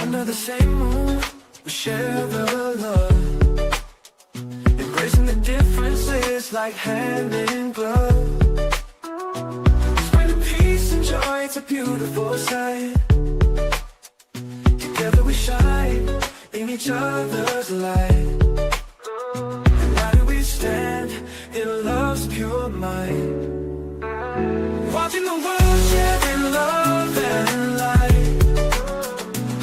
Under the same moon, we share the love. Embracing the differences like hand in glove. Spreading peace and joy, it's a beautiful sight. Together we shine in each other's light. And why do we stand in love's pure might? Watching the world share in love and light.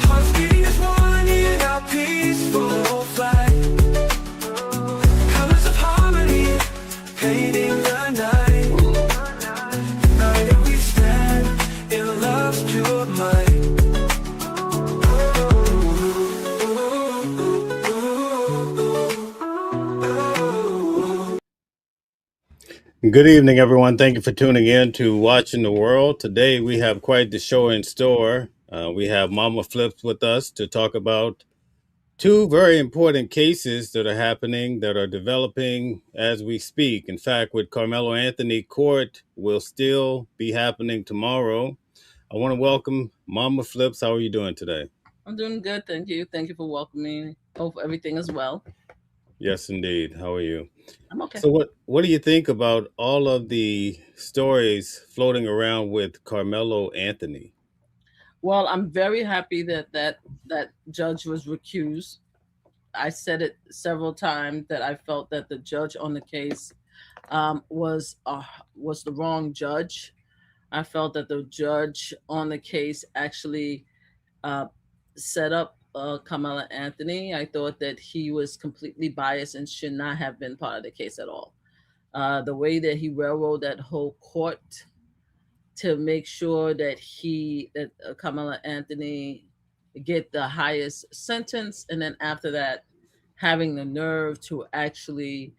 Hearts beating as one in our peaceful flight. Colors of harmony painting the night. United we stand in love's pure might. Good evening, everyone. Thank you for tuning in to Watching the World. Today, we have quite the show in store. We have Mama Flips with us to talk about two very important cases that are happening, that are developing as we speak. In fact, with Karmelo Anthony, court will still be happening tomorrow. I want to welcome Mama Flips. How are you doing today? I'm doing good, thank you. Thank you for welcoming me. Hope everything is well. Yes, indeed. How are you? I'm okay. So what do you think about all of the stories floating around with Karmelo Anthony? Well, I'm very happy that judge was recused. I said it several times that I felt that the judge on the case was the wrong judge. I felt that the judge on the case actually uh, set up Kamala Anthony. I thought that he was completely biased and should not have been part of the case at all. The way that he railroaded that whole court to make sure that Kamala Anthony get the highest sentence, and then after that, having the nerve to actually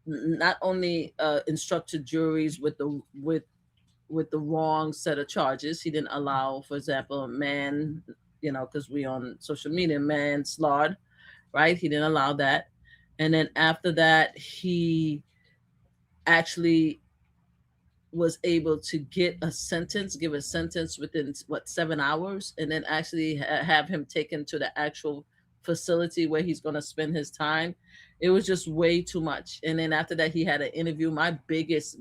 not only instructed juries with the wrong set of charges. He didn't allow, for example, because we on social media, manslaughter, right? He didn't allow that. And then after that, he actually was able to give a sentence within 7 hours, and then actually have him taken to the actual facility where he's going to spend his time. It was just way too much. And then after that, he had an interview. My biggest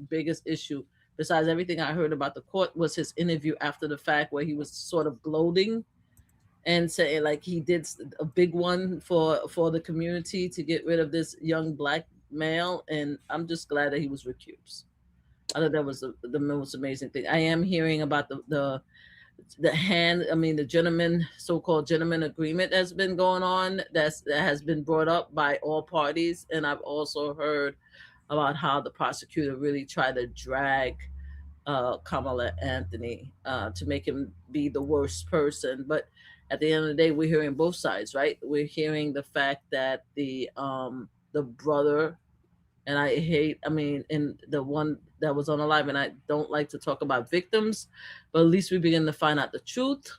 issue, besides everything I heard about the court, was his interview after the fact, where he was sort of gloating and saying like he did a big one for the community to get rid of this young black male. And I'm just glad that he was recused. I thought that was the most amazing thing. I am hearing about the gentleman, so-called gentleman agreement that's been going on, that has been brought up by all parties. And I've also heard about how the prosecutor really tried to drag Kamala Anthony to make him be the worst person. But at the end of the day, we're hearing both sides, right? We're hearing the fact that the brother, and and the one that was on alive, and I don't like to talk about victims, but at least we begin to find out the truth,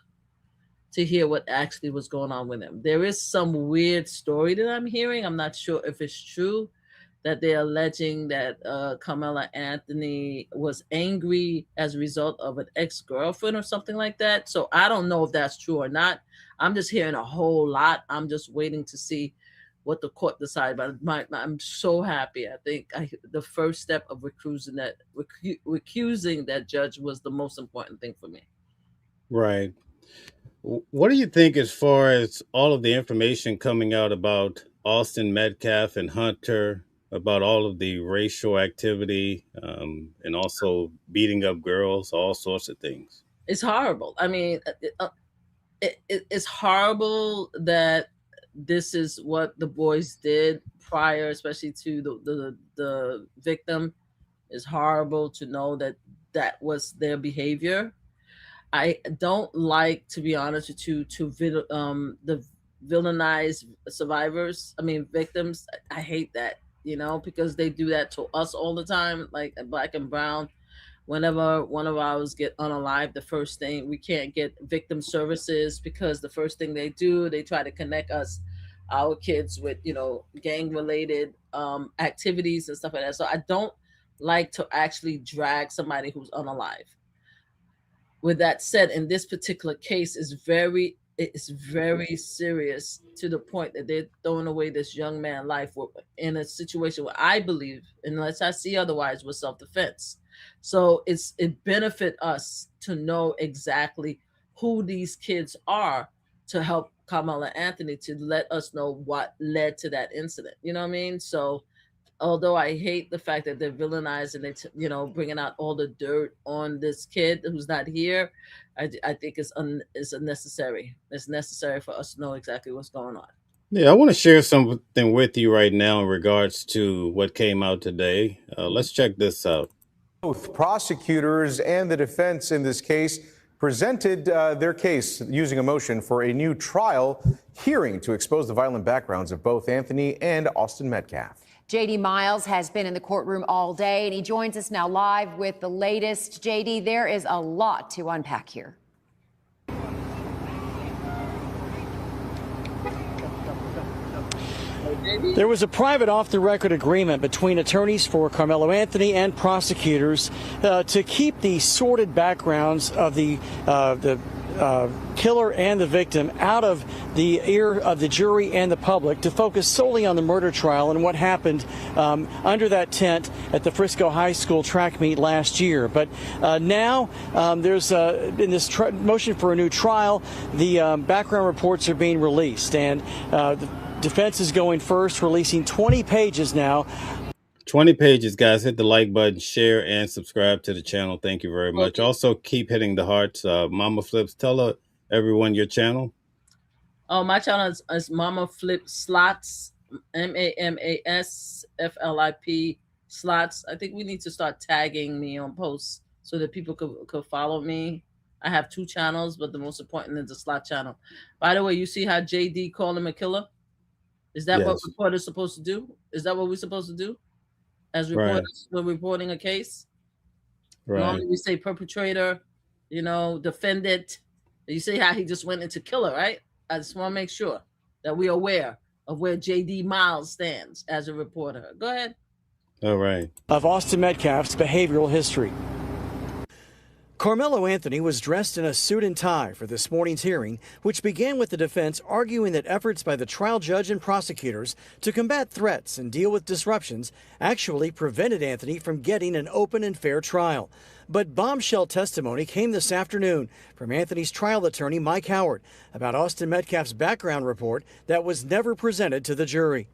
to hear what actually was going on with him. There is some weird story that I'm hearing. I'm not sure if it's true, that they're alleging that Karmelo Anthony was angry as a result of an ex-girlfriend or something like that. So I don't know if that's true or not. I'm just hearing a whole lot. I'm just waiting to see what the court decides. But I'm so happy. I think the first step of recusing that judge was the most important thing for me. Right. What do you think as far as all of the information coming out about Austin Metcalf and Hunter, about all of the racial activity, and also beating up girls, all sorts of things? It's horrible. I mean, it's horrible that this is what the boys did prior, especially to the victim. It's horrible to know that that was their behavior. I don't like, to be honest with you, the villainize survivors. I mean, victims. I hate that, because they do that to us all the time, like black and brown. Whenever one of ours get unalived, the first thing, we can't get victim services, because the first thing they do, they try to connect our kids with gang related activities and stuff like that. So I don't like to actually drag somebody who's unalive. With that said, in this particular case, is very it's very serious to the point that they're throwing away this young man's life in a situation where I believe, unless I see otherwise, was self-defense. So it benefit us to know exactly who these kids are to help Carmelo Anthony to let us know what led to that incident. You know what I mean? So although I hate the fact that they're villainizing it, bringing out all the dirt on this kid who's not here, I think it's unnecessary. It's necessary for us to know exactly what's going on. Yeah, I want to share something with you right now in regards to what came out today. Let's check this out. Both prosecutors and the defense in this case presented their case using a motion for a new trial hearing to expose the violent backgrounds of both Anthony and Austin Metcalf. JD Miles has been in the courtroom all day, and he joins us now live with the latest. JD, there is a lot to unpack here. There was a private off-the-record agreement between attorneys for Carmelo Anthony and prosecutors to keep the sordid backgrounds of the killer and the victim out of the ear of the jury and the public, to focus solely on the murder trial and what happened under that tent at the Frisco High School track meet last year. But now there's in this motion for a new trial, the background reports are being released, and the defense is going first, releasing 20 pages now. 20 pages, guys. Hit the like button, share, and subscribe to the channel. Thank you very much. Also, keep hitting the hearts. Mama Flips, tell everyone your channel. Oh, my channel is Mama Flip Slots, MAMASFLIP Slots. I think we need to start tagging me on posts so that people could follow me. I have 2 channels, but the most important is the slot channel. By the way, you see how JD called him a killer? Is that what reporters supposed to do? Is that what we're supposed to do as reporters when reporting a case? Normally we say perpetrator, defendant. You see how he just went into killer, right? I just want to make sure that we're aware of where JD Miles stands as a reporter. Go ahead. All right. Of Austin Metcalf's behavioral history. Carmelo Anthony was dressed in a suit and tie for this morning's hearing, which began with the defense arguing that efforts by the trial judge and prosecutors to combat threats and deal with disruptions actually prevented Anthony from getting an open and fair trial. But bombshell testimony came this afternoon from Anthony's trial attorney, Mike Howard, about Austin Metcalf's background report that was never presented to the jury.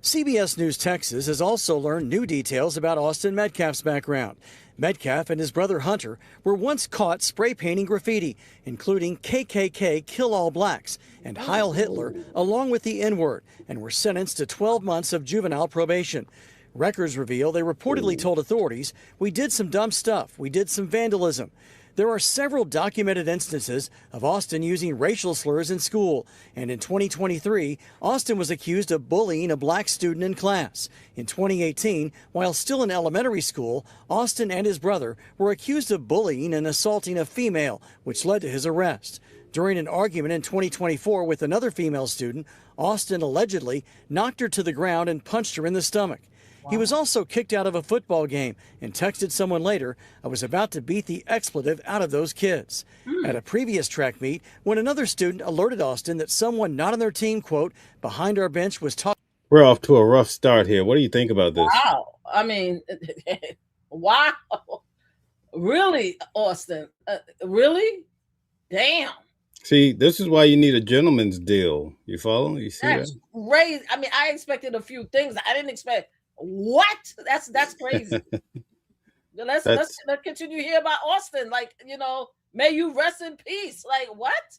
CBS News Texas has also learned new details about Austin Metcalf's background. Metcalf and his brother Hunter were once caught spray painting graffiti, including KKK Kill All Blacks and Heil Hitler, along with the N-word, and were sentenced to 12 months of juvenile probation. Records reveal they reportedly told authorities, "We did some dumb stuff. We did some vandalism." There are several documented instances of Austin using racial slurs in school, and in 2023, Austin was accused of bullying a black student in class. In 2018, while still in elementary school, Austin and his brother were accused of bullying and assaulting a female, which led to his arrest. During an argument in 2024 with another female student, Austin allegedly knocked her to the ground and punched her in the stomach. He was also kicked out of a football game and texted someone later, "I was about to beat the expletive out of those kids." At a previous track meet, when another student alerted Austin that someone not on their team, quote, "behind our bench was talking." We're off to a rough start here. What do you think about this? Wow. I mean, wow. Really, Austin? Really? Damn. See, this is why you need a gentleman's deal. You follow? You see That's that? crazy. I mean, I expected a few things. I didn't expect. What? That's crazy. Let's continue here about Austin. Like, may you rest in peace. Like, what?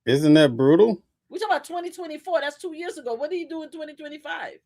Isn't that brutal? We talking about 2024. That's 2 years ago. What do you do in 2025?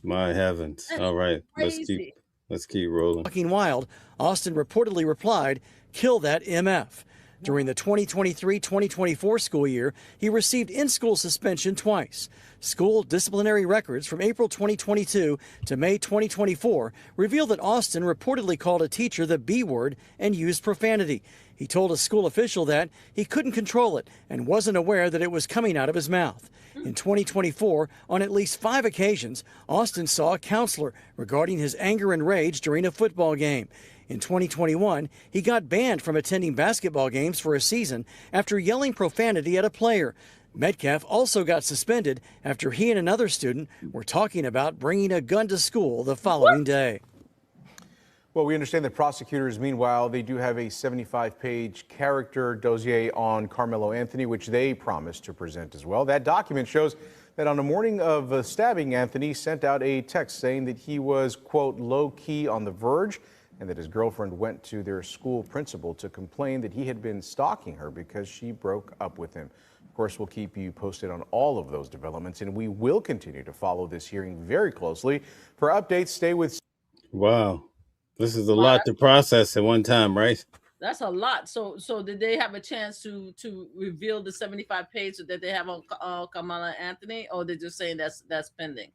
My heavens. That's All right. crazy. Let's keep rolling. Talking wild, Austin reportedly replied, "Kill that MF." During the 2023-2024 school year, he received in-school suspension twice. School disciplinary records from April 2022 to May 2024 reveal that Austin reportedly called a teacher the B word and used profanity. He told a school official that he couldn't control it and wasn't aware that it was coming out of his mouth. In 2024, on at least 5 occasions, Austin saw a counselor regarding his anger and rage during a football game. In 2021, he got banned from attending basketball games for a season after yelling profanity at a player. Metcalf also got suspended after he and another student were talking about bringing a gun to school the following day. Well, we understand that prosecutors, meanwhile, they do have a 75-page character dossier on Karmelo Anthony, which they promised to present as well. That document shows that on the morning of the stabbing, Anthony sent out a text saying that he was, quote, low-key on the verge, and that his girlfriend went to their school principal to complain that he had been stalking her because she broke up with him. Of course, we'll keep you posted on all of those developments, and we will continue to follow this hearing very closely. For updates, stay with... Wow. This is a lot to process at one time, right? That's a lot. So did they have a chance to reveal the 75 pages that they have on Karmelo Anthony, or they're just saying that's pending?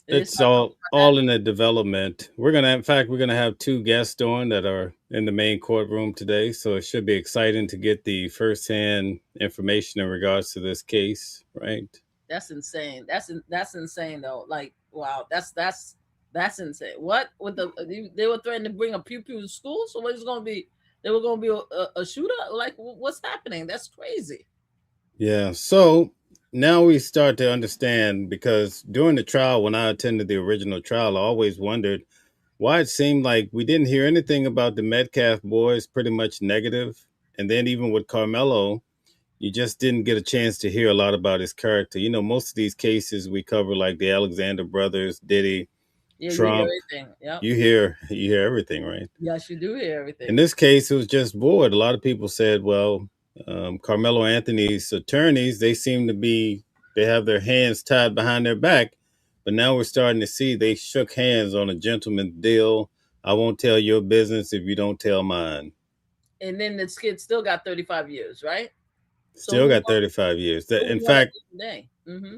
It's all in the development. In fact, we're gonna have two guests on that are in the main courtroom today, so it should be exciting to get the firsthand information in regards to this case, right? That's insane. That's insane though. Like, wow, that's insane. What with they were threatening to bring a pew pew to school? So what is going to be? They were going to be a shooter? Like, what's happening? That's crazy. Yeah. So now we start to understand, because during the trial, when I attended the original trial, I always wondered why it seemed like we didn't hear anything about the Metcalf boys, pretty much negative. And then even with Karmelo, you just didn't get a chance to hear a lot about his character. You know, most of these cases we cover, like the Alexander brothers, Diddy, Trump, you hear everything. Yep. you hear everything, right? Yes, you do hear everything. In this case, it was just bored. A lot of people said, well, Karmelo Anthony's attorneys, they have their hands tied behind their back. But now we're starting to see they shook hands on a gentleman's deal. I won't tell your business if you don't tell mine. And then this kid still got 35 years, right? Still got 35 years. In fact,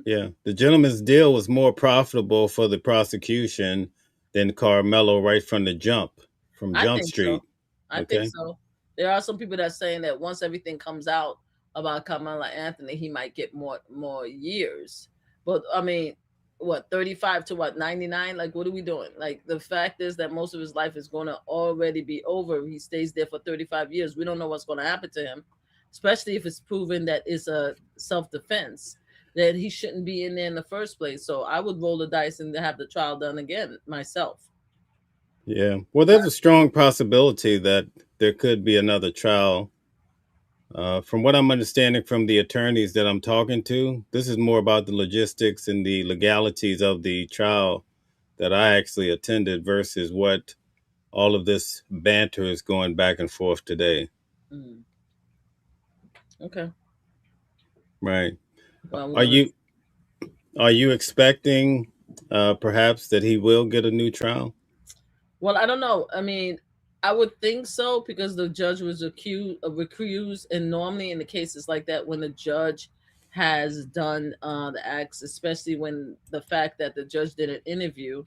yeah, the gentleman's deal was more profitable for the prosecution than Karmelo right from the jump, from Jump Street. I think so. There are some people that are saying that once everything comes out about Karmelo Anthony, he might get more years. But I mean, what, 35 to what, 99? Like, what are we doing? Like, the fact is that most of his life is going to already be over. He stays there for 35 years. We don't know what's going to happen to him, especially if it's proven that it's a self-defense, that he shouldn't be in there in the first place. So I would roll the dice and have the trial done again myself. Yeah. Well, there's a strong possibility that there could be another trial. From what I'm understanding from the attorneys that I'm talking to, this is more about the logistics and the legalities of the trial that I actually attended versus what all of this banter is going back and forth today. Mm. Okay. Right. Well, are you expecting perhaps that he will get a new trial? Well, I don't know. I mean, I would think so, because the judge was recused, and normally in the cases like that, when the judge has done the acts, especially when the fact that the judge did an interview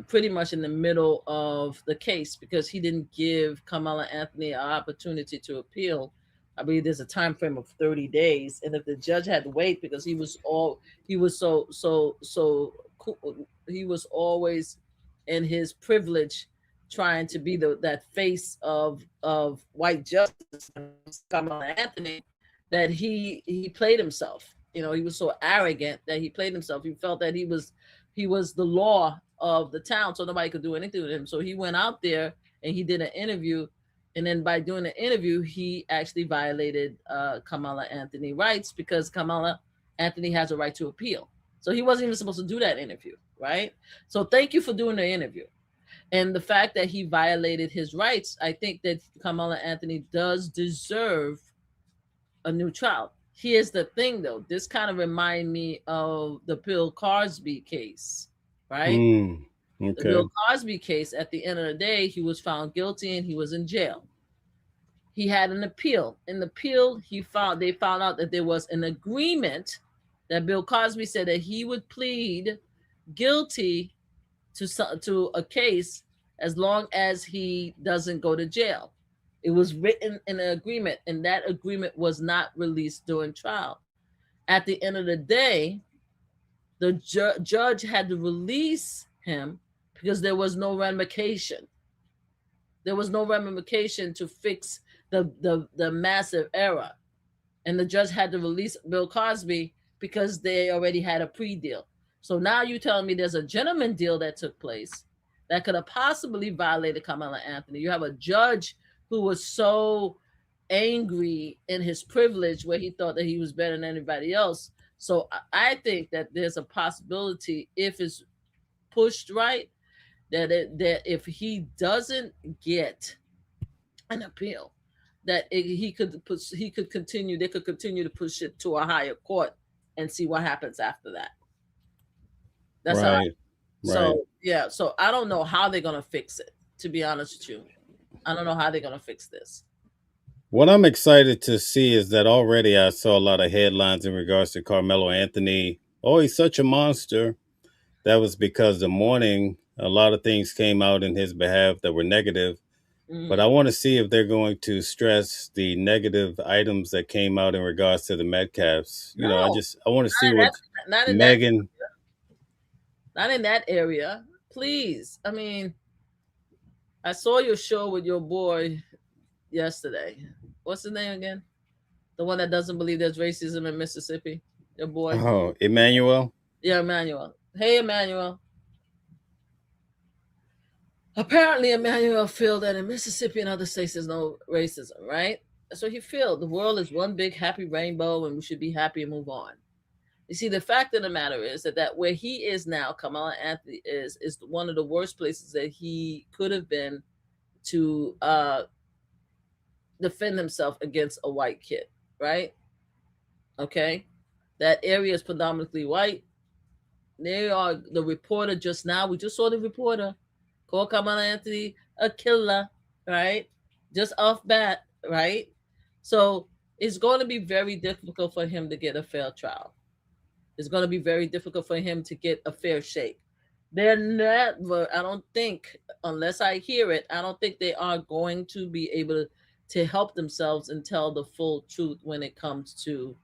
pretty much in the middle of the case, because he didn't give Karmelo Anthony an opportunity to appeal. I believe there's a time frame of 30 days, and if the judge had to wait, because he was always in his privilege, trying to be that face of white justice, Karmelo Anthony, that he played himself. You know, he was so arrogant that he played himself. He felt that he was the law of the town, so nobody could do anything with him. So he went out there and he did an interview, and then by doing the interview, he actually violated Karmelo Anthony rights, because Karmelo Anthony has a right to appeal. So he wasn't even supposed to do that interview, right? So thank you for doing the interview. And the fact that he violated his rights, I think that Karmelo Anthony does deserve a new trial. Here's the thing, though. This kind of reminds me of the Bill Cosby case, right? Okay. The Bill Cosby case, at the end of the day, he was found guilty and he was in jail. He had an appeal. In the appeal, they found out that there was an agreement that Bill Cosby said that he would plead guilty to a case as long as he doesn't go to jail. It was written in an agreement, and that agreement was not released during trial. At the end of the day, the judge had to release him because there was no ramification. There was no ramification to fix the massive error. And the judge had to release Bill Cosby because they already had a pre-deal. So now you telling me there's a gentleman deal that took place that could have possibly violated Karmelo Anthony. You have a judge who was so angry in his privilege where he thought that he was better than anybody else. So I think that there's a possibility, if it's pushed right, that if he doesn't get an appeal, that he could continue. They could continue to push it to a higher court and see what happens after that. That's how. Right. So yeah. So I don't know how they're gonna fix it. To be honest with you, I don't know how they're gonna fix this. What I'm excited to see is that already I saw a lot of headlines in regards to Karmelo Anthony. Oh, he's such a monster. That was because the morning, a lot of things came out in his behalf that were negative. But I want to see if they're going to stress the negative items that came out in regards to the Metcalfs. You know, I want to see what Megan. Not in that area, please. I mean, I saw your show with your boy yesterday. What's his name again? The one that doesn't believe there's racism in Mississippi. Your boy. Oh, Emmanuel. Yeah, Emmanuel. Hey, Emmanuel. Apparently, Emmanuel feel that in Mississippi and other states there's no racism, right? That's what he feel. The world is one big happy rainbow, and we should be happy and move on. You see, the fact of the matter is that where he is now, Karmelo Anthony is one of the worst places that he could have been to defend himself against a white kid, right? Okay, that area is predominantly white. They are the reporter just now. We just saw the reporter call Karmelo Anthony a killer, right? Just off bat, right? So it's going to be very difficult for him to get a fair trial. It's going to be very difficult for him to get a fair shake. They're never, I don't think, unless I hear it, I don't think they are going to be able to help themselves and tell the full truth when it comes to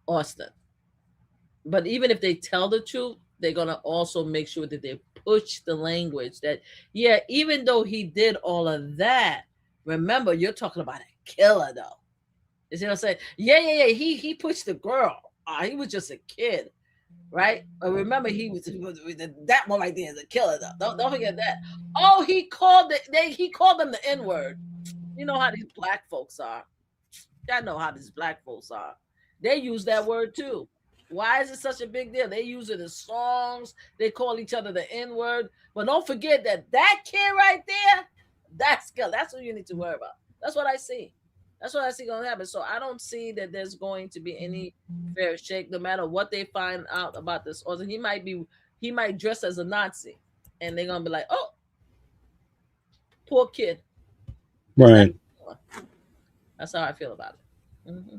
Austin. But even if they tell the truth, they're going to also make sure that they push the language that, yeah, even though he did all of that, remember, you're talking about a killer, though. You see what I'm saying? Yeah. He pushed the girl. He was just a kid, right? But remember, he was that one right there is a killer, though. Don't forget that. Oh, he called them the N-word. You know how these black folks are. I know how these black folks are. They use that word too. Why is it such a big deal? They use it in songs. They call each other the N-word. But don't forget that kid right there, that's killer. That's what you need to worry about. That's what I see. That's what I see going to happen. So I don't see that there's going to be any fair shake, no matter what they find out about this. Or he might dress as a Nazi, and they're gonna be like, "Oh, poor kid." Right. That's how I feel about it. Mm-hmm.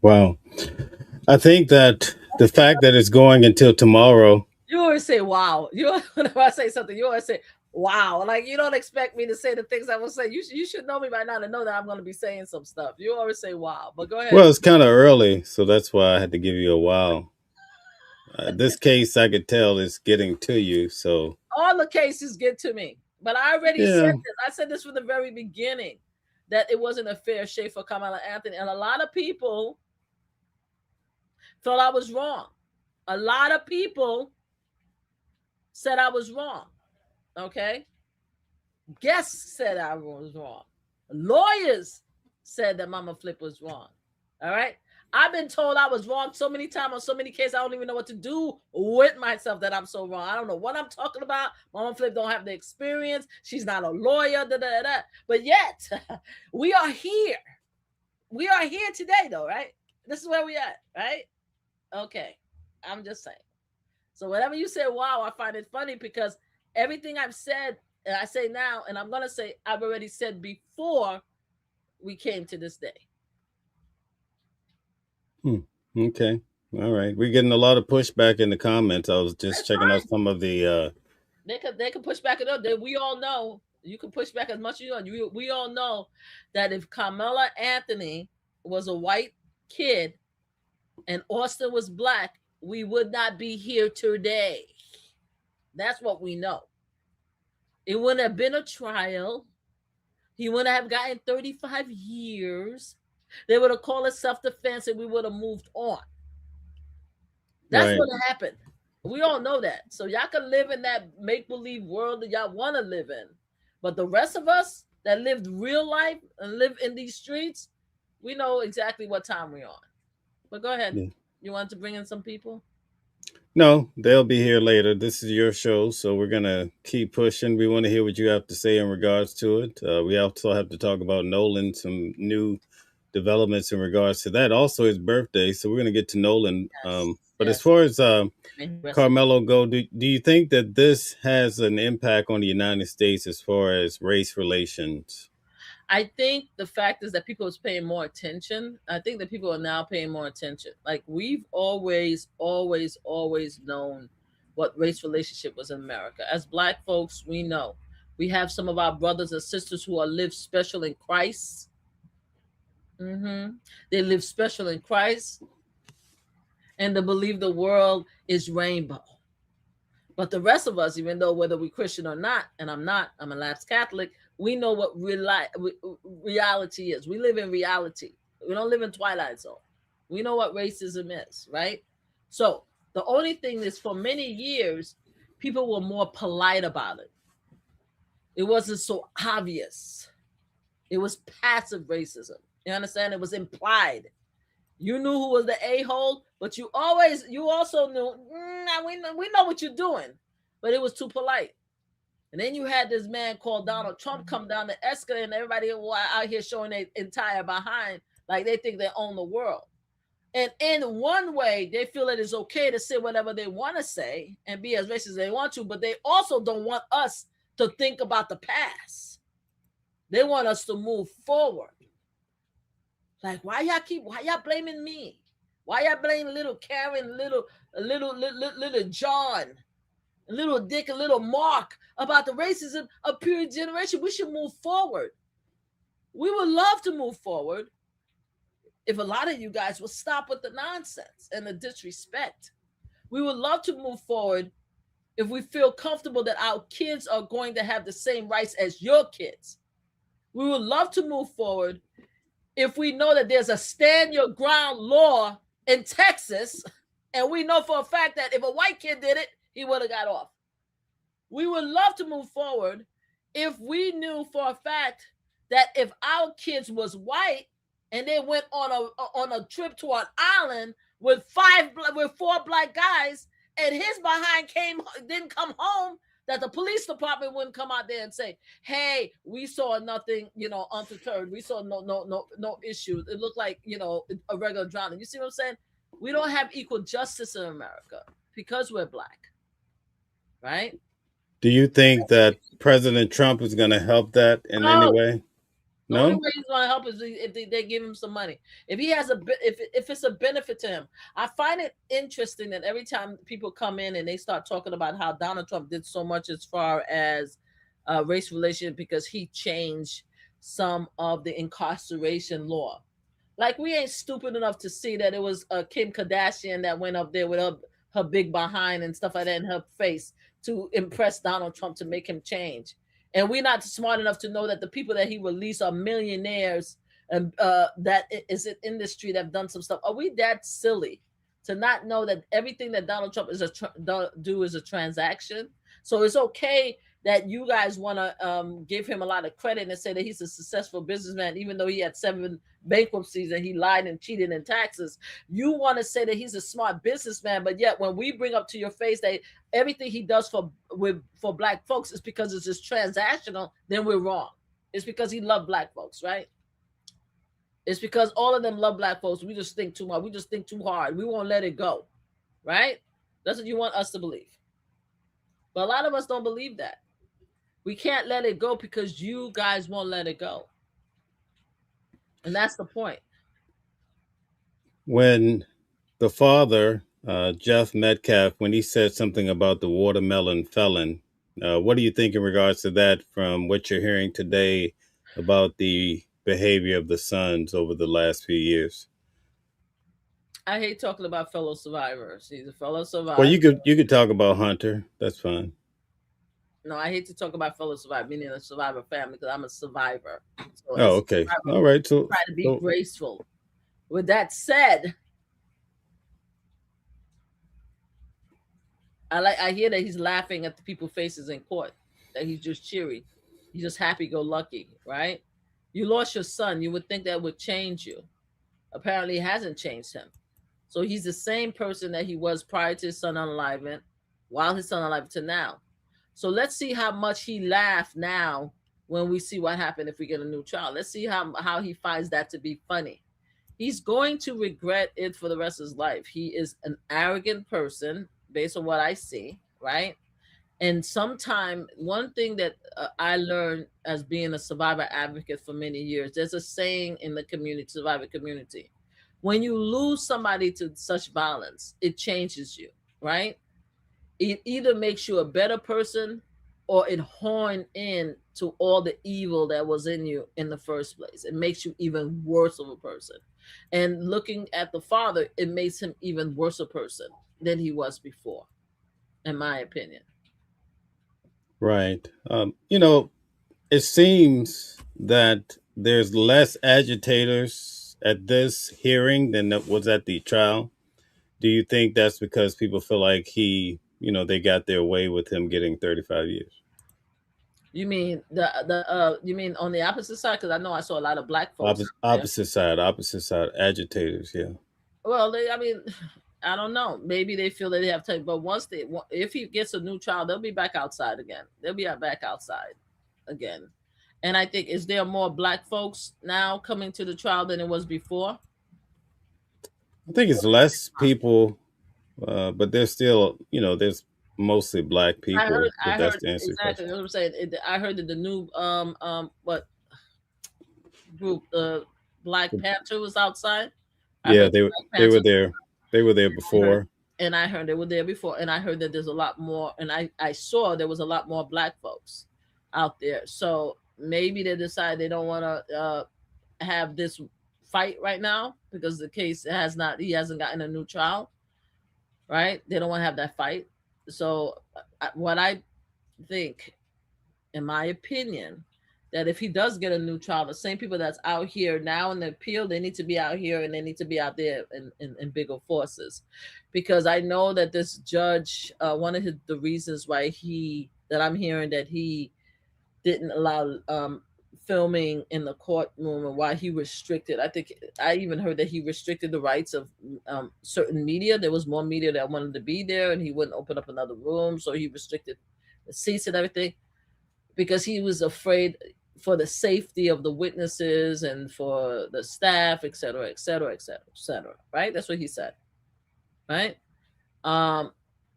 Wow. I think that the fact that it's going until tomorrow. You always say, wow. Whenever I say something, you always say, wow. Like, you don't expect me to say the things I will say. You should know me by now to know that I'm going to be saying some stuff. You always say, wow. But go ahead. Well, it's kind of early, so that's why I had to give you a wow. This case, I could tell, is getting to you. So all the cases get to me. But I already said this. I said this from the very beginning, that it wasn't a fair shake for Karmelo Anthony. And a lot of people thought I was wrong. A lot of people said I was wrong. Okay? Guests said I was wrong. Lawyers said that Mama Flip was wrong. All right? I've been told I was wrong so many times on so many cases, I don't even know what to do with myself that I'm so wrong. I don't know what I'm talking about. Mama Flip don't have the experience. She's not a lawyer. But yet, we are here. We are here today, though, right? This is where we at, right? Okay. I'm just saying. So whatever you say, wow, I find it funny because everything I've said, and I say now, and I'm going to say, I've already said before we came to this day. Okay. All right. We're getting a lot of pushback in the comments. I was just checking out some of the They can push back it up. We all know you can push back as much as you want. We all know that if Karmelo Anthony was a white kid and Austin was black, we would not be here today. That's what we know. It wouldn't have been a trial. He wouldn't have gotten 35 years. They would have called it self-defense and we would have moved on. That's Right. what happened. We all know that. So y'all can live in that make-believe world that y'all want to live in. But the rest of us that lived real life and live in these streets, we know exactly what time we're on. But go ahead. Yeah. You want to bring in some people? No, they'll be here later. This is your show, so we're gonna keep pushing. We want to hear what you have to say in regards to it. We also have to talk about Nolan, some new developments in regards to that. Also, his birthday, so we're gonna get to Nolan. Yes. But as Yes. far as Rest in- Carmelo go, do you think that this has an impact on the United States as far as race relations? I think the fact is that people is paying more attention. I think that people are now paying more attention. Like we've always known what race relationship was in America. As Black folks, we know. We have some of our brothers and sisters who are live special in Christ. They live special in Christ, and they believe the world is rainbow. But the rest of us, even though whether we're Christian or not, and I'm not, I'm a lapsed Catholic, we know what reality is. We live in reality. We don't live in Twilight Zone. We know what racism is, right? So the only thing is for many years, people were more polite about it. It wasn't so obvious. It was passive racism. You understand? It was implied. You knew who was the a-hole, but you also knew, we know what you're doing, but it was too polite. And then you had this man called Donald Trump come down the escalator, and everybody out here showing their entire behind, like they think they own the world. And in one way, they feel it is okay to say whatever they want to say and be as racist as they want to, but they also don't want us to think about the past. They want us to move forward. Like, why y'all blaming me? Why y'all blaming little Karen, little John, little Dick, and little Mark about the racism of period generation? We should move forward. We would love to move forward if a lot of you guys will stop with the nonsense and the disrespect. We would love to move forward if we feel comfortable that our kids are going to have the same rights as your kids. We would love to move forward if we know that there's a stand your ground law in Texas, and we know for a fact that if a white kid did it, he would have got off. We would love to move forward if we knew for a fact that if our kids was white and they went on a trip to an island with 4 Black guys and his behind didn't come home, that the police department wouldn't come out there and say, hey, we saw nothing, undeterred. We saw no issues. It looked like, a regular drowning. You see what I'm saying? We don't have equal justice in America because we're Black, right? Do you think that President Trump is going to help that in any way? The only way he's going to help is if they give him some money. If he has if it's a benefit to him. I find it interesting that every time people come in and they start talking about how Donald Trump did so much as far as race relations because he changed some of the incarceration law. Like we ain't stupid enough to see that it was Kim Kardashian that went up there with her big behind and stuff like that in her face to impress Donald Trump to make him change. And we're not smart enough to know that the people that he released are millionaires and that is an industry that have done some stuff. Are we that silly to not know that everything that Donald Trump do is a transaction? So it's okay that you guys want to give him a lot of credit and say that he's a successful businessman, even though he had 7 bankruptcies and he lied and cheated in taxes. You want to say that he's a smart businessman, but yet when we bring up to your face that everything he does for Black folks is because it's just transactional, then we're wrong. It's because he loved Black folks, right? It's because all of them love Black folks. We just think too much. We just think too hard. We won't let it go, right? That's what you want us to believe. But a lot of us don't believe that. We can't let it go because you guys won't let it go. And that's the point. When the father, Jeff Metcalf, when he said something about the watermelon felon, what do you think in regards to that from what you're hearing today about the behavior of the sons over the last few years? I hate talking about fellow survivors. He's a fellow survivor. Well, you could talk about Hunter. That's fine. No, I hate to talk about fellow survivor, meaning a survivor family, because I'm a survivor. So Oh, as a okay. survivor, All right. So, try to be so graceful. With that said, I hear that he's laughing at the people's faces in court, that he's just cheery. He's just happy go lucky, right? You lost your son. You would think that would change you. Apparently it hasn't changed him. So he's the same person that he was prior to his son unalivement, while his son alive to now. So let's see how much he laughed now when we see what happened if we get a new child. Let's see how he finds that to be funny. He's going to regret it for the rest of his life. He is an arrogant person based on what I see, right? And sometime one thing that I learned as being a survivor advocate for many years, there's a saying in the community, survivor community, when you lose somebody to such violence, it changes you, right? It either makes you a better person or it horn in to all the evil that was in you in the first place. It makes you even worse of a person. And looking at the father, it makes him even worse a person than he was before, in my opinion. right. You know, it seems that there's less agitators at this hearing than that was at the trial. Do you think that's because people feel like they got their way with him getting 35 years? You mean you mean on the opposite side? Because I know I saw a lot of black folks Opposite, out there. opposite side, agitators. Yeah. Well, I mean, I don't know. Maybe they feel that they have time, but if he gets a new child, they'll be back outside again. They'll be back outside again. And I think, is there more black folks now coming to the trial than it was before? I think it's less people, but there's still, there's mostly black people. If I that's heard the answer to your exactly question. what I'm saying. I heard that the new what group, Black Panther was outside. I Yeah, heard they Black they were Panther. there. They were there I heard, before. and I heard they were there before, and I heard that there's a lot more, and I saw there was a lot more black folks out there. So maybe they decide they don't want to have this fight right now because the case he hasn't gotten a new trial, right? They don't want to have that fight. So what I think, in my opinion, that if he does get a new trial, the same people that's out here now in the appeal, they need to be out here and they need to be out there in bigger forces. Because I know that this judge, one of the reasons why that I'm hearing that he didn't allow filming in the courtroom and why he restricted, I think I even heard that he restricted the rights of certain media. There was more media that wanted to be there and he wouldn't open up another room. So he restricted the seats and everything because he was afraid for the safety of the witnesses and for the staff, et cetera, et cetera, et cetera, et cetera. Right? That's what he said. Right? I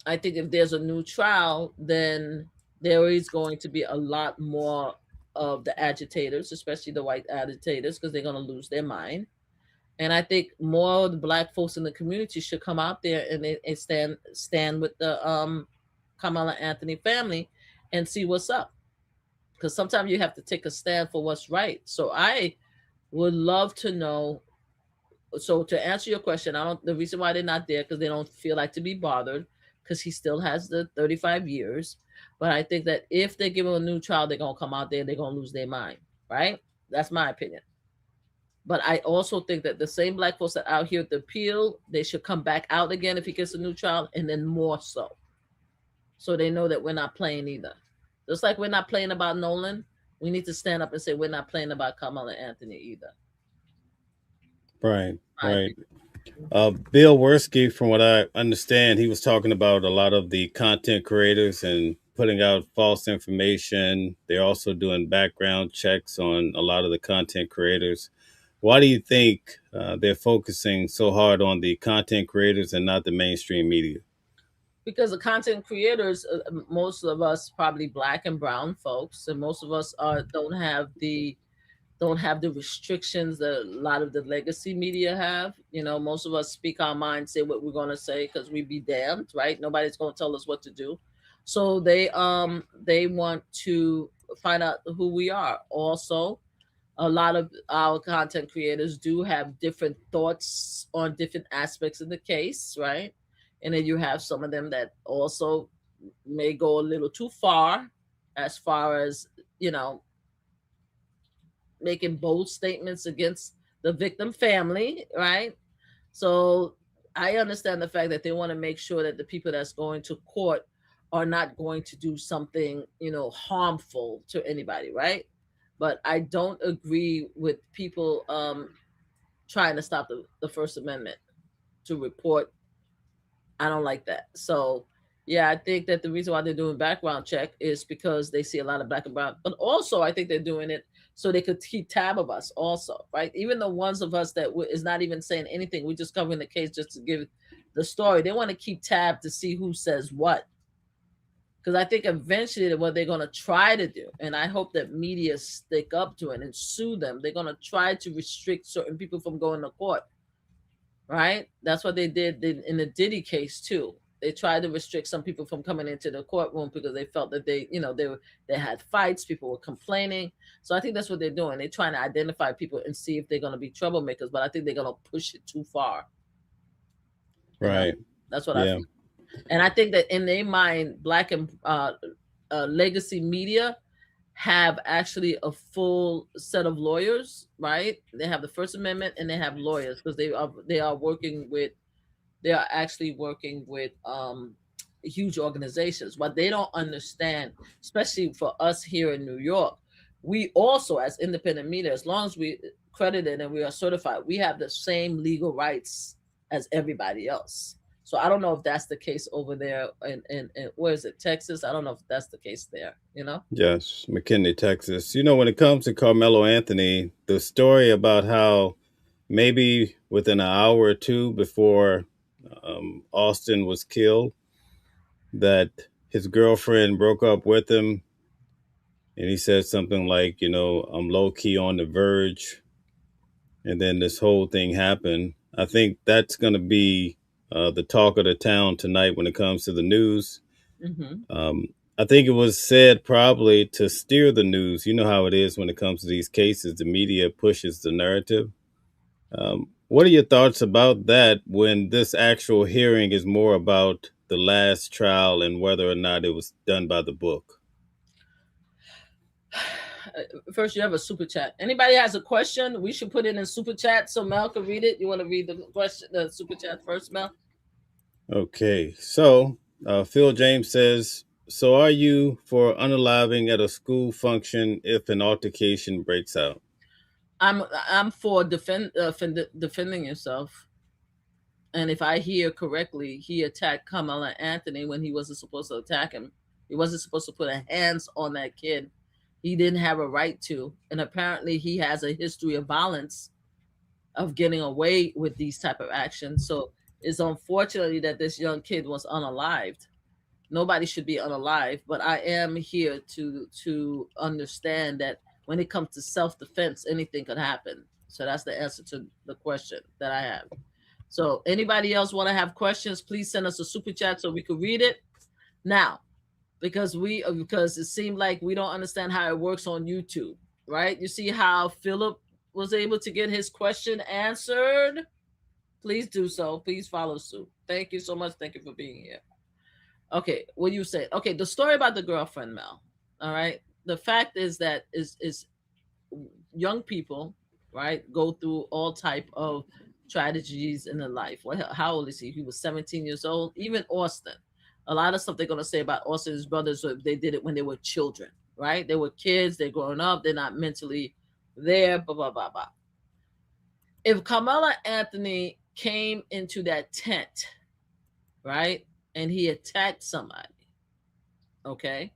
think if there's a new trial, then there is going to be a lot more of the agitators, especially the white agitators, because they're going to lose their mind. And I think more of the black folks in the community should come out there and stand with the Karmelo Anthony family and see what's up. Because sometimes you have to take a stand for what's right. So I would love to know. So to answer your question, the reason why they're not there because they don't feel like to be bothered because he still has the 35 years. But I think that if they give him a new trial, they're gonna come out there and they're gonna lose their mind. Right? That's my opinion. But I also think that the same black folks that are out here at the appeal, they should come back out again if he gets a new trial, and then more so. So they know that we're not playing either. Just like we're not playing about Nolan, we need to stand up and say we're not playing about Karmelo Anthony either. Right, right. Bill Werski, from what I understand, he was talking about a lot of the content creators and putting out false information. They're also doing background checks on a lot of the content creators. Why do you think they're focusing so hard on the content creators and not the mainstream media? Because the content creators, most of us probably black and brown folks, and most of us don't have the restrictions that a lot of the legacy media have. Most of us speak our mind, say what we're going to say because we be damned, right? Nobody's going to tell us what to do. So they want to find out who we are. Also, a lot of our content creators do have different thoughts on different aspects of the case, right? And then you have some of them that also may go a little too far, as far as, making bold statements against the victim family, right? So I understand the fact that they want to make sure that the people that's going to court are not going to do something, harmful to anybody, right? But I don't agree with people trying to stop the First Amendment to report. I don't like that. So yeah, I think that the reason why they're doing background check is because they see a lot of black and brown, but also I think they're doing it so they could keep tab of us also, right? Even the ones of us that is not even saying anything, we're just covering the case just to give the story. They want to keep tab to see who says what, because I think eventually what they're going to try to do, and I hope that media stick up to it and sue them, they're going to try to restrict certain people from going to court, right? That's what they did in the Diddy case too. They tried to restrict some people from coming into the courtroom because they felt that they had fights, people were complaining. So I think that's what they're doing. They're trying to identify people and see if they're going to be troublemakers, but I think they're going to push it too far. Right. That's what I feel. And I think that in their mind, black and legacy media have actually a full set of lawyers, right? They have the First Amendment and they have lawyers because they are actually working with huge organizations. What they don't understand, especially for us here in New York, we also, as independent media, as long as we credited and we are certified, we have the same legal rights as everybody else. So I don't know if that's the case over there in where is it, Texas? I don't know if that's the case there, Yes, McKinney, Texas. When it comes to Karmelo Anthony, the story about how maybe within an hour or two before Austin was killed, that his girlfriend broke up with him, and he said something like, I'm low key on the verge, and then this whole thing happened. I think that's going to be the talk of the town tonight when it comes to the news. Mm-hmm. I think it was said probably to steer the news. You know how it is when it comes to these cases, the media pushes the narrative. What are your thoughts about that when this actual hearing is more about the last trial and whether or not it was done by the book? First, you have a super chat. Anybody has a question, we should put it in super chat so Mel can read it. You want to read the question, the super chat first, Mel? Okay, so Phil James says, so are you for unaliving at a school function if an altercation breaks out? I'm for defending yourself. And if I hear correctly, he attacked Karmelo Anthony when he wasn't supposed to attack him. He wasn't supposed to put hands on that kid. He didn't have a right to. And apparently he has a history of violence, of getting away with these type of actions. So it's unfortunately that this young kid was unalived. Nobody should be unalived, but I am here to understand that when it comes to self-defense, anything could happen. So that's the answer to the question that I have. So anybody else want to have questions, please send us a super chat so we could read it now, because it seemed like we don't understand how it works on YouTube, right? You see how Philip was able to get his question answered? Please do so. Please follow suit. Thank you so much. Thank you for being here. Okay, what you said. Okay, the story about the girlfriend, Mel. All right. The fact is that is young people, right, go through all type of tragedies in their life. How old is he? He was 17 years old. Even Austin. A lot of stuff they're gonna say about Austin's brothers, they did it when they were children, right? They were kids, they're growing up, they're not mentally there, blah, blah, blah, blah. If Karmelo Anthony came into that tent, right, and he attacked somebody, okay,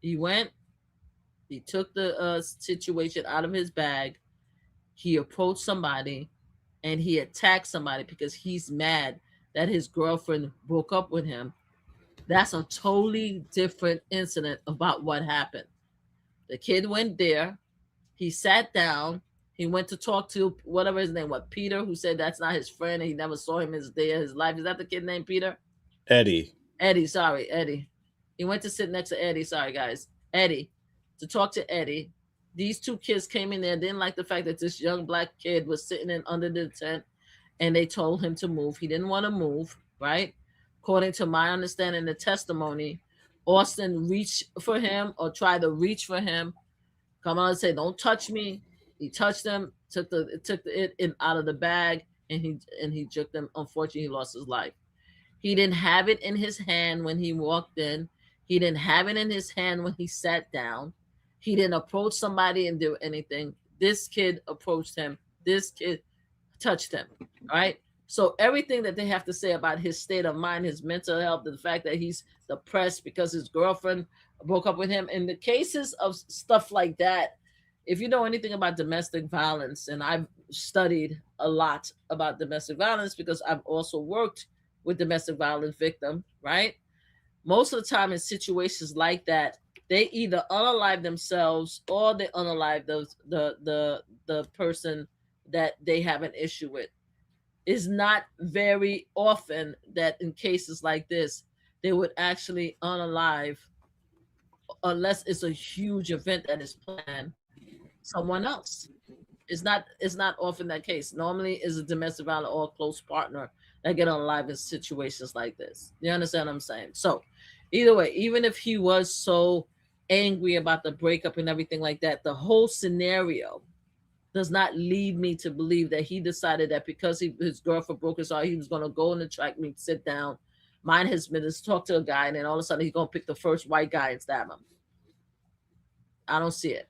he went, he took the situation out of his bag, he approached somebody, and he attacked somebody because he's mad that his girlfriend broke up with him. That's a totally different incident about what happened. The kid went there, he sat down, he went to talk to whatever his name was, Peter, who said that's not his friend and he never saw him his day of his life. Is that the kid named Peter? Eddie. Sorry, Eddie. He went to sit next to Eddie. Sorry, guys. Eddie, to talk to Eddie. These two kids came in there, didn't like the fact that this young black kid was sitting in under the tent, and they told him to move. He didn't want to move, right? According to my understanding, the testimony, Austin reach for him or try to reach for him. Karmelo said, "Don't touch me." He touched him, took it in out of the bag, and he jerked him. Unfortunately, he lost his life. He didn't have it in his hand when he walked in. He didn't have it in his hand when he sat down. He didn't approach somebody and do anything. This kid approached him. This kid touched him. Right? So everything that they have to say about his state of mind, his mental health, the fact that he's depressed because his girlfriend broke up with him, in the cases of stuff like that, if you know anything about domestic violence, and I've studied a lot about domestic violence because I've also worked with domestic violence victim, right? Most of the time in situations like that, they either unalive themselves or they unalive the person that they have an issue with. It's not very often that in cases like this, they would actually unalive, unless it's a huge event that is planned, someone else. It's not often that case. Normally is a domestic violence or a close partner that get unalive in situations like this. You understand what I'm saying? So either way, even if he was so angry about the breakup and everything like that, the whole scenario does not lead me to believe that he decided that because his girlfriend broke his heart, he was going to go in the track meet, sit down, mind his business, talk to a guy, and then all of a sudden he's going to pick the first white guy and stab him. I don't see it.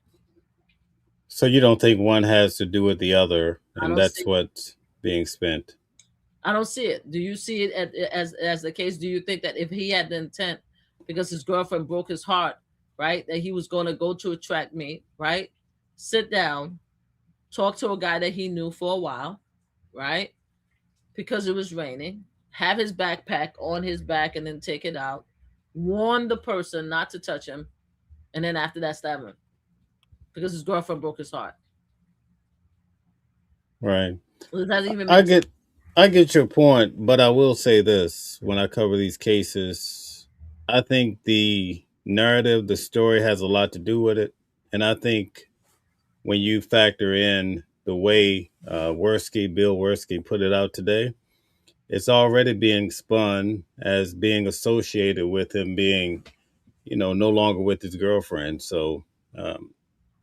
So you don't think one has to do with the other, I and don't that's see what's being spent? I don't see it. Do you see it as the case? Do you think that if he had the intent, because his girlfriend broke his heart, right, that he was going to go to a track meet, right, sit down, talk to a guy that he knew for a while, right, because it was raining, have his backpack on his back and then take it out, warn the person not to touch him, and then after that stab him because his girlfriend broke his heart? Right. Does that even I make sense? get I get your point, but I will say this when I cover these cases, I think the narrative, the story has a lot to do with it. And I think when you factor in the way Bill Worski put it out today, it's already being spun as being associated with him being, no longer with his girlfriend. So um,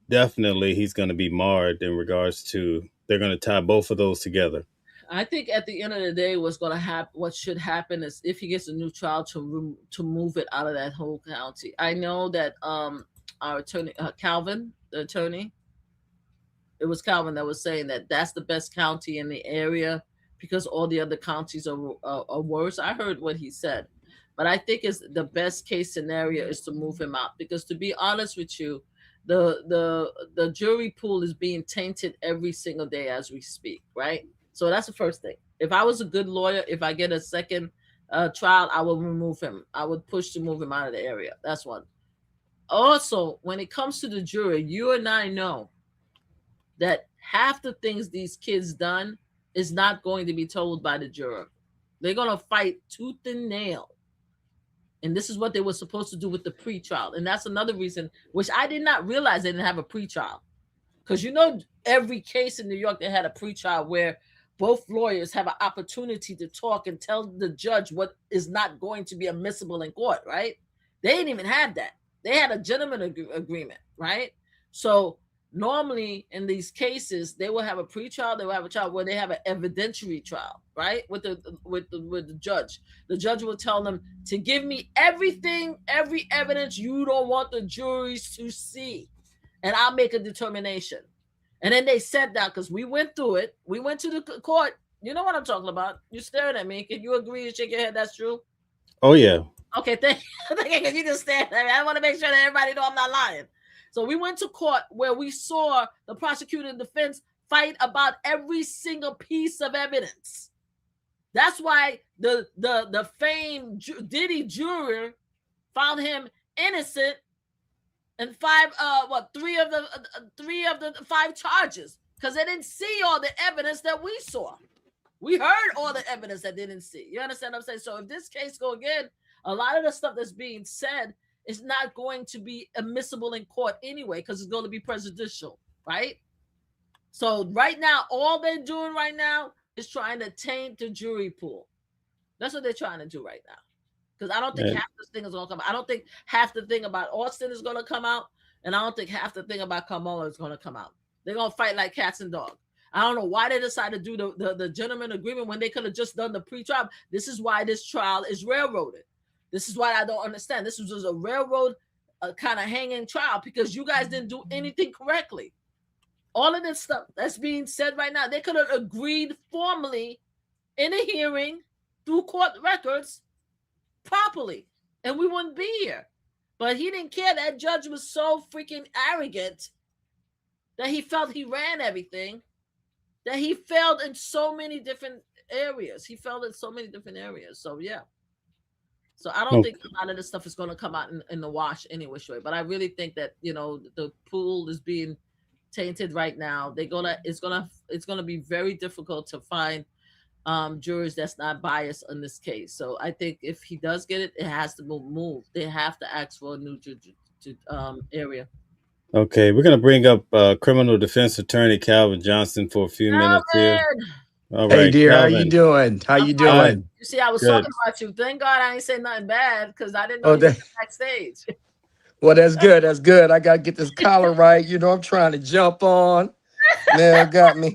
definitely he's going to be marred in regards to they're going to tie both of those together. I think at the end of the day, what's going to happen, what should happen, is if he gets a new trial to move it out of that whole county. I know that our attorney Calvin, the attorney, it was Calvin that was saying that that's the best county in the area because all the other counties are worse. I heard what he said, but I think is the best case scenario is to move him out because, to be honest with you, the jury pool is being tainted every single day as we speak, right? So that's the first thing. If I was a good lawyer, if I get a second trial, I will remove him. I would push to move him out of the area. That's one. Also, when it comes to the jury, you and I know that half the things these kids done is not going to be told by the juror. They're going to fight tooth and nail. And this is what they were supposed to do with the pre-trial. And that's another reason, which I did not realize they didn't have a pre-trial. Because every case in New York, they had a pre-trial where both lawyers have an opportunity to talk and tell the judge what is not going to be admissible in court, right? They didn't even have that. They had a gentleman agreement, right? So normally in these cases, they will have a pre-trial, they will have a trial where they have an evidentiary trial, right? With the judge. The judge will tell them to give me everything, every evidence you don't want the juries to see, and I'll make a determination. And then they sat down because we went through it. We went to the court. You know what I'm talking about. You're staring at me. Can you agree and shake your head? That's true. Oh, yeah. Okay, thank you. Can you just stand there? I want to make sure that everybody know I'm not lying. So we went to court where we saw the prosecutor and defense fight about every single piece of evidence. That's why the famed Diddy juror found him innocent and three of the five charges because they didn't see all the evidence that we saw. We heard all the evidence that they didn't see. You understand what I'm saying? So if this case go again, a lot of the stuff that's being said is not going to be admissible in court anyway because it's going to be prejudicial, right? So right now, all they're doing right now is trying to taint the jury pool. That's what they're trying to do right now Because I don't think half this thing is going to come out. I don't think half the thing about Austin is going to come out, and I don't think half the thing about Karmelo is going to come out. They're going to fight like cats and dogs. I don't know why they decided to do the gentleman agreement when they could have just done the pre-trial. This is why this trial is railroaded. This is why I don't understand. This was just a railroad kind of hanging trial because you guys didn't do anything correctly. All of this stuff that's being said right now, they could have agreed formally in a hearing through court records properly, and we wouldn't be here. But he didn't care. That judge was so freaking arrogant that he felt he ran everything, that he failed in so many different areas. So, yeah. So I don't think a lot of this stuff is going to come out in the wash anyway, but I really think that, the pool is being tainted right now. It's gonna be very difficult to find jurors that's not biased in this case. So I think if he does get it, it has to move. They have to ask for a new area. Okay, we're gonna bring up criminal defense attorney Calvin Johnson for a few minutes here. All right, hey dear, Calvin. how you doing? How you doing? You see, I was Good. talking about you. Thank God I ain't say nothing bad because I didn't know you were backstage. Well, that's good. That's good. I got to get this collar right. I'm trying to jump on. Man, got me.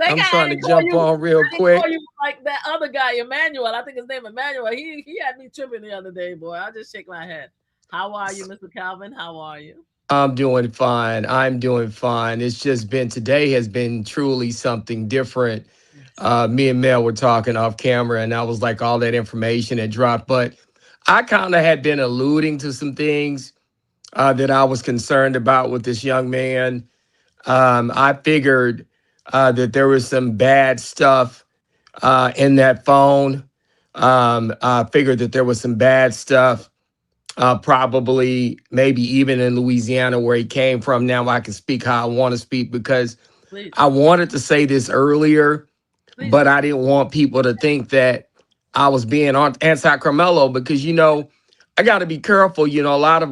I'm trying to jump on real quick. You like that other guy, Emmanuel. I think his name Emmanuel. He had me tripping the other day, boy. I just shake my head. How are you, Mr. Calvin? How are you? I'm doing fine. I'm doing fine. It's just today has been truly something different. Me and Mel were talking off camera, and I was like, all that information had dropped. But I kind of had been alluding to some things that I was concerned about with this young man. I figured that there was some bad stuff in that phone. I figured that there was some bad stuff, probably maybe even in Louisiana where he came from. Now I can speak how I want to speak because Please. I wanted to say this earlier, but I didn't want people to think that I was being anti-Karmelo because, I got to be careful. A lot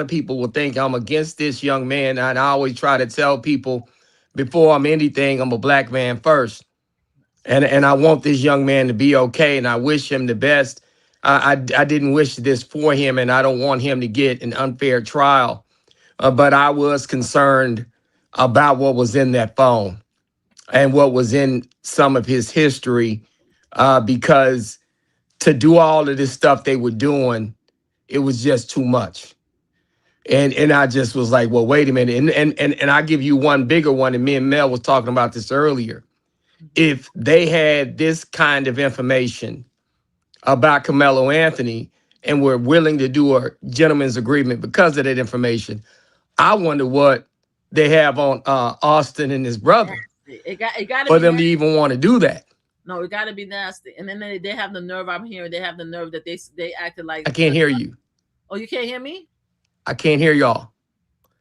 of people will think I'm against this young man. And I always try to tell people before I'm anything, I'm a black man first. And I want this young man to be okay. And I wish him the best. I didn't wish this for him, and I don't want him to get an unfair trial. But I was concerned about what was in that phone and what was in some of his history, because to do all of this stuff they were doing, it was just too much. And I just was like, well, wait a minute. And I give you one bigger one, and me and Mel was talking about this earlier. If they had this kind of information about Karmelo Anthony and were willing to do a gentleman's agreement because of that information, I wonder what they have on Austin and his brother. It got for them to even want to do that. No, it got to be nasty. And then they have the nerve. I'm hearing they have the nerve that they acted like. I can't hear you. Oh, you can't hear me? I can't hear y'all.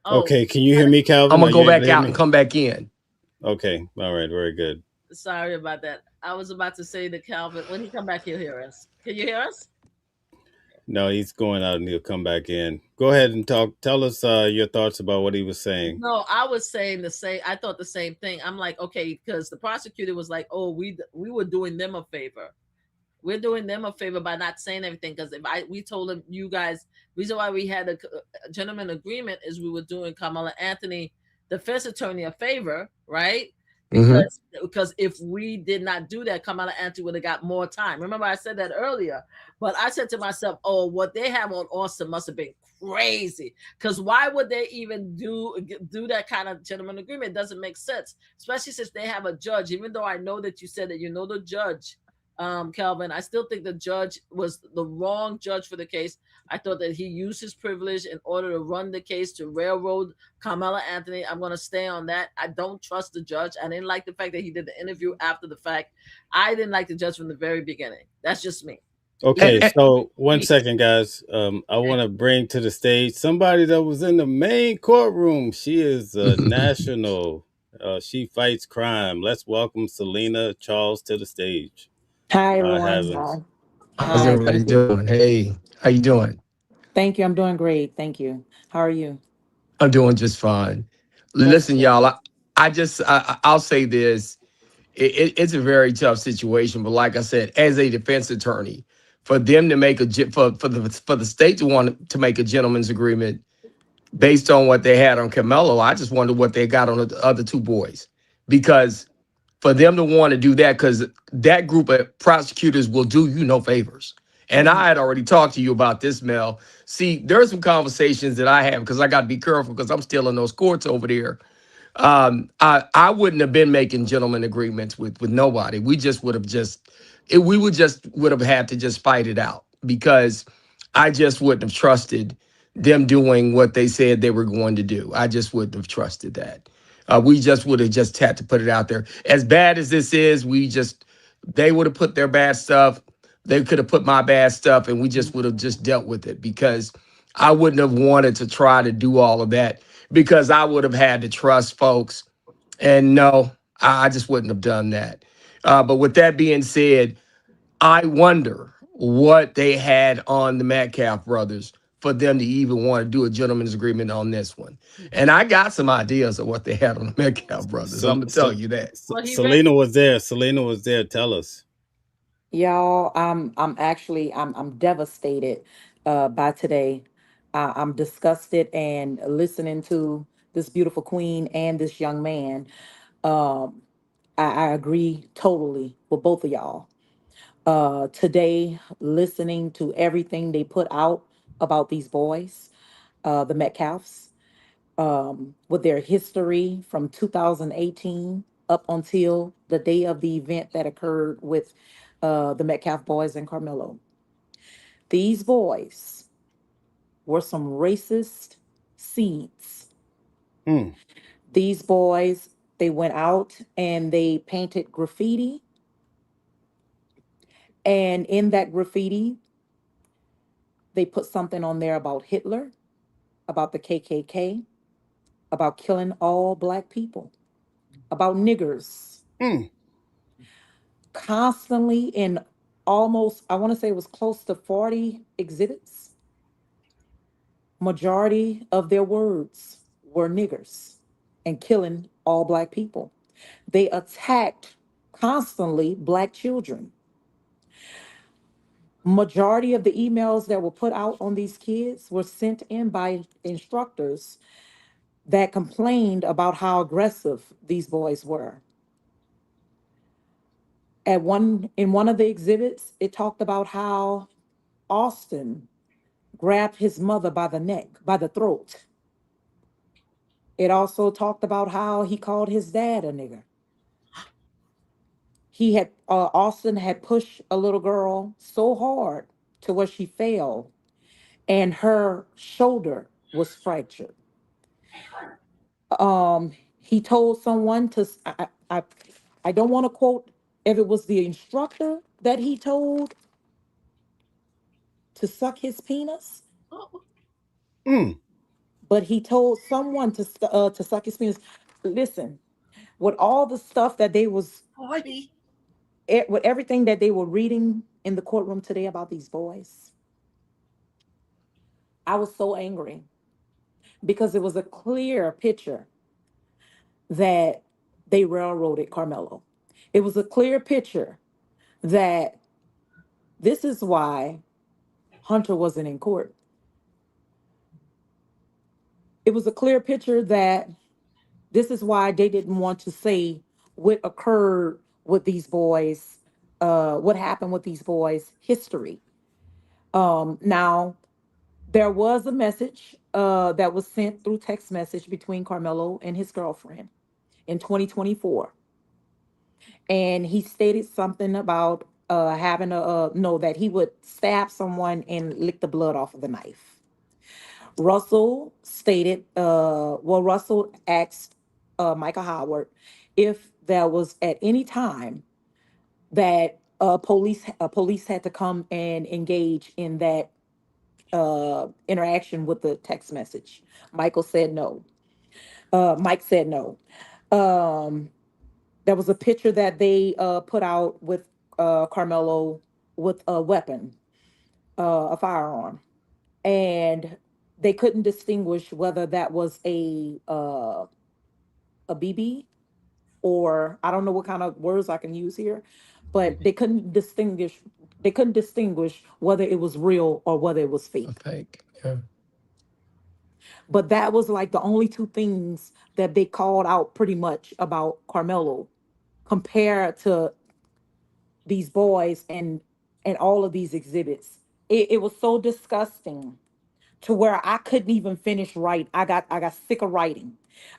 Oh, Okay, can you hear me, Calvin? I'm gonna go back out and come back in. Okay, all right, very good. Sorry about that. I was about to say to Calvin, when he come back, he'll hear us. Can you hear us? No, he's going out and he'll come back in. Go ahead and talk. Tell us your thoughts about what he was saying. No, I was saying the same. I thought the same thing. I'm like, okay, because the prosecutor was like, oh, we were doing them a favor. We're doing them a favor by not saying everything, because we told them, you guys, reason why we had a gentleman agreement is we were doing Karmelo Anthony, defense attorney, a favor, right? Because if we did not do that, Karmelo Anthony would have got more time. Remember, I said that earlier. But I said to myself, oh, what they have on Austin must have been crazy. Because why would they even do that kind of gentleman agreement? It doesn't make sense, especially since they have a judge. Even though I know that you said that you know the judge, Calvin, I still think the judge was the wrong judge for the case. I thought that he used his privilege in order to run the case to railroad Karmelo Anthony. I'm going to stay on that. I don't trust the judge. I didn't like the fact that he did the interview after the fact. I didn't like the judge from the very beginning. That's just me. Okay, so 1 second, guys. I want to bring to the stage somebody that was in the main courtroom. She is a national. She fights crime. Let's welcome Selena Charles to the stage. Hi, everyone. How's everybody doing? Hey, how you doing? Thank you. I'm doing great. Thank you. How are you? I'm doing just fine. Listen, y'all, I'll say this. It's a very tough situation, but like I said, as a defense attorney, For them to make for the state to want to make a gentleman's agreement based on what they had on Carmelo, I just wonder what they got on the other two boys. Because for them to want to do that, because that group of prosecutors will do you no favors. And I had already talked to you about this, Mel. See, there's some conversations that I have because I got to be careful because I'm still in those courts over there. I wouldn't have been making gentleman agreements with nobody. We just would have would have had to just fight it out because I just wouldn't have trusted them doing what they said they were going to do. I just wouldn't have trusted that. We just would have just had to put it out there. As bad as this is, they would have put their bad stuff. They could have put my bad stuff, and we just would have just dealt with it because I wouldn't have wanted to try to do all of that because I would have had to trust folks. And no, I just wouldn't have done that. But with that being said, I wonder what they had on the Metcalf brothers for them to even want to do a gentleman's agreement on this one. And I got some ideas of what they had on the Metcalf brothers. I'm So, gonna tell so, you that. Well, he read. Selena was there. Selena was there. Tell us. Y'all, I'm devastated by today. I'm disgusted and listening to this beautiful queen and this young man. Um, I agree totally with both of y'all. Today, listening to everything they put out about these boys, the Metcalfs, with their history from 2018 up until the day of the event that occurred with the Metcalf boys and Carmelo. These boys were some racist seeds. Mm, These boys, they went out and they painted graffiti. And in that graffiti, they put something on there about Hitler, about the KKK, about killing all black people, about niggers, mm, constantly in almost, I want to say it was close to 40 exhibits. Majority of their words were niggers and killing all black people. They attacked constantly black children. Majority of the emails that were put out on these kids were sent in by instructors that complained about how aggressive these boys were. In one of the exhibits, it talked about how Austin grabbed his mother by the neck, by the throat. It also talked about how he called his dad a nigger. Austin had pushed a little girl so hard to where she fell and her shoulder was fractured. He told someone to, I don't want to quote if it was the instructor that he told to suck his penis, mm. but he told someone to suck his penis. Listen, with all the stuff that they was, with everything that they were reading in the courtroom today about these boys, I was so angry because it was a clear picture that they railroaded Carmelo. It was a clear picture that this is why Hunter wasn't in court. It was a clear picture that this is why they didn't want to say what occurred with these boys, what happened with these boys' history. Now, there was a message that was sent through text message between Carmelo and his girlfriend in 2024. And he stated something about having no, that he would stab someone and lick the blood off of the knife. Russell stated, Russell asked Michael Howard if there was at any time that police had to come and engage in that interaction with the text message. Michael said no. Mike said no. Um, there was a picture that they put out with Carmelo with a weapon, a firearm, and they couldn't distinguish whether that was a BB, or I don't know what kind of words I can use here, but they couldn't They couldn't distinguish whether it was real or whether it was fake. Fake. Yeah. But that was like the only two things that they called out pretty much about Carmelo compared to these boys and all of these exhibits. It was so disgusting to where I couldn't even finish write. I got sick of writing.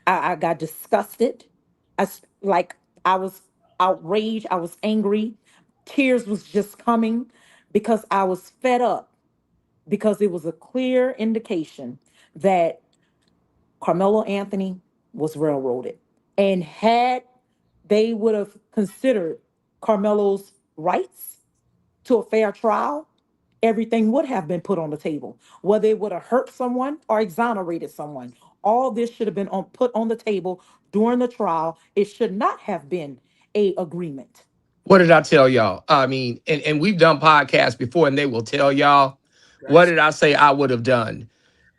I got disgusted. Like I was outraged. I was angry. Tears was just coming because I was fed up because it was a clear indication that Carmelo Anthony was railroaded. And had they would have considered Carmelo's rights to a fair trial, everything would have been put on the table. Whether it would have hurt someone or exonerated someone, all this should have been put on the table during the trial. It should not have been a agreement. What did I tell y'all? I mean, and we've done podcasts before, and they will tell y'all, what That's did I say I would have done?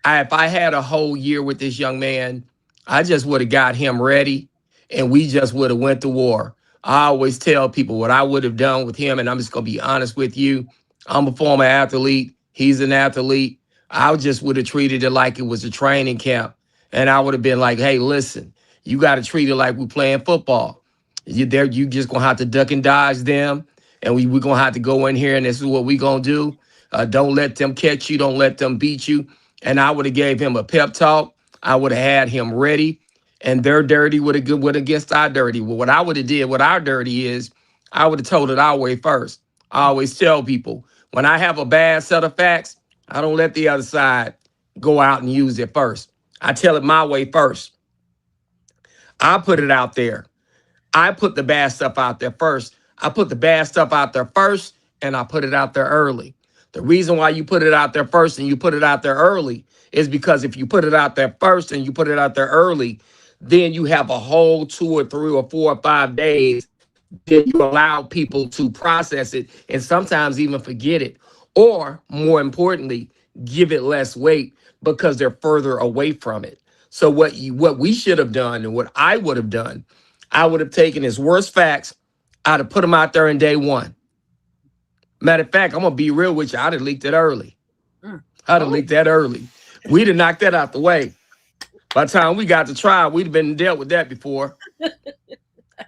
If I had a whole year with this young man, I just would have got him ready and we just would have went to war. I always tell people what I would have done with him, and I'm just gonna be honest with you. I'm a former athlete. He's an athlete. I just would have treated it like it was a training camp. And I would have been like, hey, listen, you got to treat it like we're playing football. You just gonna have to duck and dodge them. And we're gonna have to go in here and this is what we gonna do. Don't let them catch you, don't let them beat you. And I would have gave him a pep talk. I would have had him ready, and their dirty would have went against our dirty. Well, what I would have did, what our dirty is, I would have told it our way first. I always tell people when I have a bad set of facts, I don't let the other side go out and use it first. I tell it my way first. I put it out there. I put the bad stuff out there first. I put the bad stuff out there first, and I put it out there early. The reason why you put it out there first and you put it out there early is because if you put it out there first and you put it out there early, then you have a whole 2 or 3 or 4 or 5 days that you allow people to process it and sometimes even forget it. Or more importantly, give it less weight because they're further away from it. So what we should have done and what I would have done, I would have taken his worst facts, I'd have put them out there in day one. Matter of fact, I'm gonna be real with you. I'd have leaked it early. I'd have oh, leaked that early. We'd have knocked that out the way. By the time we got to trial, we'd have been dealt with that before.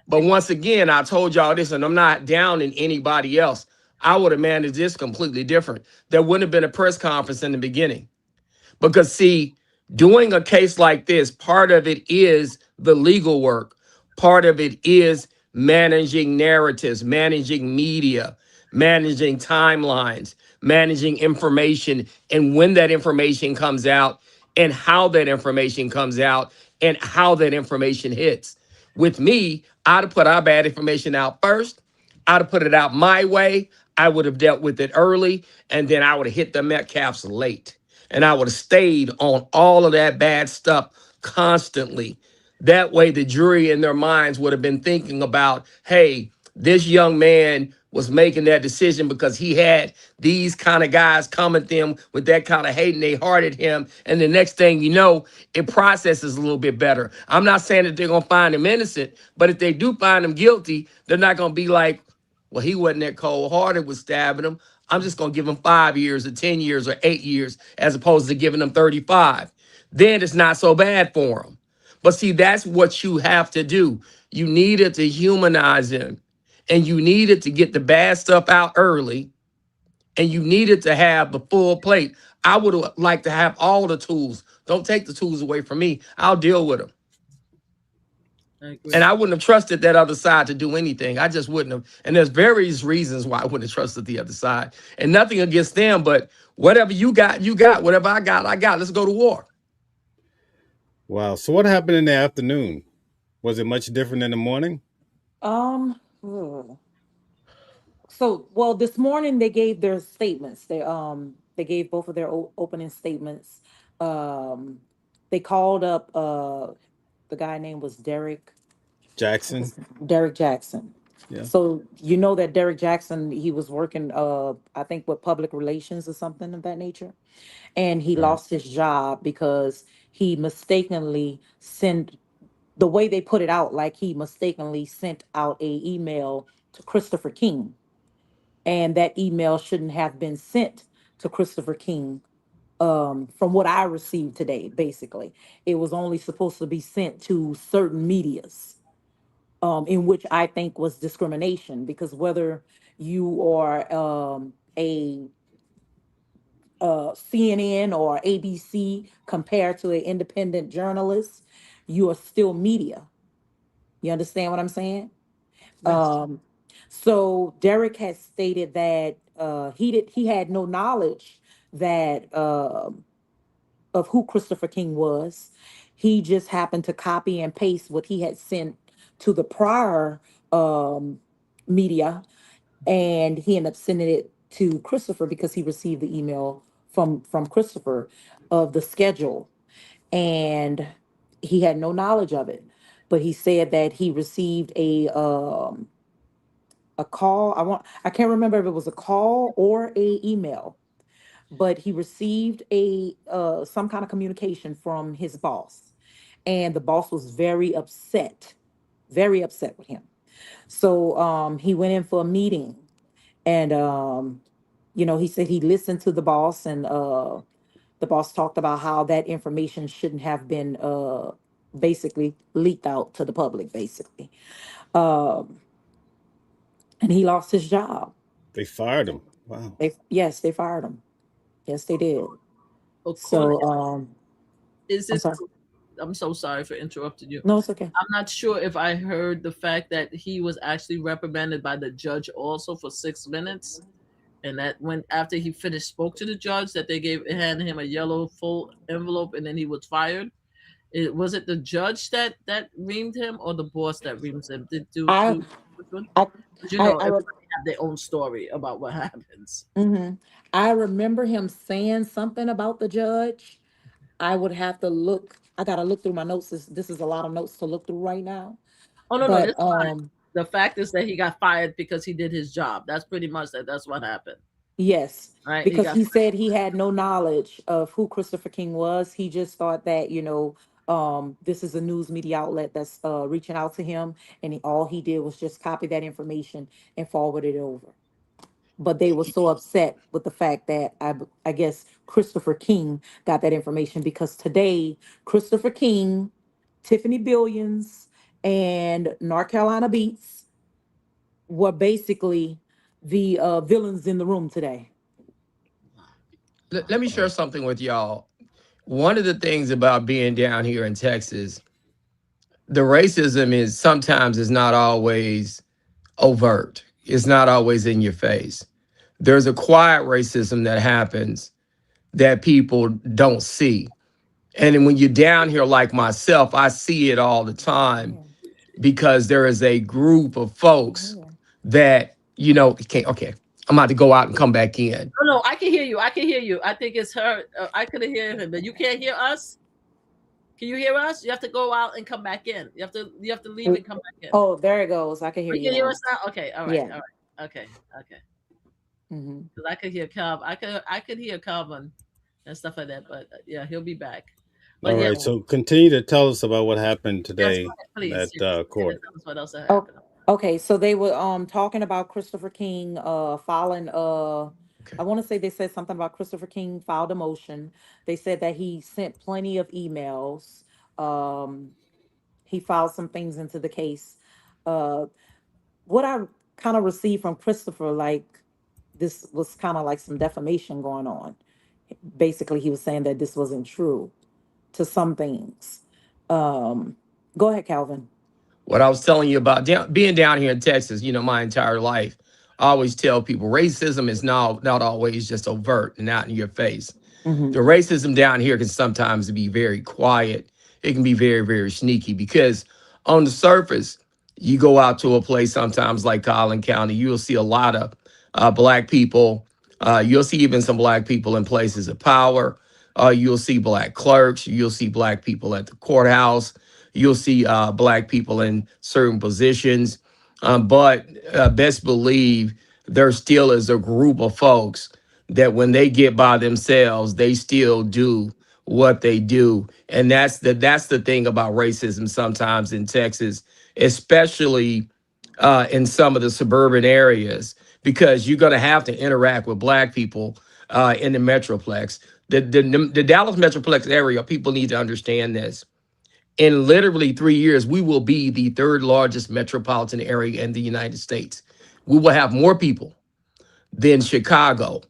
But once again, I told y'all this, and I'm not down in anybody else. I would have managed this completely different. There wouldn't have been a press conference in the beginning. Because, see, doing a case like this, part of it is the legal work. Part of it is managing narratives, managing media, managing timelines, managing information, and when that information comes out, and how that information comes out, and how that information hits. With me, I'd have put our bad information out first. I'd have put it out my way. I would have dealt with it early, and then I would have hit the Metcalfs late. And I would have stayed on all of that bad stuff constantly. That way, the jury in their minds would have been thinking about, hey, this young man was making that decision because he had these kind of guys come at them with that kind of hate and they heart at him. And the next thing you know, it processes a little bit better. I'm not saying that they're going to find him innocent, but if they do find him guilty, they're not going to be like, well, he wasn't that cold hearted with stabbing him. I'm just going to give him 5 years or 10 years or 8 years as opposed to giving him 35. Then it's not so bad for him. But see, that's what you have to do. You needed to humanize him and you needed to get the bad stuff out early and you needed to have the full plate. I would like to have all the tools. Don't take the tools away from me. I'll deal with them. I agree. And I wouldn't have trusted that other side to do anything. I just wouldn't have. And there's various reasons why I wouldn't have trusted the other side. And nothing against them, but whatever you got, you got. Whatever I got, I got. Let's go to war. Wow. So what happened in the afternoon? Was it much different in the morning? Hmm. So, well, this morning they gave their statements. They gave both of their opening statements. Um, they called up the guy name was Jackson? Derek Jackson. Yeah. So you know that Derek Jackson, he was working I think with public relations or something of that nature. And he Right. lost his job because he mistakenly sent, the way they put it out, like he mistakenly sent out a email to Christopher King. and that email shouldn't have been sent to Christopher King. From what I received today, basically, it was only supposed to be sent to certain medias, in which I think was discrimination, because whether you are a CNN or ABC compared to an independent journalist, you are still media. You understand what I'm saying? Yes. So Derek has stated that he had no knowledge that of who Christopher King was. He just happened to copy and paste what he had sent to the prior media, and he ended up sending it to Christopher because he received the email from Christopher of the schedule, and he had no knowledge of it. But he said that he received a call. I can't remember if it was a call or a email, but he received a some kind of communication from his boss, and the boss was very upset with him. So he went in for a meeting, and he said he listened to the boss, and the boss talked about how that information shouldn't have been basically leaked out to the public, basically. Um, and he lost his job. They fired him. Wow. Yes, they fired him. Yes, they did. According, So is I'm it? sorry. I'm so sorry for interrupting you. No, it's okay. I'm not sure if I heard the fact that he was actually reprimanded by the judge also for 6 minutes, and that when after he finished spoke to the judge that they handed him a yellow full envelope and then he was fired. Was it the judge that reamed him or the boss that reamed him? I Which one? I 'Cause you I, know I re- everybody have their own story about what happens. mhm. I remember him saying something about the judge. I would have to look. I gotta look through my notes. This is a lot of notes to look through right now. Oh no, But that's fine. The fact is that he got fired because he did his job. That's pretty much that's what happened, yes, right? He because got he said he had no knowledge of who Christopher King was. He just thought that, this is a news media outlet that's reaching out to him, and all he did was just copy that information and forward it over. But they were so upset with the fact that I guess Christopher King got that information, because today Christopher King, Tiffany Billions, and North Carolina Beats were basically the villains in the room today. Let me share something with y'all. One of the things about being down here in Texas, the racism is not always overt. It's not always in your face. There's a quiet racism that happens that people don't see. And then when you're down here like myself, I see it all the time because there is a group of folks that, can't, okay, I'm about to go out and come back in. No, I can hear you. I can hear you. I think it's her. I could hear him, but you can't hear us. Can you hear us? You have to go out and come back in. You have to leave and come back in. Oh, there it goes. I can hear You you can hear now. us now. Okay, all right, Yeah. all right, okay. hmm Because I could hear Calvin. I could hear Calvin and stuff like that. But yeah, he'll be back. But All yeah, right. So continue to tell us about what happened yes, today please. at Yes, court. tell us what else Oh, happened. okay. So they were talking about Christopher King filing I want to say they said something about Christopher King filed a motion. They said that he sent plenty of emails. Um he filed some things into the case. Uh what I kind of received from Christopher, like, this was kind of like some defamation going on. Basically, he was saying that this wasn't true to some things. Um, Go ahead, Calvin. What I was telling you about being down here in Texas, my entire life, I always tell people racism is not always just overt and out in your face. hmm The racism down here can sometimes be very quiet. It can be very, very sneaky because on the surface, you go out to a place sometimes like Collin County, you'll see a lot of black people. You'll see even some black people in places of power. You'll see black clerks. You'll see black people at the courthouse. You'll see black people in certain positions. But best believe there still is a group of folks that when they get by themselves, they still do what they do. And that's the thing about racism sometimes in Texas, especially in some of the suburban areas, because you're going to have to interact with Black people in the Metroplex. The Dallas Metroplex area, people need to understand this. In literally 3 years, we will be the third largest metropolitan area in the United States. We will have more people than Chicago.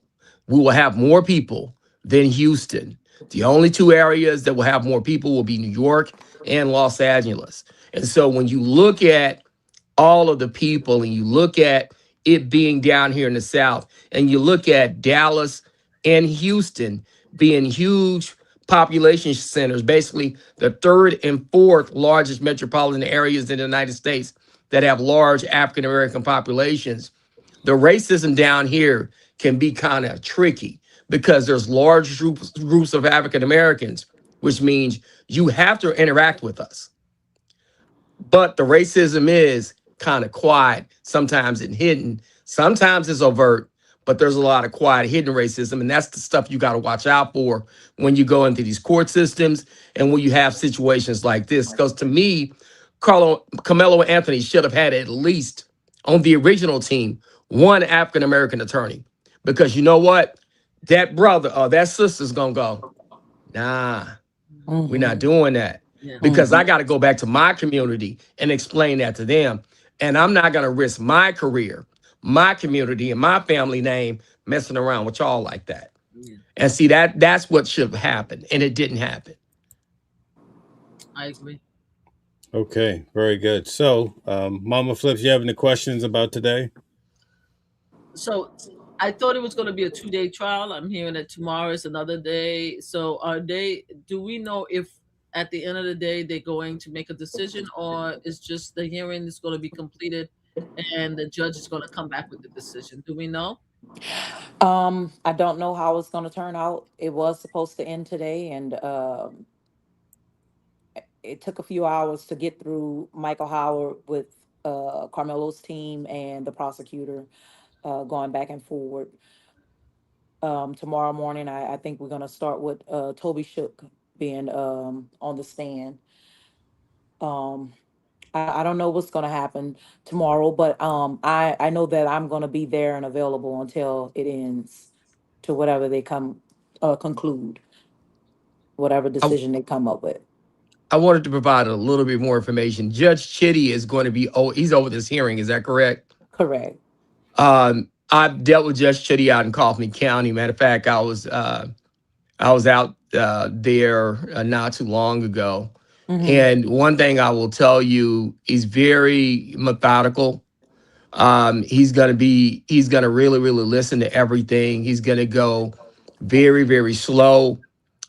We will have more people than Houston. The only two areas that will have more people will be New York and Los Angeles. And so when you look at all of the people and you look at it being down here in the South, and you look at Dallas and Houston being huge population centers, basically the third and fourth largest metropolitan areas in the United States that have large African American populations, the racism down here can be kind of tricky because there's large groups of African Americans, which means you have to interact with us. But the racism is kind of quiet, sometimes it's hidden, sometimes it's overt, but there's a lot of quiet, hidden racism. And that's the stuff you got to watch out for when you go into these court systems and when you have situations like this. Because to me, Karmelo Anthony should have had at least on the original team one African American attorney. Because you know what? That brother or that sister's going to go, nah, we're not doing that. Yeah. Because I got to go back to my community and explain that to them. And I'm not going to risk my career, my community, and my family name messing around with y'all like that. Yeah. And see, that's what should have happened. And it didn't happen. I agree. Okay, very good. So, Mama Flips, you have any questions about today? So I thought it was going to be a 2-day trial. I'm hearing that tomorrow is another day. So do we know if at the end of the day they're going to make a decision, or is just the hearing is going to be completed and the judge is going to come back with the decision? Do we know? I don't know how it's going to turn out. It was supposed to end today, and it took a few hours to get through Michael Howard with Carmelo's team and the prosecutor going back and forward. Tomorrow morning, I think we're going to start with Toby Shook being on the stand. I don't know what's going to happen tomorrow, but I know that I'm going to be there and available until it ends, to whatever they conclude, whatever decision they come up with. I wanted to provide a little bit more information. Judge Chitty is going to be, he's over this hearing. Is that correct? Correct. I've dealt with Judge Chitty out in Kaufman County. Matter of fact, I was out there not too long ago. Mm-hmm. And one thing I will tell you, he's very methodical. He's gonna really, really listen to everything. He's gonna go very, very slow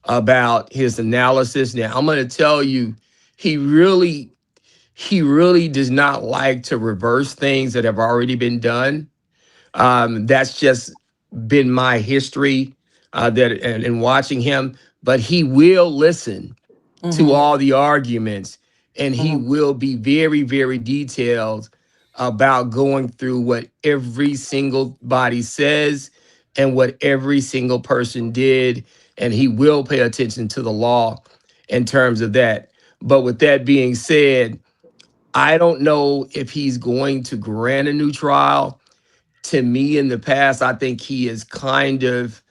about his analysis. Now, I'm gonna tell you, he really does not like to reverse things that have already been done. That's just been my history and watching him. But he will listen to all the arguments, and he will be very, very detailed about going through what every single body says and what every single person did. And he will pay attention to the law in terms of that. But with that being said, I don't know if he's going to grant a new trial. To me, in the past, I think he has kind of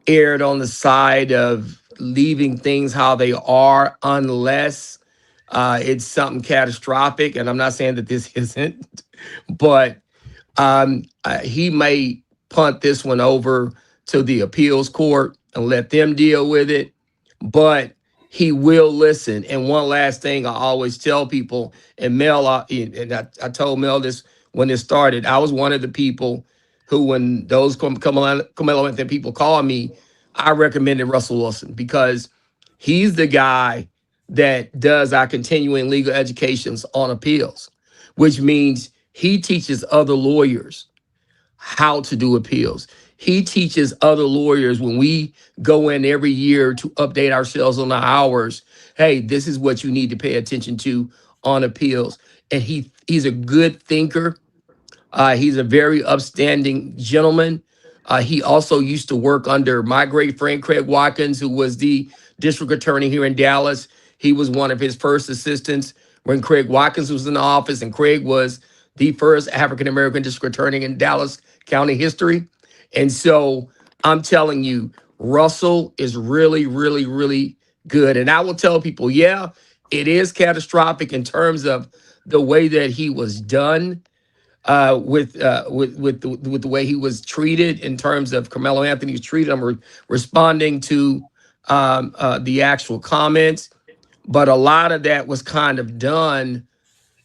erred on the side of leaving things how they are, unless it's something catastrophic. And I'm not saying that this isn't, but he may punt this one over to the appeals court and let them deal with it. But he will listen. And one last thing I always tell people, and Mel, I told Mel this when it started. I was one of the people who, when those Karmelo Anthony people called me, I recommended Russell Wilson, because he's the guy that does our continuing legal educations on appeals, which means he teaches other lawyers how to do appeals. He teaches other lawyers, when we go in every year to update ourselves on the hours, hey, this is what you need to pay attention to on appeals. And he's a good thinker. He's a very upstanding gentleman. He also used to work under my great friend, Craig Watkins, who was the district attorney here in Dallas. He was one of his first assistants when Craig Watkins was in the office, and Craig was the first African American district attorney in Dallas County history. And so I'm telling you, Russell is really, really, really good. And I will tell people, yeah, it is catastrophic in terms of the way that he was done, with the way he was treated in terms of Carmelo Anthony was treated. I'm responding to the actual comments, but a lot of that was kind of done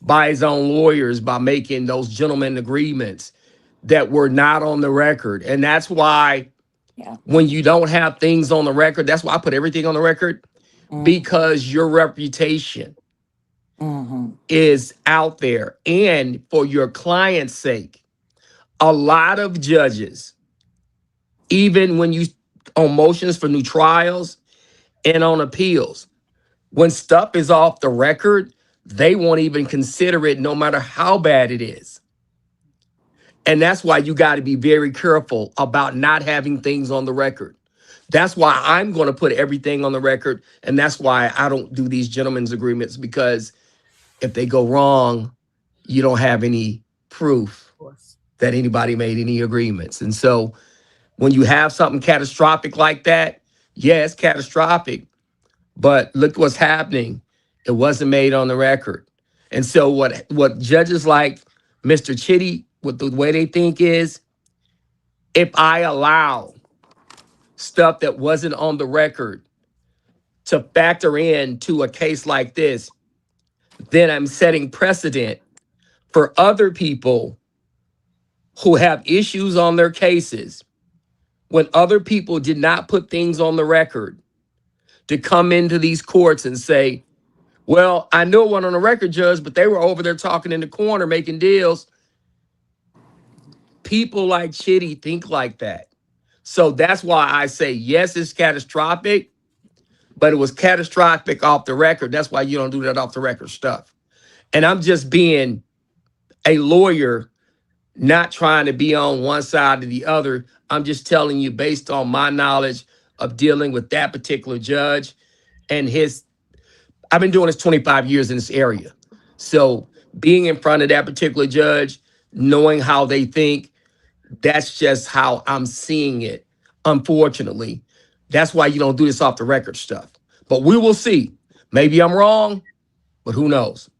by his own lawyers by making those gentlemen agreements that were not on the record. And that's why Yeah. when you don't have things on the record, that's why I put everything on the record, because your reputation Mm-hmm. is out there. And for your client's sake, a lot of judges, even when you on motions for new trials and on appeals, when stuff is off the record, they won't even consider it no matter how bad it is. And that's why you got to be very careful about not having things on the record. That's why I'm going to put everything on the record. And that's why I don't do these gentlemen's agreements, because if they go wrong, you don't have any proof Of course. that anybody made any agreements. And so when you have something catastrophic like that, yeah, it's catastrophic, but look what's happening. It wasn't made on the record. And so what judges like Mr. Chitty, what the way they think is, if I allow stuff that wasn't on the record to factor into a case like this, then I'm setting precedent for other people who have issues on their cases when other people did not put things on the record to come into these courts and say, well, I know it wasn't on the record, Judge, but they were over there talking in the corner making deals. People like Chitty think like that. So that's why I say, yes, it's catastrophic, but it was catastrophic off the record. That's why you don't do that off the record stuff. And I'm just being a lawyer, not trying to be on one side or the other. I'm just telling you based on my knowledge of dealing with that particular judge and I've been doing this 25 years in this area. So being in front of that particular judge, knowing how they think, that's just how I'm seeing it. Unfortunately, that's why you don't do this off the record stuff. But we will see. Maybe I'm wrong, but who knows?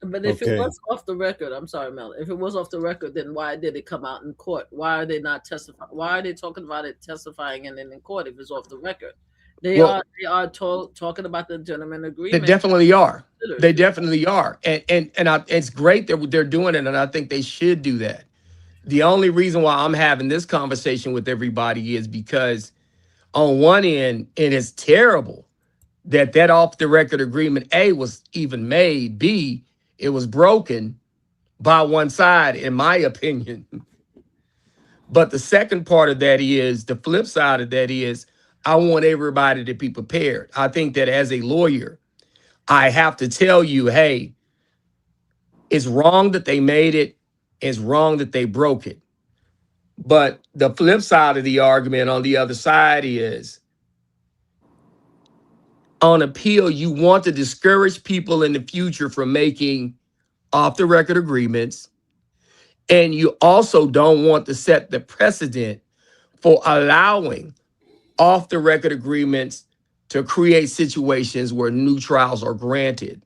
But if it Okay. was off the record, I'm sorry, Mel. If it was off the record, then why did it come out in court? Why are they not testifying? Why are they talking about it testifying and then in court if it's off the record? They Well, are talking about the gentleman they agreement. definitely are. Considered. They definitely are. And it's great that they're doing it, and I think they should do that. The only reason why I'm having this conversation with everybody is because on one end, it is terrible that off the record agreement, A, was even made, B, it was broken by one side, in my opinion. But the second part of that is, the flip side of that is, I want everybody to be prepared. I think that as a lawyer, I have to tell you, hey, it's wrong that they made it. It's wrong that they broke it. But the flip side of the argument on the other side is, on appeal, you want to discourage people in the future from making off the record agreements. And you also don't want to set the precedent for allowing off the record agreements to create situations where new trials are granted.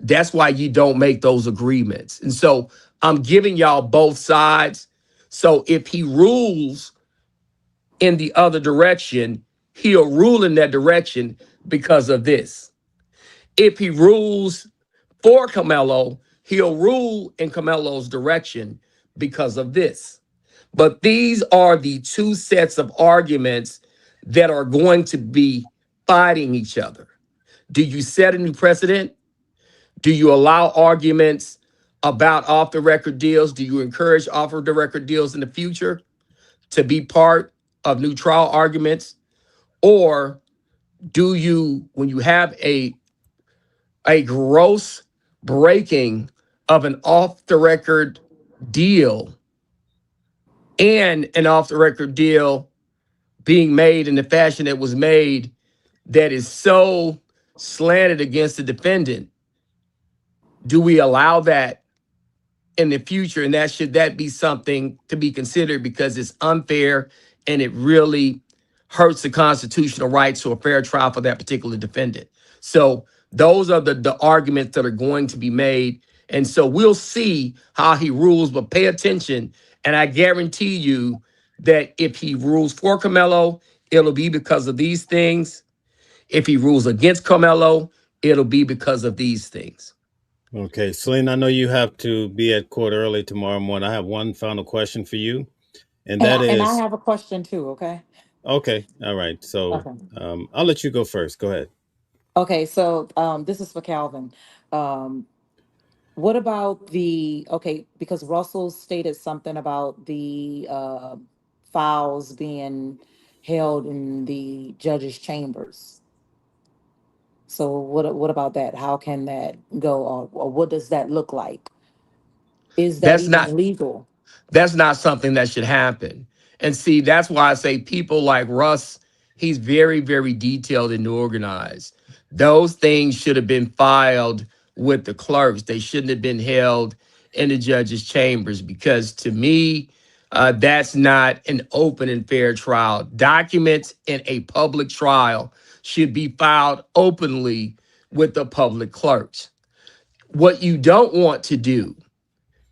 That's why you don't make those agreements. And so I'm giving y'all both sides. So if he rules in the other direction, he'll rule in that direction because of this. If he rules for Carmelo, he'll rule in Carmelo's direction because of this. But these are the two sets of arguments that are going to be fighting each other. Do you set a new precedent? Do you allow arguments about off the record deals? Do you encourage off the record deals in the future to be part of new trial arguments? Or do you, when you have a gross breaking of an off the record deal and an off the record deal being made in the fashion that was made that is so slanted against the defendant, do we allow that in the future, and that be something to be considered because it's unfair and it really hurts the constitutional rights to a fair trial for that particular defendant. So those are the arguments that are going to be made. And so we'll see how he rules, but pay attention. And I guarantee you that if he rules for Carmelo, it'll be because of these things. If he rules against Carmelo, it'll be because of these things. Okay, Celine, I know you have to be at court early tomorrow morning. I have one final question for you, and And that I is have a question too, okay? okay. All right, so Okay. I'll let you go first. Go ahead. Okay, so this is for Calvin. Um, what about okay, because Russell stated something about the files being held in the judge's chambers. So what about that? How can that go, or what does that look like? Is that That's not even legal? That's not something that should happen. And see, that's why I say people like Russ, he's very, very detailed and organized. Those things should have been filed with the clerks. They shouldn't have been held in the judge's chambers because to me, that's not an open and fair trial. Documents in a public trial should be filed openly with the public clerks. What you don't want to do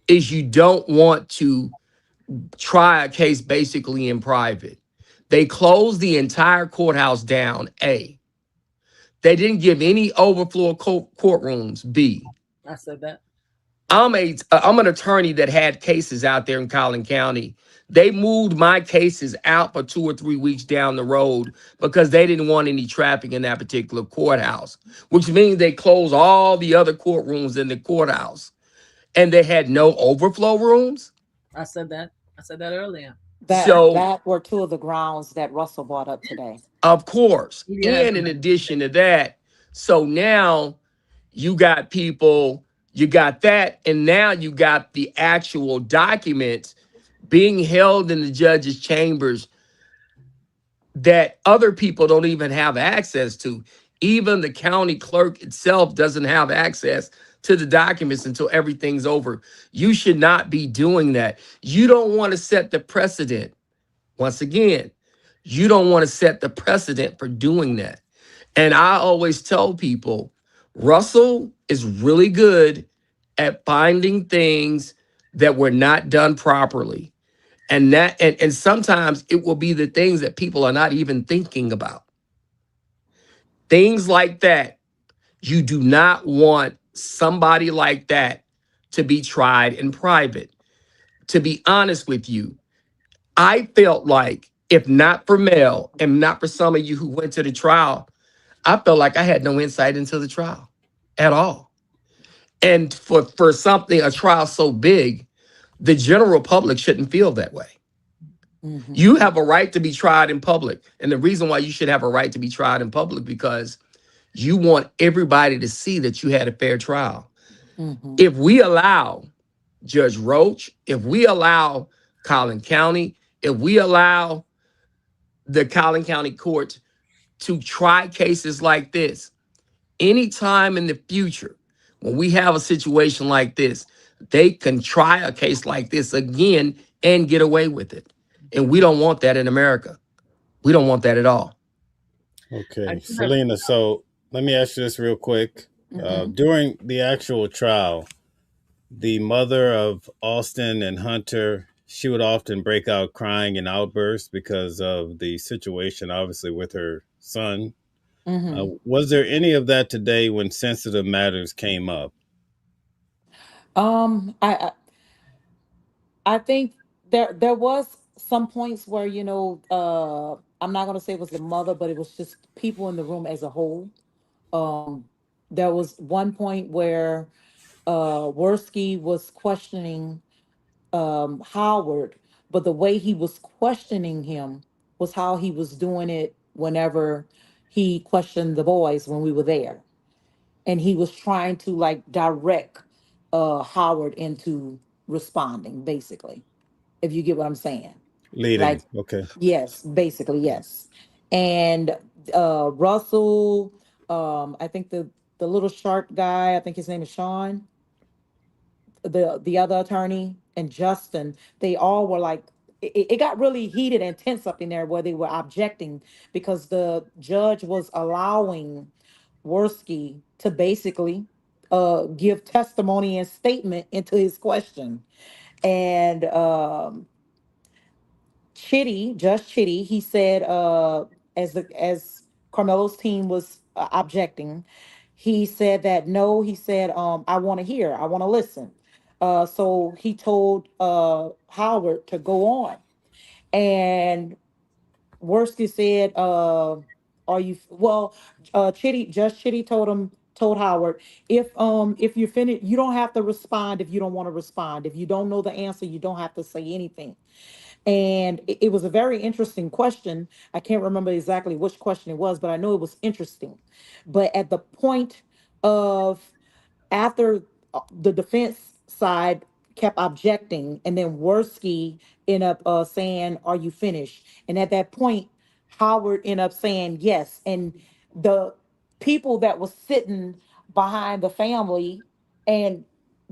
is you don't want to try a case basically in private. They closed the entire courthouse down. A. They didn't give any overflow courtrooms. B. I said that. I'm an attorney that had cases out there in Collin County. They moved my cases out for 2 or 3 weeks down the road because they didn't want any traffic in that particular courthouse, which means they closed all the other courtrooms in the courthouse and they had no overflow rooms. I said that. I said that earlier. So That were two of the grounds that Russell brought up today. of course. Yeah. And in addition to that, so now you got people, you got that, and now you got the actual documents being held in the judge's chambers that other people don't even have access to. Even the county clerk itself doesn't have access to the documents until everything's over. You should not be doing that. You don't want to set the precedent. Once again, you don't want to set the precedent for doing that. And I always tell people, Russell is really good at finding things that were not done properly. And sometimes it will be the things that people are not even thinking about. Things like that. You do not want somebody like that to be tried in private. To be honest with you, I felt like if not for Mel and not for some of you who went to the trial, I felt like I had no insight into the trial at all. And for something, a trial so big, the general public shouldn't feel that way. Mhm. You have a right to be tried in public. And the reason why you should have a right to be tried in public because you want everybody to see that you had a fair trial. Mhm. If we allow Judge Roach, if we allow Collin County, if we allow the Collin County courts to try cases like this, anytime in the future, when we have a situation like this, they can try a case like this again and get away with it. And we don't want that in America. We don't want that at all. Okay, do have- Selena. So let me ask you this real quick. During the actual trial, the mother of Austin and Hunter, she would often break out crying and outbursts because of the situation, obviously, with her son. Mhm. Was there any of that today when sensitive matters came up? Um, I, I I think there was some points where I'm not gonna say it was the mother, but it was just people in the room as a whole. Um, there was one point where Worski was questioning Howard, but the way he was questioning him was how he was doing it whenever he questioned the boys when we were there. And he was trying to like direct Howard into responding, basically, if you get what I'm saying. Leading. Like, Okay. yes, basically, yes. And Russell, I think the little sharp guy, I think his name is Sean. the other attorney and Justin, they all were like, it got really heated and tense up in there where they were objecting because the judge was allowing Worski to basically give testimony and statement into his question. And Judge Chitty, he said, as Carmelo's team was objecting, he said that no, he said, I want to hear, I want to listen. So he told Howard to go on, and Worski said, "Are you well?" Judge Chitty told Howard, if you're finished, you don't have to respond if you don't want to respond. If you don't know the answer, you don't have to say anything. And it was a very interesting question. I can't remember exactly which question it was, but I know it was interesting. But at the point of after the defense side kept objecting, and then Worski ended up saying, "Are you finished?" And at that point, Howard ended up saying yes. And the people that was sitting behind the family, and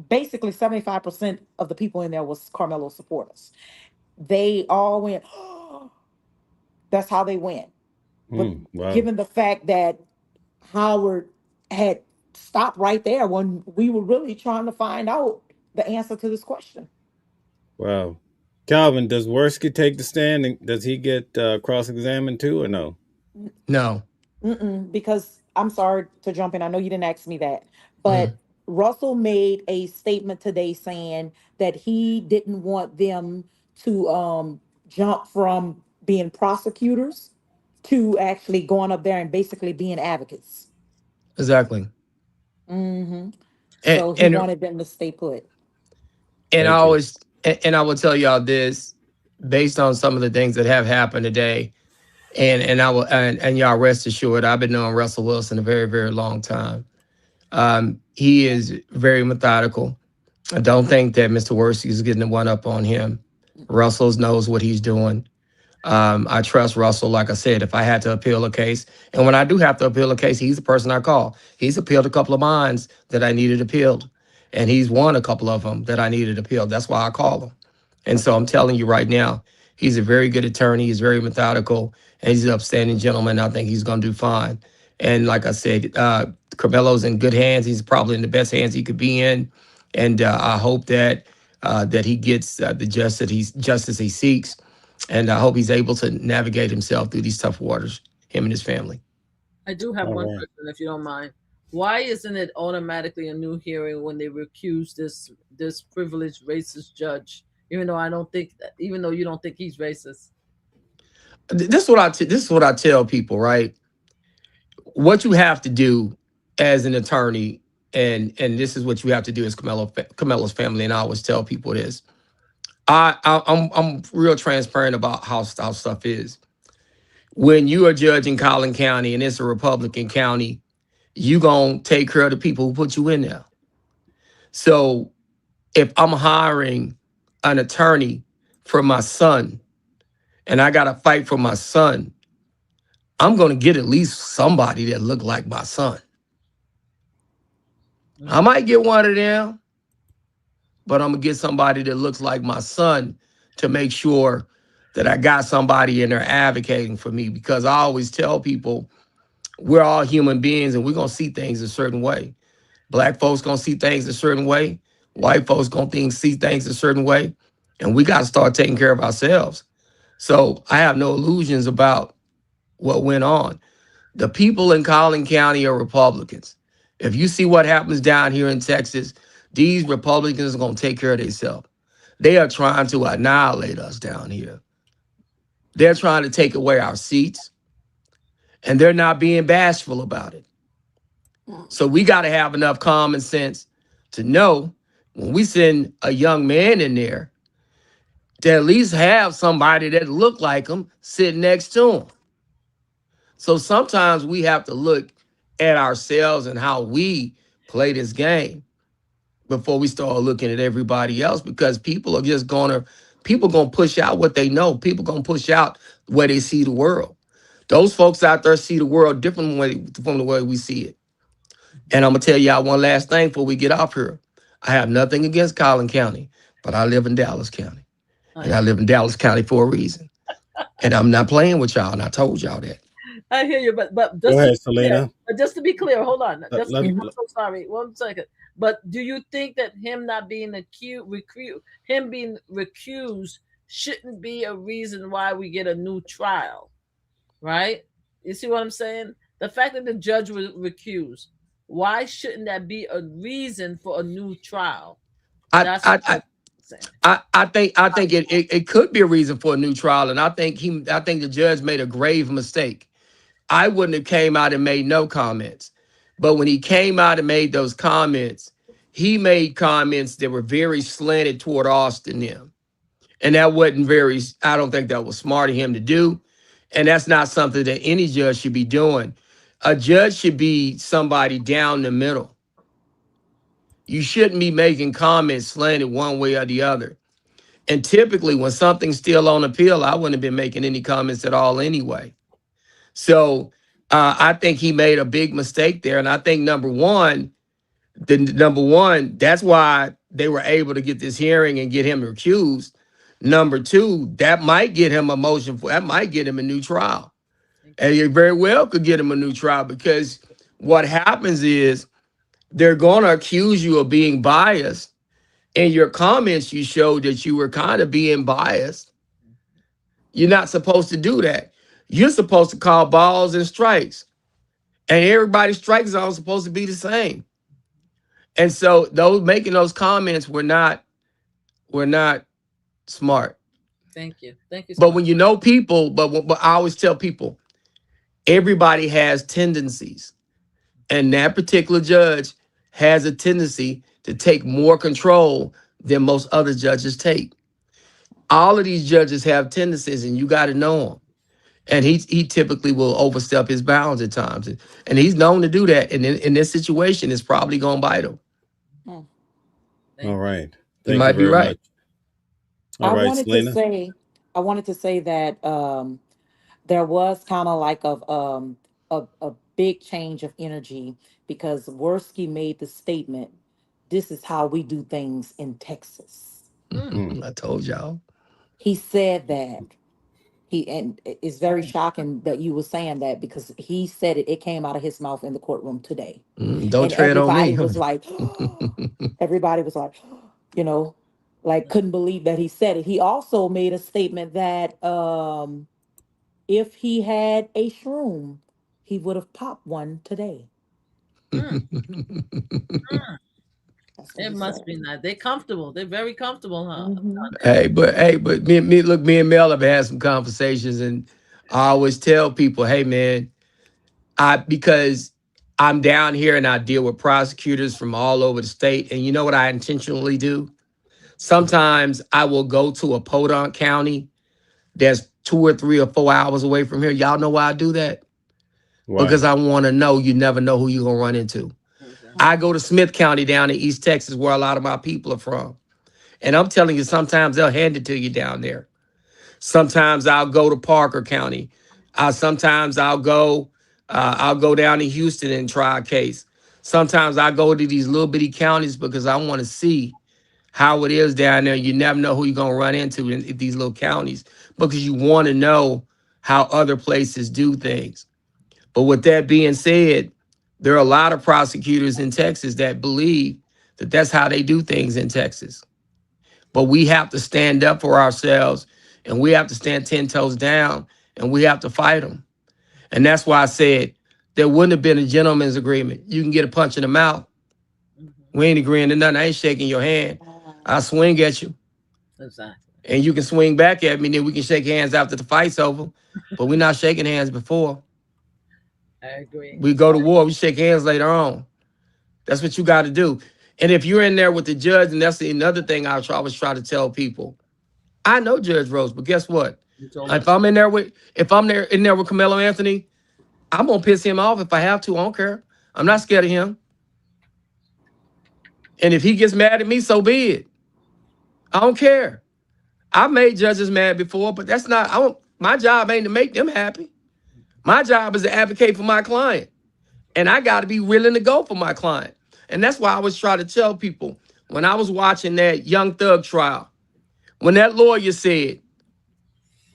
basically 75% of the people in there was Carmelo supporters. They all went, that's how they went. But Wow. given the fact that Howard had stopped right there when we were really trying to find out the answer to this question. Wow. Calvin, does Worski take the stand and does he get cross-examined too or no? No. Because I'm sorry to jump in. I know you didn't ask me that, Mm. but Russell made a statement today saying that he didn't want them to jump from being prosecutors to actually going up there and basically being advocates. Exactly. hmm And So he and wanted them to stay put. and I Thank you. always and I will tell y'all this based on some of the things that have happened today. And I will and y'all rest assured, I've been knowing Russell Wilson a very, very long time. He is very methodical. I don't think that Mr. Worski is getting the one up on him. Russell knows what he's doing. I trust Russell. Like I said, if I had to appeal a case, and when I do have to appeal a case, he's the person I call. He's appealed a couple of mines that I needed appealed, and he's won a couple of them that I needed appealed. That's why I call him. And so I'm telling you right now, he's a very good attorney. He's very methodical, and he's an upstanding gentleman. I think he's going to do fine. And like I said, Carmelo's in good hands. He's probably in the best hands he could be in, and I hope that that he gets the justice he seeks, and I hope he's able to navigate himself through these tough waters, him and his family. I do have All one right. question, if you don't mind. Why isn't it automatically a new hearing when they recuse this privileged racist judge? Even though I don't think, even though you don't think he's racist. This is what I tell people, right? What you have to do as an attorney, and this is what you have to do as Carmelo's family, and I always tell people this. I'm real transparent about how stuff is. When you are judging Collin County and it's a Republican county, you gonna take care of the people who put you in there. So if I'm hiring an attorney for my son and I gotta fight for my son, I'm gonna get at least somebody that look like my son. I might get one of them, but I'm gonna get somebody that looks like my son to make sure that I got somebody in there advocating for me, because I always tell people we're all human beings and we're gonna see things a certain way. Black folks gonna see things a certain way. White folks gonna see things a certain way. And we gotta start taking care of ourselves. So I have no illusions about what went on. The people in Collin County are Republicans. If you see what happens down here in Texas, these Republicans are gonna take care of themselves. They are trying to annihilate us down here. They're trying to take away our seats, and they're not being bashful about it. So we got to have enough common sense to know when we send a young man in there, to at least have somebody that look like him sitting next to him. So sometimes we have to look at ourselves and how we play this game before we start looking at everybody else, because people are just people gonna push out what they know. People gonna push out where they see the world. Those folks out there see the world different from the way we see it. And I'm gonna tell y'all one last thing before we get off here. I have nothing against Collin County, but I live in Dallas County. And I I, live in Dallas County for a reason. And I'm not playing with y'all, and I told y'all that. I hear you, but Go just to ahead, be clear, Selena. hold on. Let, let, I'm so sorry. 1 second. But do you think that him not being him being recused shouldn't be a reason why we get a new trial? Right? You see what I'm saying? The fact that the judge was recused, why shouldn't that be a reason for a new trial? I That's what I I'm I saying. I think it could be a reason for a new trial, and I think the judge made a grave mistake. I wouldn't have came out and made no comments, but when he came out and made those comments, he made comments that were very slanted toward Austin them, and that wasn't very. I don't think that was smart of him to do, and that's not something that any judge should be doing. A judge should be somebody down the middle. You shouldn't be making comments slanted one way or the other. And typically, when something's still on appeal, I wouldn't have been making any comments at all anyway. So I think he made a big mistake there. And I think number one, that's why they were able to get this hearing and get him recused. Number two, that might get him that might get him a new trial. And it very well could get him a new trial because what happens is they're going to accuse you of being biased. In your comments, you showed that you were kind of being biased. You're not supposed to do that. You're supposed to call balls and strikes. And everybody's strike zone is supposed to be the same. And so those making those comments were not smart. Thank you. Thank you so But much. when you know people, but I always tell people, everybody has tendencies. And that particular judge has a tendency to take more control than most other judges take. All of these judges have tendencies, and you got to know them. And he typically will overstep his bounds at times, and he's known to do that. And in this situation, it's probably going to bite him. Thank All right. He Thank you might be very right. much. All right, Selena. I wanted to say that there was kind of like a big change of energy because Worski made the statement, "This is how we do things in Texas." I told y'all. He said that. And it's very shocking that you were saying that because he said it. It came out of his mouth in the courtroom today, Don't and tread on me. everybody was like, everybody was like, you know, like couldn't believe that he said it. He also made a statement that if he had a shroom, he would have popped one today. That's what It he must said. be nice. They're comfortable. They're very comfortable, huh? Mhm. But me and Mel have had some conversations, and I always tell people, hey man, because I'm down here and I deal with prosecutors from all over the state, and you know what I intentionally do? Sometimes I will go to a podunk county that's 2 or 3 or 4 hours away from here. Y'all know why I do that? Why? Because I want to know you never know who you're gonna run into. I go to Smith County down in East Texas, where a lot of my people are from. And I'm telling you, sometimes they'll hand it to you down there. Sometimes I'll go to Parker County. Sometimes I'll go down to Houston and try a case. Sometimes I go to these little bitty counties because I want to see how it is down there. You never know who you're gonna run into in these little counties because you want to know how other places do things. But with that being said, there are a lot of prosecutors in Texas that believe that that's how they do things in Texas. But we have to stand up for ourselves, and we have to stand 10 toes down, and we have to fight them. And that's why I said there wouldn't have been a gentleman's agreement. You can get a punch in the mouth. We ain't agreeing to nothing. I ain't shaking your hand. I swing at you, Exactly. and you can swing back at me, and then we can shake hands after the fight's over. But we're not shaking hands before. I agree. We go to war, we shake hands later on. That's what you got to do. And if you're in there with the judge, and that's another thing I always try to tell people, I know Judge Rose, but guess what? If I'm in there with Karmelo Anthony, I'm gonna piss him off if I have to. I don't care. I'm not scared of him. And if he gets mad at me, so be it. I don't care. I've made judges mad before, but that's not. My job ain't to make them happy. My job is to advocate for my client, and I got to be willing to go for my client. And that's why I always try to tell people, when I was watching that Young Thug trial, when that lawyer said,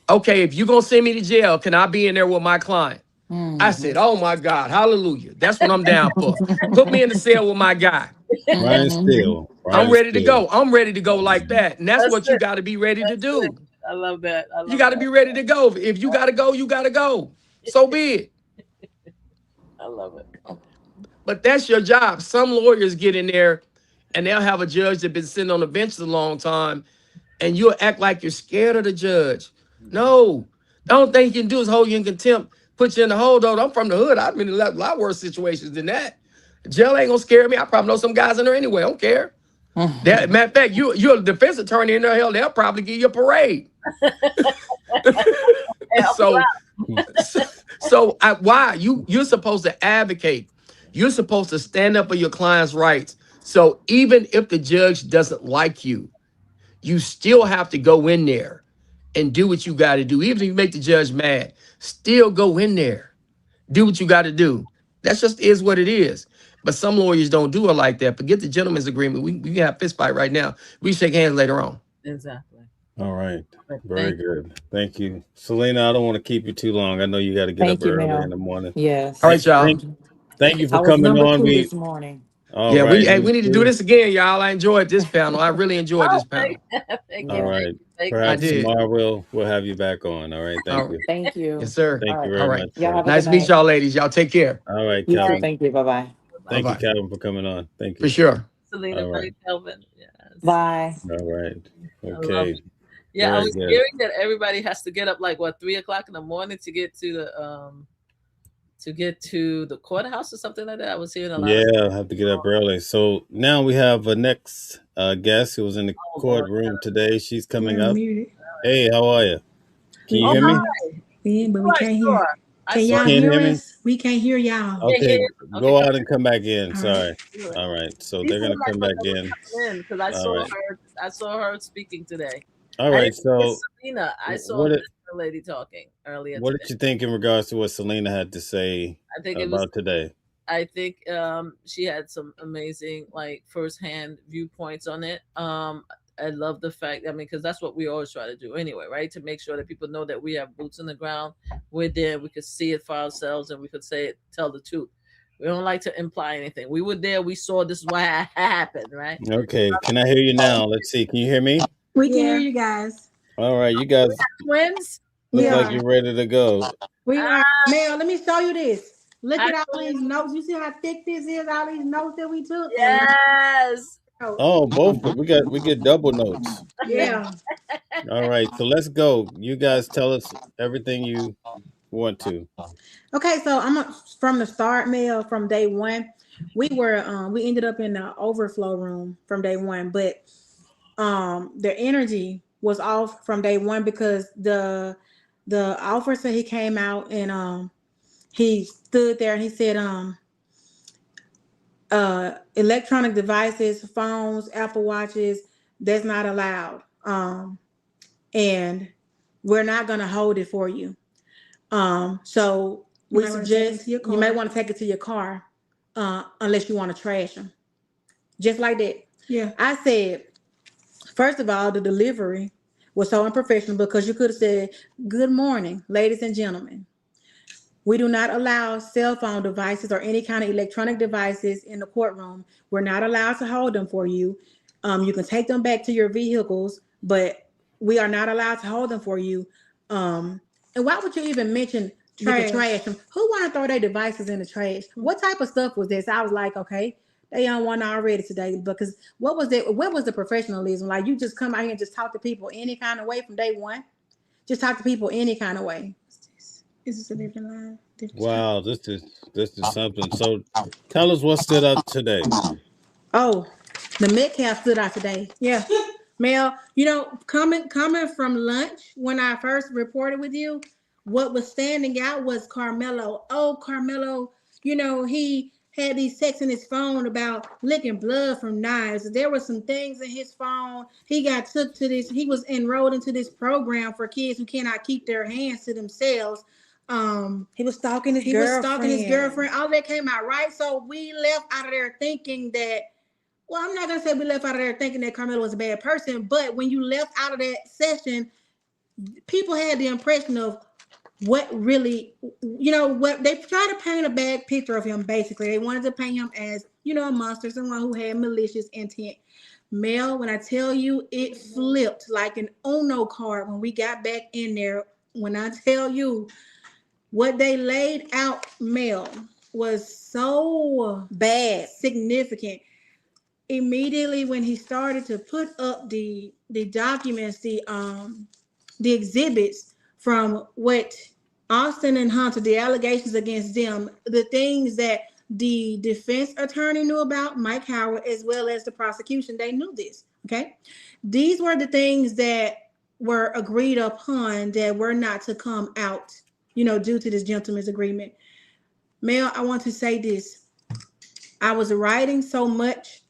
okay, if you're going to send me to jail, can I be in there with my client? I said, oh my God, hallelujah. That's what I'm down for. Put me in the cell with my guy. Ryan Steele. I'm Ryan ready to Steele. go. I'm ready to go like that. And that's That's what you it. got to be ready to That's it. do. I love that. I You love got to that. be ready to go. If you got to go, you got to go. So be it. I love it. But that's your job. Some lawyers get in there and they'll have a judge that's been sitting on the bench a long time, and you'll act like you're scared of the judge. No, the only thing he can do is hold you in contempt, put you in the hold. I'm from the hood. I've been in a lot worse situations than that. Jail ain't gonna scare me. I probably know some guys in there anyway. I don't care. That matter of fact, you're a defense attorney in there. Hell, they'll probably give you a parade. so, why you're supposed to advocate? You're supposed to stand up for your client's rights. So even if the judge doesn't like you, you still have to go in there and do what you got to do. Even if you make the judge mad, still go in there, do what you got to do. That just is what it is. But some lawyers don't do it like that. Forget the gentleman's agreement. We can have a fist fight right now. We shake hands later on. Exactly. All right. But Very thank you. good. Thank you. Selena, I don't want to keep you too long. I know you got to get up Thank you, early in Mel. the morning. Yes. All Thank, right, y'all. thank, thank you I for was coming number on. 2 this morning. All Yeah, right. we need to do this again, y'all. I enjoyed this panel. I really enjoyed Oh, this panel. thank All you. Yeah. right. Thank I you. Perhaps did. tomorrow we'll have you back on. All right. All Thank right. you. Thank Yes, you. sir. All Thank you right. All very right. much, Y'all sir. have a good Nice to meet night. y'all, ladies. Y'all take care. All right, You too. Calvin. Thank you. Bye-bye. Thank you, Bye-bye. Calvin, for coming on. Thank For you. sure. Selena, All right. bye, Kelvin. Yes. Bye. All right. I love Okay. it. Yeah, I Very was good. hearing that everybody has to get up like 3 o'clock in the morning to get to the courthouse or something like that. I was hearing a lot of. Yeah, I have to get up early. So now we have a next guest who was in the Oh Lord. courtroom today. She's coming You're up. muted. Hey, how are you? Can you Oh hear me? hi. Yeah, but we Sure, can't hear. sure. I Can saw You y'all you. can't hear hear me? us? We can't hear y'all. Can't hear Okay, you. Okay, go come out and come back in. All right. Sorry. do it. All right. So He they're seemed gonna like come back someone was in. coming in because I All saw right. her. I saw her speaking today. All I right. didn't see So Selena. I saw what this did lady talking earlier what today. did you think in regards to what Selena had to say I think it was. about today? I think she had some amazing like firsthand viewpoints on it. I love the fact. I mean, because that's what we always try to do anyway, right? To make sure that people know that we have boots on the ground. We're there. We could see it for ourselves, and we could say it, tell the truth. We don't like to imply anything. We were there. We saw this is what happened, right? Okay. Can I hear you now? Let's see. Can you hear me? We can hear Yeah. you guys. All right. You guys Twins. look We like are. you're ready to go. We Ah, are. Mel, let me show you this. Look hi, at all these twins. notes. You see how thick this is? All these notes that we took. And Yes. notes. Oh, both. We get double notes. Yeah. All right. So let's go. You guys tell us everything you want to. Okay, so from the start, Mel, from day one. We ended up in the overflow room from day one, but the energy was off from day one because the officer he came out and he stood there and he said electronic devices, phones, Apple watches, that's not allowed. And we're not gonna hold it for you. So we suggest you may want to take it to your car, unless you want to trash them. Just like that. Yeah. I said, first of all, the delivery was so unprofessional because you could have said, "Good morning, ladies and gentlemen. We do not allow cell phone devices or any kind of electronic devices in the courtroom. We're not allowed to hold them for you. You can take them back to your vehicles, but we are not allowed to hold them for you." And why would you even mention you can trash them? Who want to throw their devices in the trash? What type of stuff was this? I was like, okay, they on one already today because what was it? What was the professionalism? Like you just come out here and just talk to people any kind of way from day one? Just talk to people any kind of way. Is this a different line? Wow, this is something. So tell us what stood out today. Oh, the Metcalf stood out today. Yeah. Mel, coming from lunch when I first reported with you, what was standing out was Karmelo. Oh, Karmelo, he had these texts in his phone about licking blood from knives. There were some things in his phone. He was enrolled into this program for kids who cannot keep their hands to themselves. He was stalking his girlfriend. All that came out, right? So we left out of there thinking that, well, I'm not gonna say we left out of there thinking that Karmelo was a bad person, but when you left out of that session, people had the impression of what really, what they tried to paint a bad picture of him. Basically, they wanted to paint him as, a monster, someone who had malicious intent. Mel, when I tell you, it flipped like an Uno card when we got back in there. When I tell you what they laid out, Mel, was so bad, significant. Immediately when he started to put up the documents, the exhibits from what Austin and Hunter, the allegations against them, the things that the defense attorney knew about, Mike Howard, as well as the prosecution, they knew this, okay? These were the things that were agreed upon that were not to come out, due to this gentleman's agreement. Mel, I want to say this. I was writing so much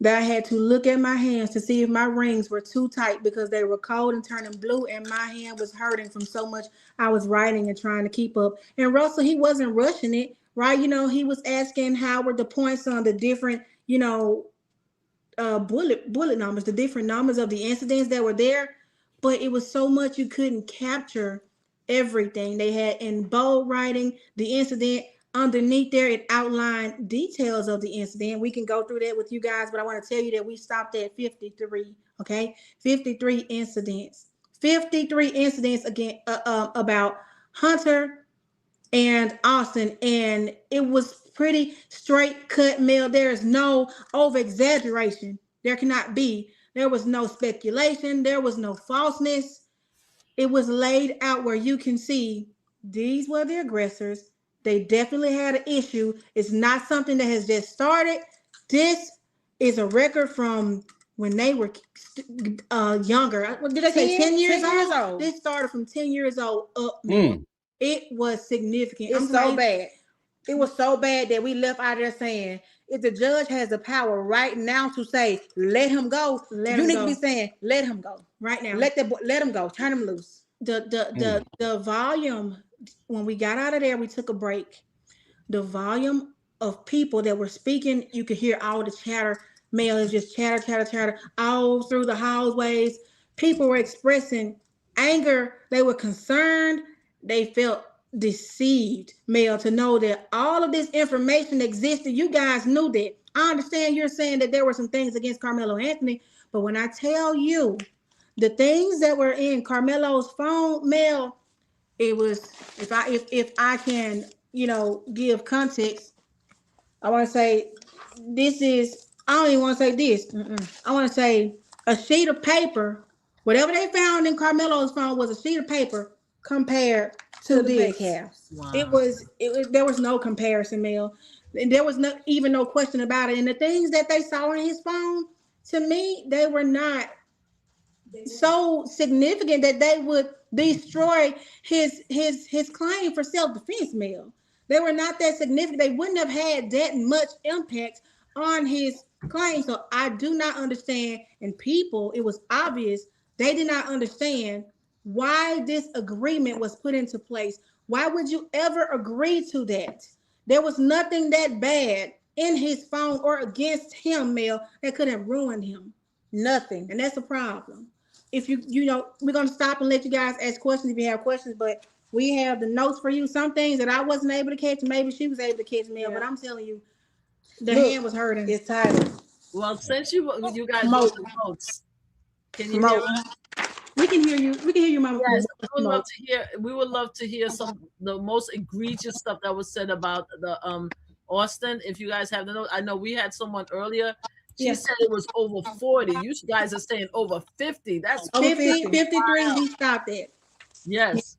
that I had to look at my hands to see if my rings were too tight because they were cold and turning blue, and my hand was hurting from so much I was writing and trying to keep up. And Russell, he wasn't rushing it, right? He was asking Howard the points on the different, bullet numbers, the different numbers of the incidents that were there, but it was so much you couldn't capture everything. They had in bold writing the incident. Underneath there, it outlined details of the incident. We can go through that with you guys, but I want to tell you that we stopped at 53, okay? 53 incidents. 53 incidents again about Hunter and Austin, and it was pretty straight cut, Mel. There is no over-exaggeration. There cannot be. There was no speculation. There was no falseness. It was laid out where you can see these were the aggressors. They definitely had an issue. It's not something that has just started. This is a record from when they were younger. What did I say? 10 years old? This started from 10 years old up. It was significant. It's so bad. It was so bad that we left out there saying, if the judge has the power right now to say, let him go, you need to be saying, let him go right now. Let him go. Turn him loose. The volume, when we got out of there, we took a break. The volume of people that were speaking, you could hear all the chatter. Mel is just chatter all through the hallways. People were expressing anger. They were concerned. They felt deceived, Mel, to know that all of this information existed. You guys knew that. I understand you're saying that there were some things against Karmelo Anthony, but when I tell you the things that were in Carmelo's phone, Mel, it was, if I can, give context, I want to say this is, I don't even want to say this. I want to say a sheet of paper. Whatever they found in Carmelo's phone was a sheet of paper compared to this. Wow. It was there was no comparison, Mel. And there was even no question about it. And the things that they saw in his phone, to me, they were not so significant that they would destroy his claim for self-defense, Mel. They were not that significant. They wouldn't have had that much impact on his claim. So I do not understand. And people, it was obvious they did not understand why this agreement was put into place. Why would you ever agree to that? There was nothing that bad in his phone or against him, Mel, that could have ruined him. Nothing. And that's a problem. If we're going to stop and let you guys ask questions if you have questions, but we have the notes for you. Some things that I wasn't able to catch, maybe she was able to catch, Mel, but I'm telling you, the hand was hurting. It's tired. Well, since you guys wrote the notes, can you hear us? We can hear you. We can hear you, Mama. Yes, we would love to hear the most egregious stuff that was said about the Austin. If you guys have the note, I know we had someone earlier. She said it was over 40. You guys are saying over 50. That's 50, 53. Wow. We stopped it. Yes,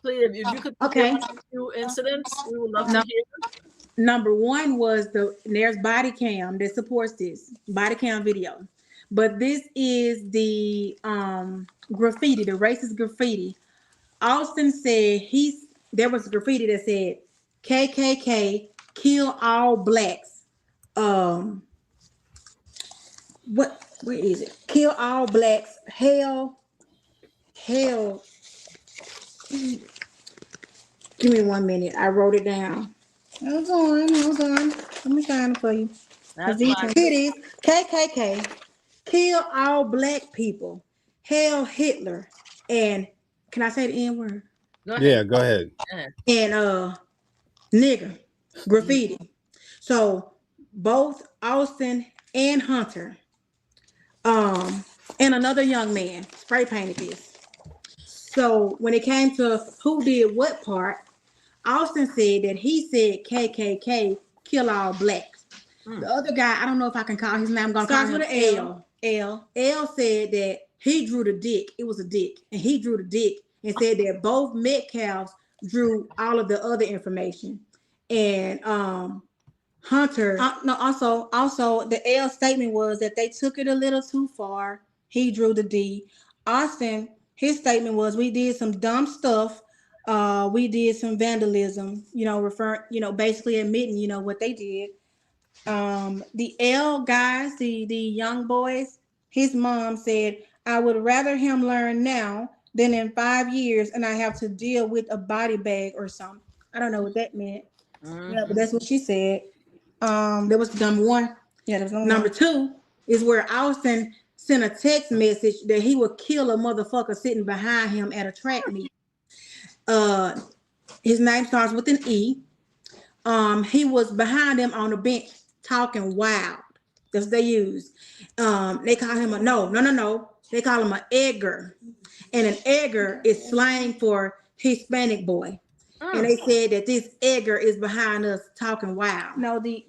please. If you could put a few incidents, we would love to hear. Number one was there's body cam that supports this body cam video, but this is the graffiti, the racist graffiti. Austin said there was a graffiti that said KKK kill all blacks. Where is it? Kill all blacks. Hell. Give me 1 minute. I wrote it down. Hold on. Let me find it for you. That's Here why. it is. KKK, kill all black people, hail Hitler, and can I say the N word? Go ahead. Yeah, go ahead. And nigger, graffiti. So both Austin and Hunter, and another young man spray painted this. So when it came to who did what part, Austin said that he said KKK kill all blacks. The other guy, I don't know if I can call his name. I'm gonna call him L. L said that he drew the dick. It was a dick, and he drew the dick and said that both Metcalfs drew all of the other information. And Hunter, no, also the L statement was that they took it a little too far. He drew the D. Austin, his statement was we did some dumb stuff. We did some vandalism, basically admitting, what they did. The L guys, the young boys, his mom said, I would rather him learn now than in 5 years and I have to deal with a body bag or something. I don't know what that meant. Yeah, but that's what she said. That was number one. Yeah, that was number two is where Austin sent a text message that he would kill a motherfucker sitting behind him at a track meet. His name starts with an E. He was behind him on the bench talking wild. That's what they use. They call him no. They call him an egger. And an egger is slang for Hispanic boy. And they said that this egger is behind us talking wild. No, the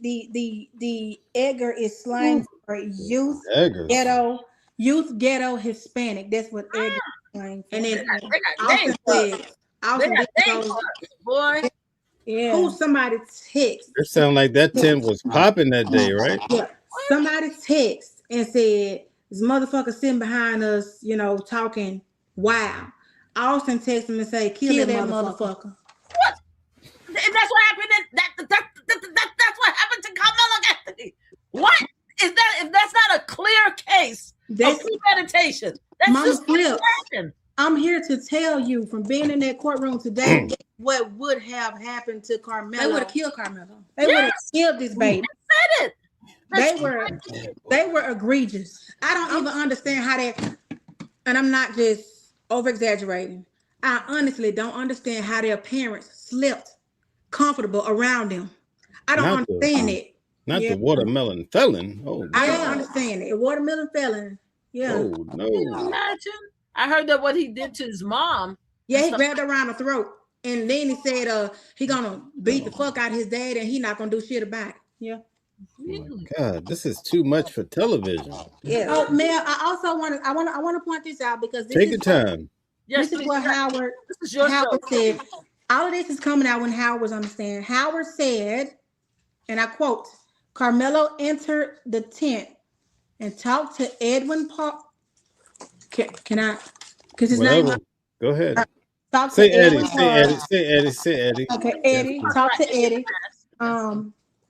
egger is slang for youth ghetto Hispanic. That's what egger is slang for. And then Austin said, boy. Yeah. Who somebody text? It sounded like that 10 was popping that day, right? Yeah. Somebody text and said, this motherfucker sitting behind us, talking wow. Austin text him and say, kill that motherfucker. What? And that's what happened. That's what happened to Karmelo Anthony. What is that? If that's not a clear case of premeditation, that's Mama just Flip. I'm here to tell you from being in that courtroom today what would have happened to Karmelo. They would have killed Karmelo. They would have killed this baby. I said it. They were egregious. I don't even understand how that, and I'm not just over exaggerating. I honestly don't understand how their parents slept comfortable around them. I don't understand it. Not the watermelon felon. Oh, I don't understand it. A watermelon felon. Yeah. Oh no. Can you imagine? I heard that what he did to his mom. Yeah, he grabbed her around the throat. And then he said he gonna beat the fuck out of his dad and he not gonna do shit about it. Yeah. Oh my God, this is too much for television. Yeah. Oh, Mel, I also want to point this out because this Take your time. Yes, this is what Howard show. Said. All of this is coming out when Howard was on the stand. Howard said, and I quote, Karmelo entered the tent and talked to Edwin Paul. Can I? Because his name. Go ahead. Talk say to Eddie. Say Eddie. Okay, Eddie. Talk to Eddie.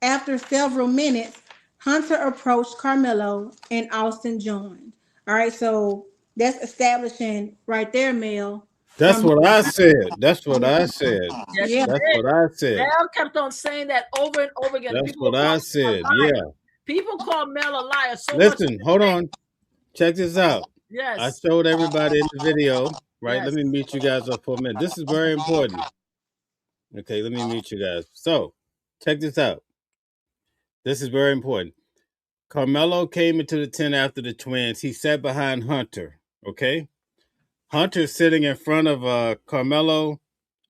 After several minutes, Hunter approached Karmelo and Austin joined. All right, so that's establishing right there, Mel. That's what I said. That's what I said. Yes, that's what I said. Mel kept on saying that over and over again. That's what I said. Yeah. People call Mel a liar. So listen, hold on. Check this out. Yes. I showed everybody in the video. Right. Yes. Let me mute you guys up for a minute. This is very important. Okay, let me mute you guys. So, check this out. This is very important. Karmelo came into the tent after the twins. He sat behind Hunter. Okay. Hunter's sitting in front of Karmelo.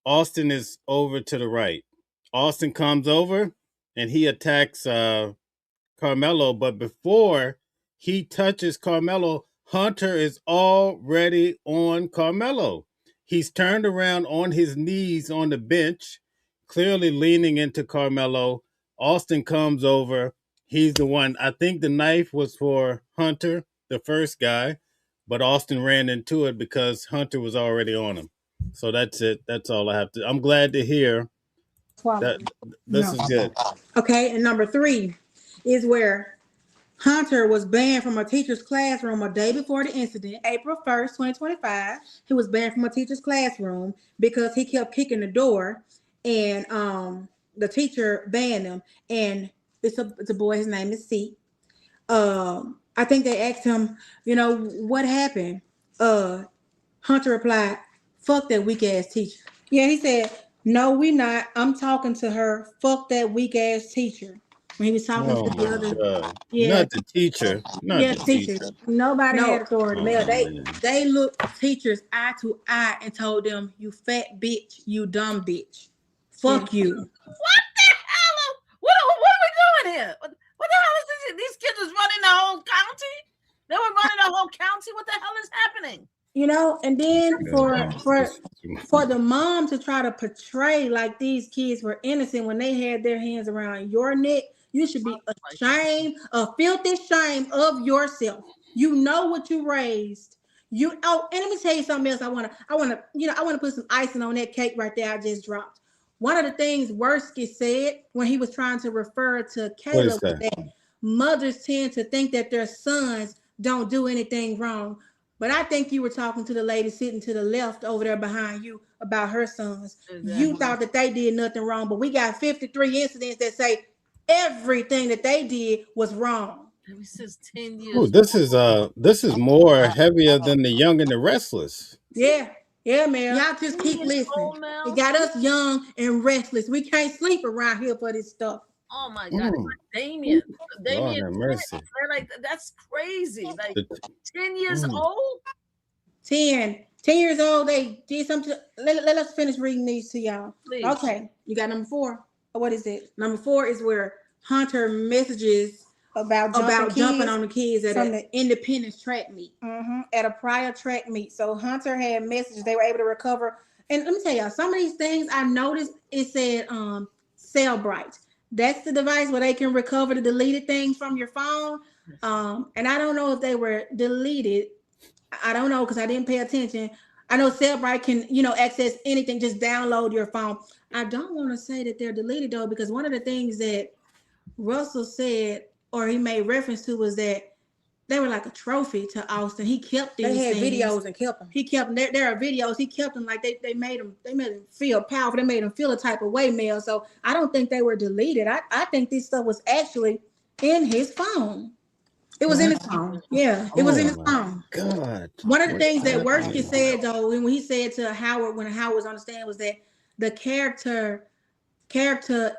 Austin is over to the right. Austin comes over and he attacks Karmelo. But before he touches Karmelo, Hunter is already on Karmelo. He's turned around on his knees on the bench, clearly leaning into Karmelo. Austin comes over. He's the one. I think the knife was for Hunter, the first guy, but Austin ran into it because Hunter was already on him. So that's it. That's all I have to. I'm glad to hear that this is good. Okay, and number 3 is where Hunter was banned from a teacher's classroom a day before the incident, April 1st, 2025. He was banned from a teacher's classroom because he kept kicking the door and the teacher banned him. And It's a boy. His name is C. I think they asked him, what happened? Hunter replied, "Fuck that weak ass teacher." Yeah, he said, "No, we not. I'm talking to her. Fuck that weak ass teacher." When he was talking Oh to the my other, God. yeah, Not the teacher. Not yeah, the teachers. teacher. Nobody had authority. Oh Mel, man. they looked teachers eye to eye and told them, "You fat bitch, you dumb bitch. Fuck you." What the hell? What are we doing here? What the hell is this? These kids was running the whole county. They were running the whole county. What the hell is happening? And then This is too much. for the mom to try to portray like these kids were innocent when they had their hands around your neck, you should be ashamed, a filthy shame of yourself. You know what you raised. And let me tell you something else. I wanna put some icing on that cake right there I just dropped. One of the things Worski said when he was trying to refer to What is Caleb was that? that mothers tend to think that their sons don't do anything wrong. But I think you were talking to the lady sitting to the left over there behind you about her sons. Exactly. You thought that they did nothing wrong, but we got 53 incidents that say everything that they did was wrong. This is 10 Oh, years. this is more heavier than the Young and the Restless. Yeah, man. Y'all just keep listening. It got us young and restless. We can't sleep around here for this stuff. Oh my God, Damien. Lord have mercy. Like that's crazy. Like The- 10 years old. 10 years old. They did something. Let us finish reading these to y'all. Please. Okay, you got number 4. What is it? Number 4 is where Hunter messages about jumping on the kids at an independence track meet. At a prior track meet. So Hunter had messages. They were able to recover. And let me tell y'all, some of these things I noticed, it said Cellbrite. That's the device where they can recover the deleted things from your phone. And I don't know if they were deleted. I don't know because I didn't pay attention. I know Cellbrite can, access anything, just download your phone. I don't want to say that they're deleted though, because one of the things that Russell said, or he made reference to, was that they were like a trophy to Austin. He kept these things. Videos and kept them. He kept them. There are videos. He kept them like they made him feel powerful. They made him feel a type of way, Mel. So I don't think they were deleted. I think this stuff was actually in his phone. It was in his phone. Yeah, it was in his phone. God. One of the things that Worski said though, when he said to Howard, when Howard was on the stand, was that the character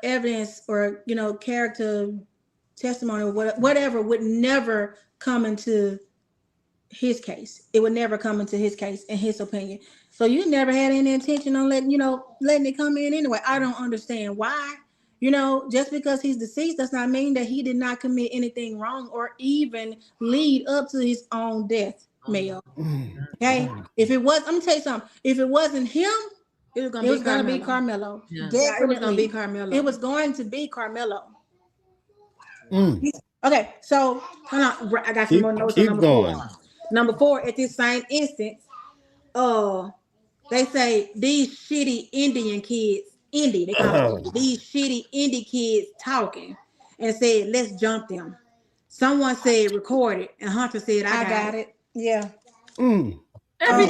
evidence or character testimony or whatever would never come into his case. It would never come into his case, in his opinion. So you never had any intention on letting it come in anyway. I don't understand why. Just because he's deceased does not mean that he did not commit anything wrong or even lead up to his own death, Mel. Okay? If it was, I'm gonna tell you something. If it wasn't him, it was gonna be Karmelo. Yeah. Definitely. It was gonna be Karmelo. It was going to be Karmelo. Okay, so hold on. I got some more notes on number 4. Number 4, at this same instance, they say these shitty Indian kids, they call them these shitty indie kids talking, and said, "Let's jump them." Someone said record it, and Hunter said, I got it. Yeah. Every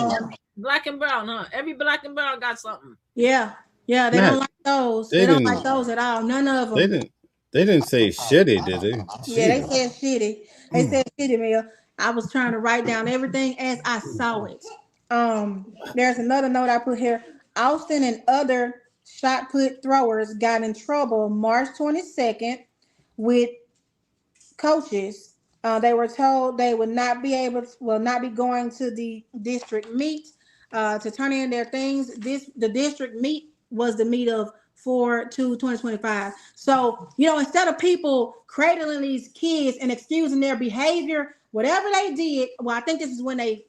black and brown, huh? Every black and brown got something. Yeah. They don't like those. They don't like those at all. None of them. They didn't say shitty, did they? Yeah, they said shitty. They said shitty, Mel. I was trying to write down everything as I saw it. There's another note I put here. Austin and other shot put throwers got in trouble March 22nd with coaches. They were told they would not be going to the district meet to turn in their things. The district meet was the meet of 4/2/2025. So, instead of people cradling these kids and excusing their behavior, whatever they did, well, I think this is when they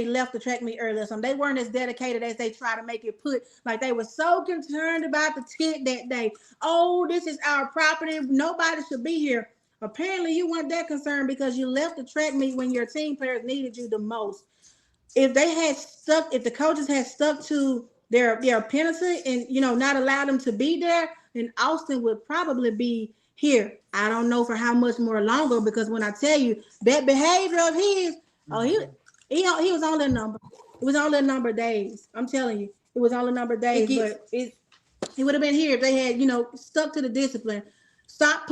left the track meet earlier. So they weren't as dedicated as they try to make it put. Like they were so concerned about the tent that day. Oh, this is our property. Nobody should be here. Apparently you weren't that concerned because you left the track meet when your team players needed you the most. If the coaches had stuck to their penalty and not allowed them to be there, then Austin would probably be here. I don't know for how much more longer, because when I tell you that behavior of his, he was only a number. It was only a number of days. I'm telling you, it was only a number of days. But he would have been here if they had stuck to the discipline. Stop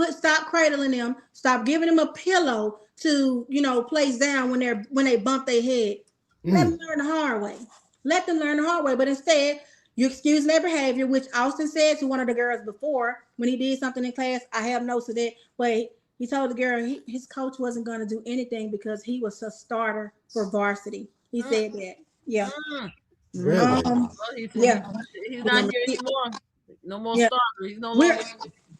cradling them. Stop giving them a pillow to, place down when they bump their head. Let them learn the hard way. Let them learn the hard way. But instead, you excuse their behavior, which Austin said to one of the girls before when he did something in class. I have notes of that, but he told the girl his coach wasn't going to do anything because he was a starter for varsity. He said that. Yeah. Really? Yeah. He's not here anymore. No more starter. He's no We're, longer.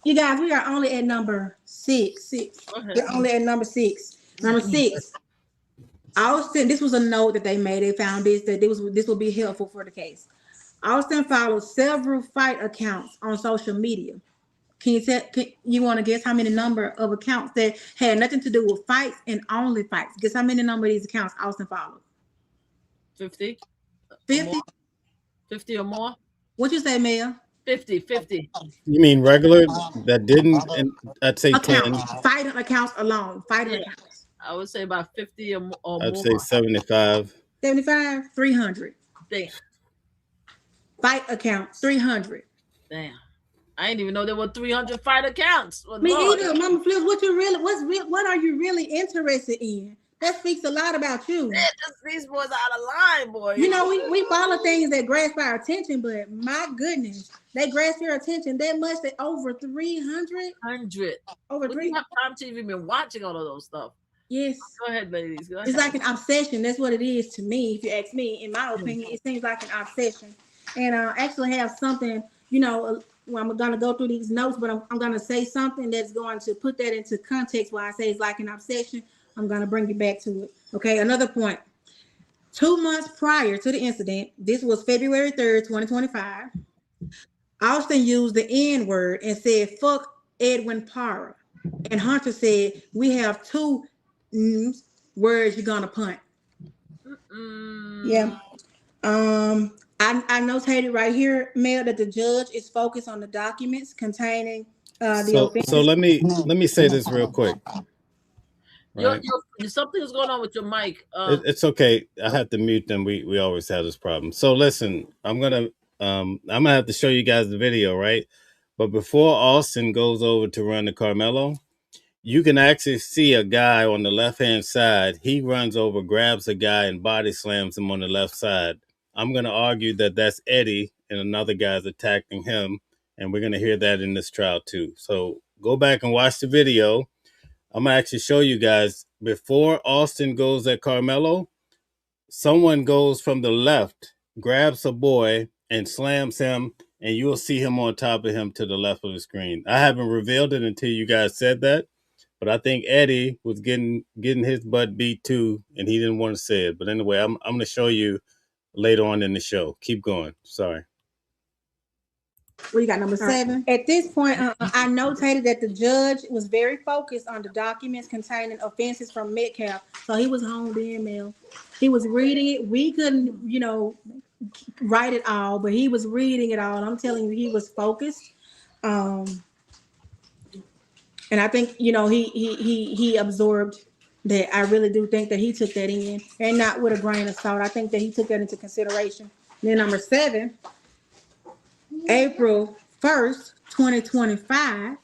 you guys, we are only at number 6. We're only at number 6. Number 6. Austin, this was a note that they made. They found this will be helpful for the case. Austin followed several fight accounts on social media. You want to guess how many number of accounts that had nothing to do with fights and only fights? Guess how many number of these accounts Austin followed? 50. 50? 50 or more? What you say, Mel? 50. You mean regular that didn't? And I'd say 10. Fighting accounts alone. Fighting accounts. I would say about 50 or more. I'd say 75. 75? 300. Damn. Fight accounts, 300. Damn. I didn't even know there were 300 fight accounts. Me either, Mama Flips. What are you really interested in? That speaks a lot about you. These boys out of line, boy. We follow things that grasp our attention, but my goodness, they grasp your attention that much that over 300? Over 300. You have time to even been watching all of those stuff. Yes. Go ahead, ladies. Go ahead. It's like an obsession. That's what it is to me. If you ask me, in my opinion, it seems like an obsession. And I actually have something, I'm going to go through these notes, but I'm going to say something that's going to put that into context why I say it's like an obsession. I'm going to bring you back to it. Okay, another point. 2 months prior to the incident, this was February 3rd, 2025, Austin used the N-word and said, fuck Edwin Parra. And Hunter said, we have 2 words you're going to punt. Yeah. I notated right here, Mel, that the judge is focused on the documents containing the offense. So let me say this real quick. Right? Something's going on with your mic. It's okay. I have to mute them. We always have this problem. So listen, I'm gonna have to show you guys the video, right? But before Austin goes over to run to Karmelo, you can actually see a guy on the left-hand side. He runs over, grabs a guy, and body slams him on the left side. I'm going to argue that that's Eddie and another guy's attacking him. And we're going to hear that in this trial too. So go back and watch the video. I'm going to actually show you guys before Austin goes at Karmelo, someone goes from the left, grabs a boy and slams him, and you'll see him on top of him to the left of the screen. I haven't revealed it until you guys said that, but I think Eddie was getting his butt beat too, and he didn't want to say it. But anyway, I'm going to show you later on in the show. Keep going. Sorry. What you got, number 7? At this point, I notated that the judge was very focused on the documents containing offenses from Metcalf. So he was honed in, Mel. He was reading it. We couldn't, write it all, but he was reading it all. I'm telling you, he was focused. And I think, he absorbed that. I really do think that he took that in, and not with a grain of salt. I think that he took that into consideration. And then number 7, April 1st, 2025,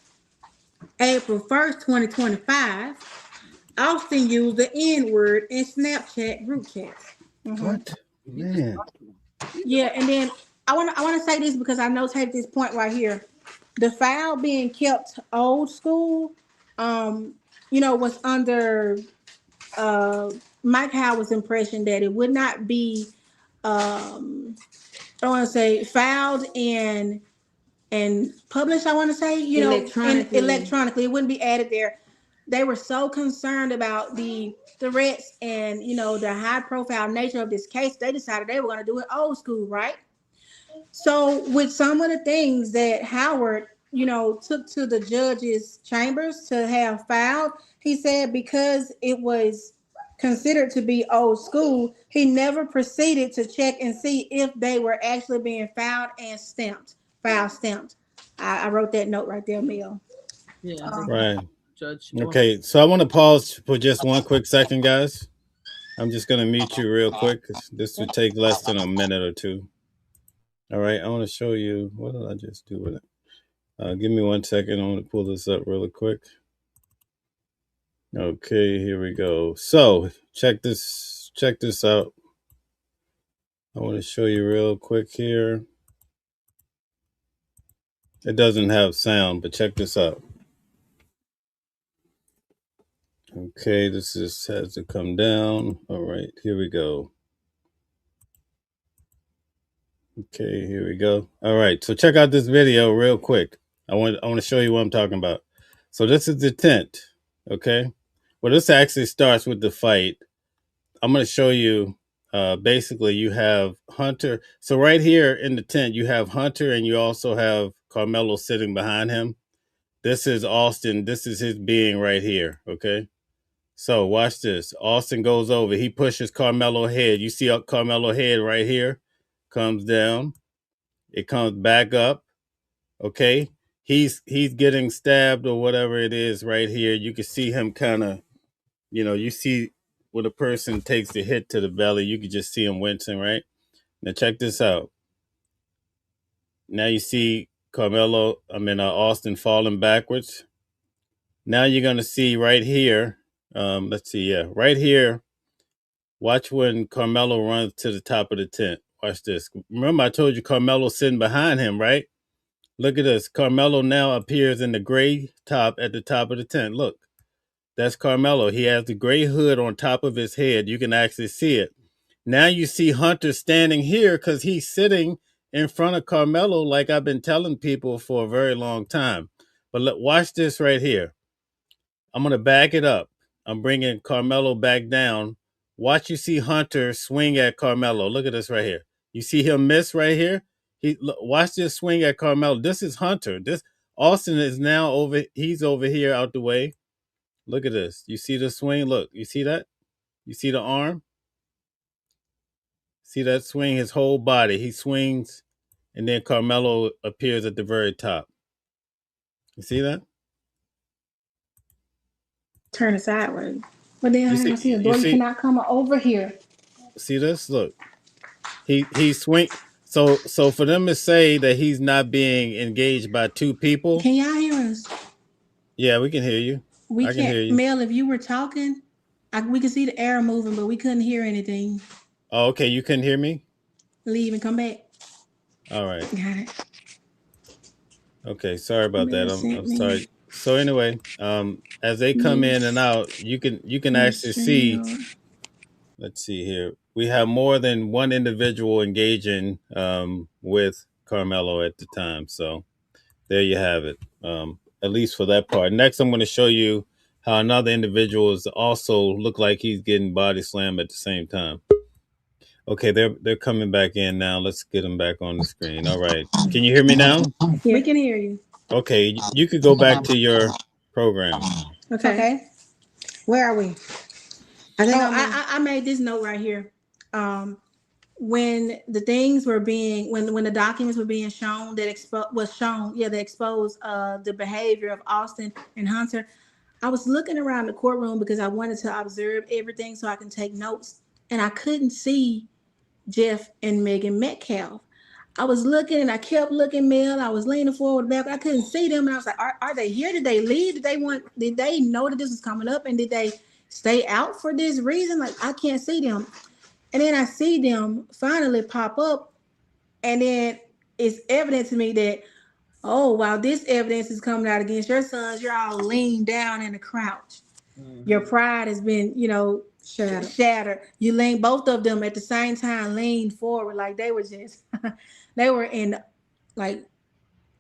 Austin used the N-word in Snapchat group chats. What? Man. Yeah, and then I want to say this because I notated this point right here. The file being kept old school, was under Mike Howard's impression that it would not be I want to say filed and published. I want to say, electronically, it wouldn't be added there. They were so concerned about the threats and the high profile nature of this case. They decided they were going to do it old school, right? So with some of the things that Howard, took to the judge's chambers to have filed, he said because it was considered to be old school, he never proceeded to check and see if they were actually being filed and stamped. I wrote that note right there, Mel. Yeah. Right. Judge. Okay, so I want to pause for just one quick second, guys. I'm just going to mute you real quick. This would take less than a minute or two. All right, I want to show you. What did I just do with it? Give me 1 second. I want to pull this up really quick. Okay, here we go. So check this out. I want to show you real quick here. It doesn't have sound, but check this out. Okay, this has to come down. All right, here we go. Okay, here we go. All right, so check out this video real quick. I want to show you what I'm talking about. So this is the tent. Okay, well, this actually starts with the fight. I'm going to show you. Basically, you have Hunter. So right here in the tent, you have Hunter, and you also have Karmelo sitting behind him. This is Austin. This is his being right here. Okay. So watch this. Austin goes over. He pushes Karmelo head. You see Karmelo head right here. Comes down. It comes back up. Okay. He's getting stabbed or whatever it is right here. You can see him kind of, you see when a person takes the hit to the belly, you can just see him wincing, right? Now check this out. Now you see Austin falling backwards. Now you're going to see right here. Let's see. Yeah. Right here. Watch when Karmelo runs to the top of the tent. Watch this. Remember, I told you Karmelo's sitting behind him, right? Look at this. Karmelo now appears in the gray top at the top of the tent. Look, that's Karmelo. He has the gray hood on top of his head. You can actually see it. Now you see Hunter standing here because he's sitting in front of Karmelo, like I've been telling people for a very long time. But look, watch this right here. I'm going to back it up. I'm bringing Karmelo back down. Watch you see Hunter swing at Karmelo. Look at this right here. You see him miss right here? Watch this swing at Karmelo. This is Hunter. This Austin is now over. He's over here out the way. Look at this. You see the swing? Look, you see that? You see the arm? See that swing? His whole body. He swings, and then Karmelo appears at the very top. You see that? Turn it sideways. But then I see a door. You cannot come over here. See this? Look. He swing. So for them to say that he's not being engaged by two people. Can y'all hear us? Yeah, we can hear you. I can hear you. Mel, if you were talking, we could see the air moving, but we couldn't hear anything. Oh, okay. You couldn't hear me? Leave and come back. All right. Got it. Okay, sorry about that. I'm sorry. So anyway, as they come in and out, you can actually see. Let's see here. We have more than one individual engaging with Karmelo at the time. So there you have it. At least for that part. Next, I'm going to show you how another individual is also look like he's getting body slammed at the same time. Okay, they're coming back in now. Let's get them back on the screen. All right. Can you hear me now? Yeah. We can hear you. Okay, you could go back to your program. Okay. Where are we? I made this note right here. When the things were being, when the documents were being shown that exposed the behavior of Austin and Hunter, I was looking around the courtroom because I wanted to observe everything so I can take notes, and I couldn't see Jeff and Megan Metcalf. I was looking and I kept looking, Mel. I was leaning forward back. I couldn't see them, and I was like, "Are they here? Did they leave? Did they know that this was coming up? And did they stay out for this reason? Like, I can't see them." And then I see them finally pop up, and then it's evident to me that, oh, while this evidence is coming out against your sons, you're all leaned down in a crouch. Mm-hmm. Your pride has been, shattered. You lean, both of them at the same time leaned forward like they were just, they were in like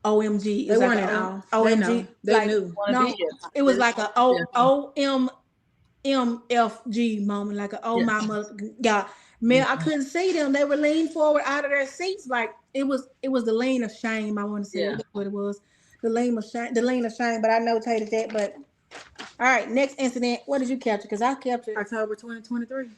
OMG. They weren't at all. OMG. They knew. No, it was like a OMFG moment, like my mother, God. Man, I couldn't see them. They were leaning forward out of their seats, like it was the lean of shame. I want to say that's what it was, the lean of shame. But I notated that. But all right, next incident. What did you capture? Because I captured October 2023.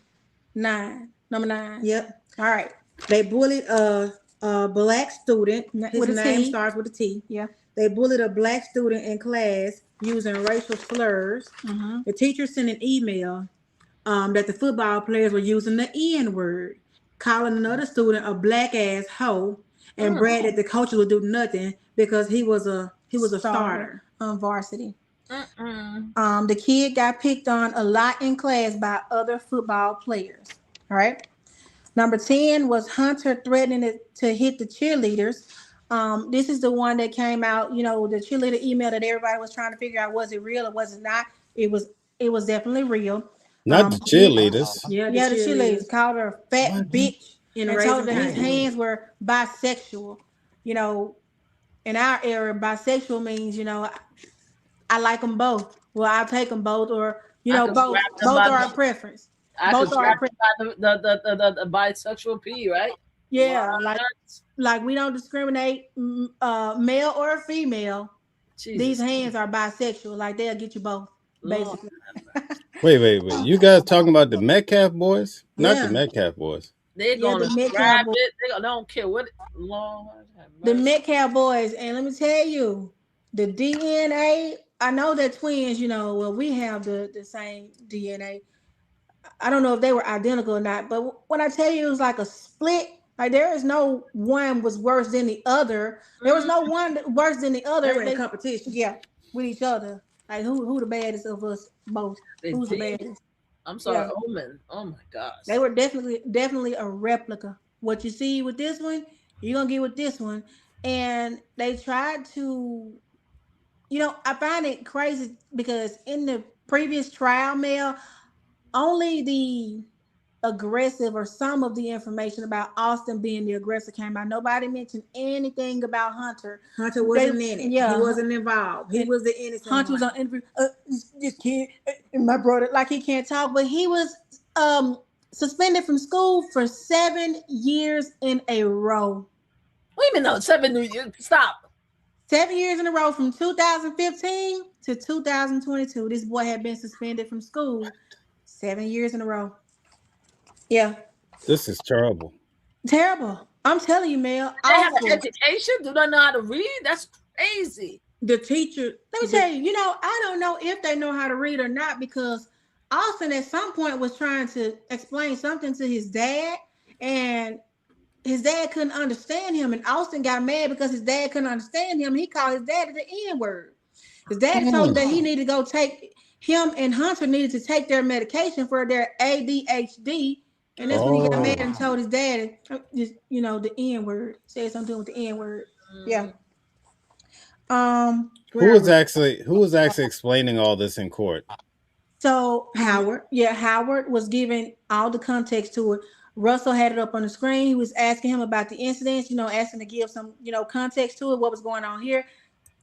Number 9. Yep. All right. They bullied a black student. His name starts with a T. Yeah. They bullied a black student in class using racial slurs. Mm-hmm. The teacher sent an email that the football players were using the N-word, calling another student a black ass hoe, and Brad that the coaches would do nothing because he was a He was a starter on varsity. The kid got picked on a lot in class by other football players. All right. Number 10 was Hunter threatening to hit the cheerleaders. This is the one that came out, you know, the cheerleader email that everybody was trying to figure out, was it real or was it not? It was definitely real. Not the cheerleaders. Yeah, the cheerleaders called her a fat What? bitch In and Raising told her his Cane. hands were bisexual. You know, in our era, bisexual means, you know, I like them both. Well, I'll take them both, or you know, both. Both are our preference. Both are our preference. The bisexual P, right? Yeah, like we don't discriminate, male or female. Jesus. These hands are bisexual. Like they'll get you both, basically. Wait. You guys talking about the Metcalf boys? Not the Metcalf boys. They're gonna grab it. They don't care what. Lord, the Metcalf boys, and let me tell you, the DNA. I know they're twins. You know, well, we have the same DNA. I don't know if they were identical or not, but when I tell you it was like a split, like there is no one was worse than the other. There was no one worse than the other. They were in competition. Yeah, with each other. Like who the baddest of us both? Who's the baddest? I'm sorry, Omen. Oh my gosh. They were definitely a replica. What you see with this one, you're gonna get with this one. And they tried to, you know, I find it crazy because in the previous trial, Mel, only the aggressive or some of the information about Austin being the aggressor came out. Nobody mentioned anything about Hunter. Hunter wasn't in it. Yeah, he wasn't involved. He was the innocent. Hunter was on interview. This kid and my brother, like he can't talk, but he was suspended from school for 7 years in a row. Wait a minute, no, 7 years. Stop. 7 years in a row from 2015 to 2022. This boy had been suspended from school 7 years in a row. Yeah. This is terrible. Terrible. I'm telling you, Mel. They have an education? Do they know how to read? That's crazy. The teacher, let me tell you, you know, I don't know if they know how to read or not, because Austin at some point was trying to explain something to his dad, and his dad couldn't understand him, and Austin got mad because his dad couldn't understand him. He called his dad the N-word. His dad told him that he needed to go take, him and Hunter needed to take their medication for their ADHD. And that's when he got mad and told his dad, just, you know, the N-word. Said something with the N-word. Yeah. Who was actually explaining all this in court? So Howard. Yeah, Howard was giving all the context to it. Russell had it up on the screen. He was asking him about the incidents, you know, asking to give some, you know, context to it, what was going on here.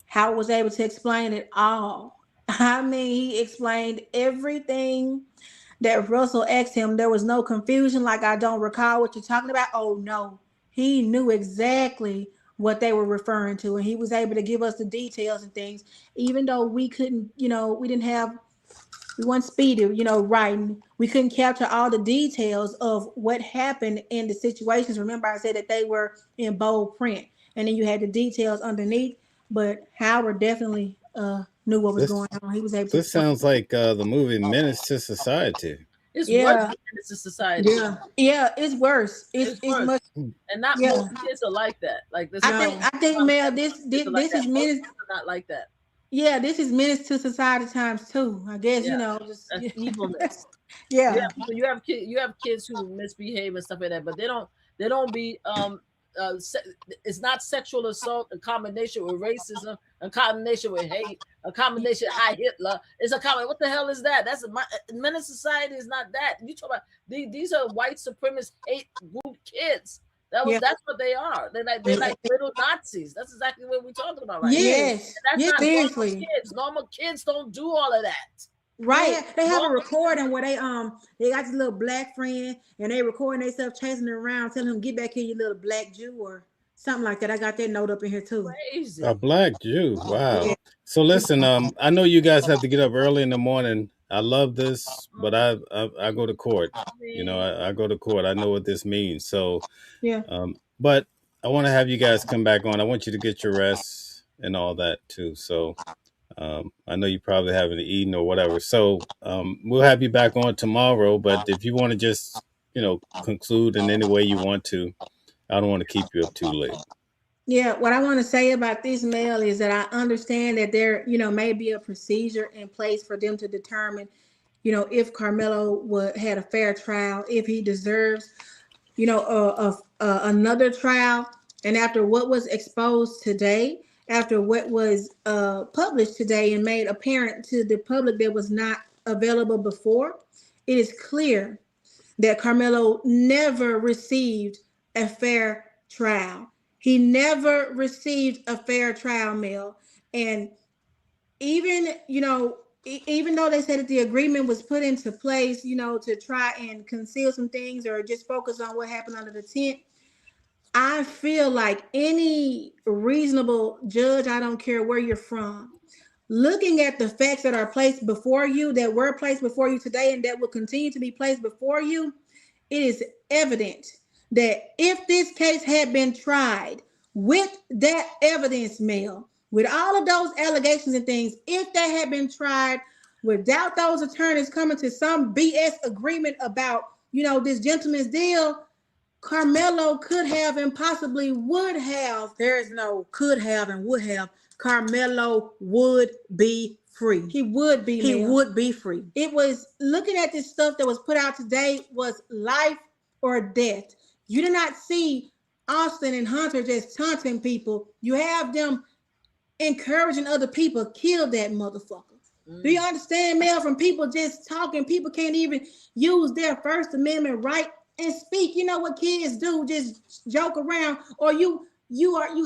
Howard was able to explain it all. I mean, he explained everything that Russell asked him. There was no confusion, like I don't recall what you're talking about. Oh no, he knew exactly what they were referring to, and he was able to give us the details and things, even though we couldn't, you know, we weren't speedy, you know, writing. We couldn't capture all the details of what happened in the situations. Remember, I said that they were in bold print, and then you had the details underneath. But Howard definitely knew what was going on. He was able to. This sounds like the movie Menace to Society. It's worse than Menace to Society. Yeah, it's worse. It's worse. much. And not most kids are like that. Like this. I think, Mel, this is Menace. Not like that. Yeah, this is Menace to Society times 2. I guess you know. Just evilness. Yeah. You have kids who misbehave and stuff like that, but they don't be it's not sexual assault in combination with racism, in combination with hate, a combination of Heil Hitler. It's a combination. What the hell is that? That's Menace Society is not that. You talk about these are white supremacist hate group kids. That's what they are. They're like little Nazis. That's exactly what we're talking about right now. Yes. That's not seriously. normal kids. Normal kids don't do all of that. Right. They have a recording where they got this little black friend and they recording themselves chasing her around, telling him, "Get back here, you little black Jew," or something like that. I got that note up in here too. Crazy. A black Jew. Wow. Yeah. So listen, I know you guys have to get up early in the morning. I love this, but I go to court. You know, I go to court. I know what this means. So but I want to have you guys come back on. I want you to get your rest and all that too. So I know you probably haven't eaten or whatever. So we'll have you back on tomorrow. But if you want to just, you know, conclude in any way you want to, I don't want to keep you up too late. Yeah, what I want to say about this mail is that I understand that there, may be a procedure in place for them to determine, if Karmelo had a fair trial, if he deserves, another trial. And after what was exposed today, after what was published today and made apparent to the public that was not available before, it is clear that Karmelo never received a fair trial. He never received a fair trial, Mel. And even, even though they said that the agreement was put into place, to try and conceal some things or just focus on what happened under the tent, I feel like any reasonable judge, I don't care where you're from, looking at the facts that are placed before you, that were placed before you today, and that will continue to be placed before you, it is evident that if this case had been tried with that evidence, Mel, with all of those allegations and things, if that had been tried without those attorneys coming to some BS agreement about, this gentleman's deal, Karmelo could have and possibly would have. There is no could have and would have. Karmelo would be free. He would be. He would be free. It was looking at this stuff that was put out today was life or death. You did not see Austin and Hunter just taunting people. You have them encouraging other people, kill that motherfucker. Do you understand, Mel? From people just talking, people can't even use their First Amendment right and speak. You know what kids do? Just joke around, or you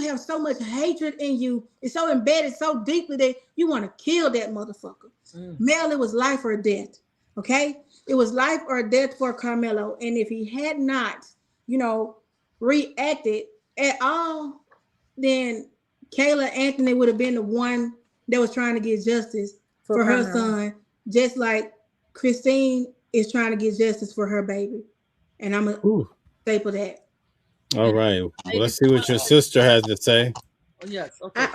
have so much hatred in you. It's so embedded so deeply that you want to kill that motherfucker. Mel, it was life or death. Okay, it was life or death for Karmelo, and if he had not, reacted at all, then Kayla Anthony would have been the one that was trying to get justice for her son, just like Christine is trying to get justice for her baby. And I'm gonna staple that. All right. Well, let's see what your sister has to say. Oh, yes. Okay.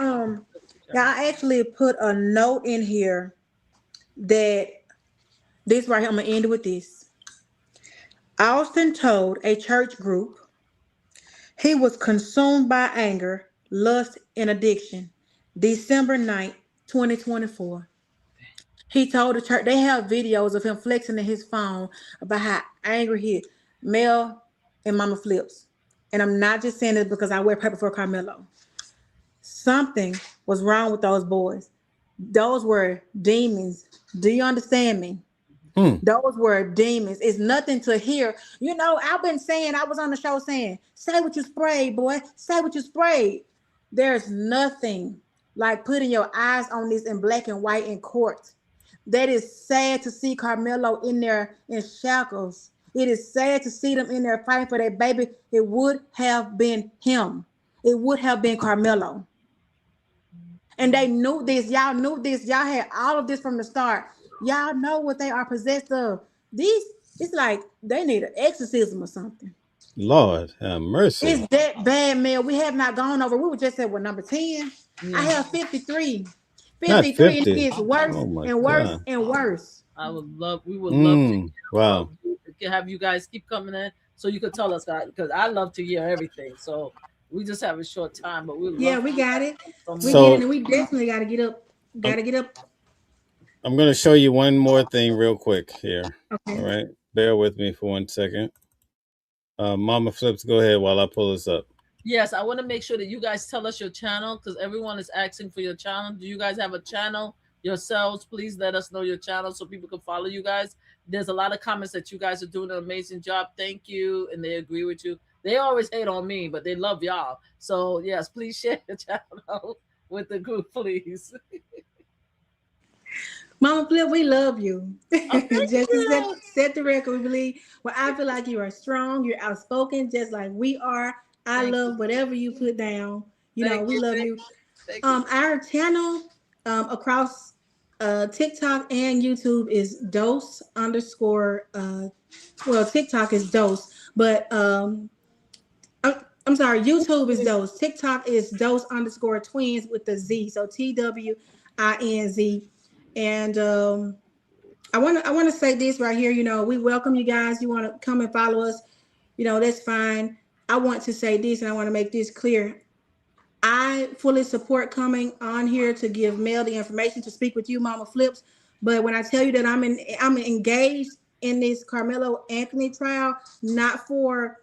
I actually put a note in here that this right here, I'm gonna end with this. Austin told a church group he was consumed by anger, lust, and addiction. December 9th, 2024. He told the church, they have videos of him flexing in his phone about how angry he is. Mel and Mama Flips. And I'm not just saying this because I wear paper for Karmelo. Something was wrong with those boys. Those were demons. Do you understand me? Those were demons. It's nothing to hear. I've been saying, I was on the show saying, say what you sprayed, boy. Say what you sprayed. There's nothing like putting your eyes on this in black and white in court. That is sad to see Karmelo in there in shackles. It is sad to see them in there fighting for that baby. It would have been him. It would have been Karmelo. And they knew this. Y'all knew this. Y'all had all of this from the start. Y'all know what they are possessed of. It's like they need an exorcism or something. Lord have mercy. It's that bad, Mel. We have not gone over. We were just at number 10. I have 53. 53, and it gets worse and worse and worse. We would love to wow. Have you guys keep coming in so you could tell us, because I love to hear everything. So we just have a short time, but we got it. We get it, and we definitely got to get up. I'm going to show you one more thing real quick here. Okay. All right. Bear with me for 1 second. Mama Flips, go ahead while I pull this up. Yes, I want to make sure that you guys tell us your channel, because everyone is asking for your channel. Do you guys have a channel yourselves? Please let us know your channel so people can follow you guys. There's a lot of comments that you guys are doing an amazing job. Thank you. And they agree with you. They always hate on me, but they love y'all. So yes, please share your channel with the group, please. Mama Flip, we love you. Just to set the record, we believe. Well, I feel like you are strong. You're outspoken, just like we are. I love whatever you put down. We love you. Our channel across TikTok and YouTube is dose _. TikTok is dose, but I'm sorry, YouTube is dose. TikTok is dose _twins with the Z. So TWINZ. And I want to say this right here. We welcome you guys. You want to come and follow us, that's fine. I want to say this, and I want to make this clear. I fully support coming on here to give Mel the information to speak with you, Mama Flips. But when I tell you that I'm engaged in this Karmelo Anthony trial, not for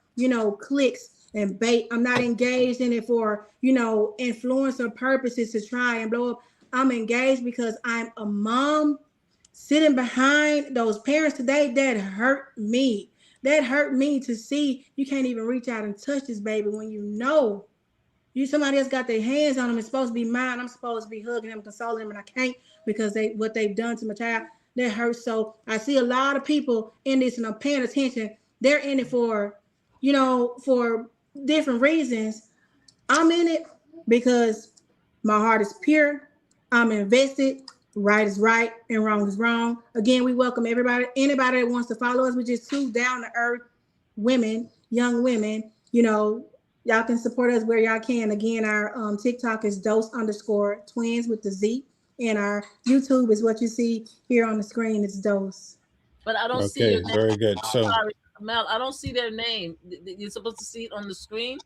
clicks and bait. I'm not engaged in it for influencer purposes to try and blow up. I'm engaged because I'm a mom sitting behind those parents today. That hurt me. That hurt me to see you can't even reach out and touch this baby when somebody else got their hands on them. It's supposed to be mine. I'm supposed to be hugging them, consoling them, and I can't because what they've done to my child. That hurts. So I see a lot of people in this, and I'm paying attention. They're in it for different reasons. I'm in it because my heart is pure. I'm invested. Right is right and wrong is wrong. Again, we welcome anybody that wants to follow us. We're just two down to earth women, young women. Y'all can support us where y'all can. Again, our TikTok is dose_twins with the Z. And our YouTube is what you see here on the screen. It's dose. But I don't see Okay, your name. very good. So, Sorry, Mel, I don't see their name. You're supposed to see it on the screen.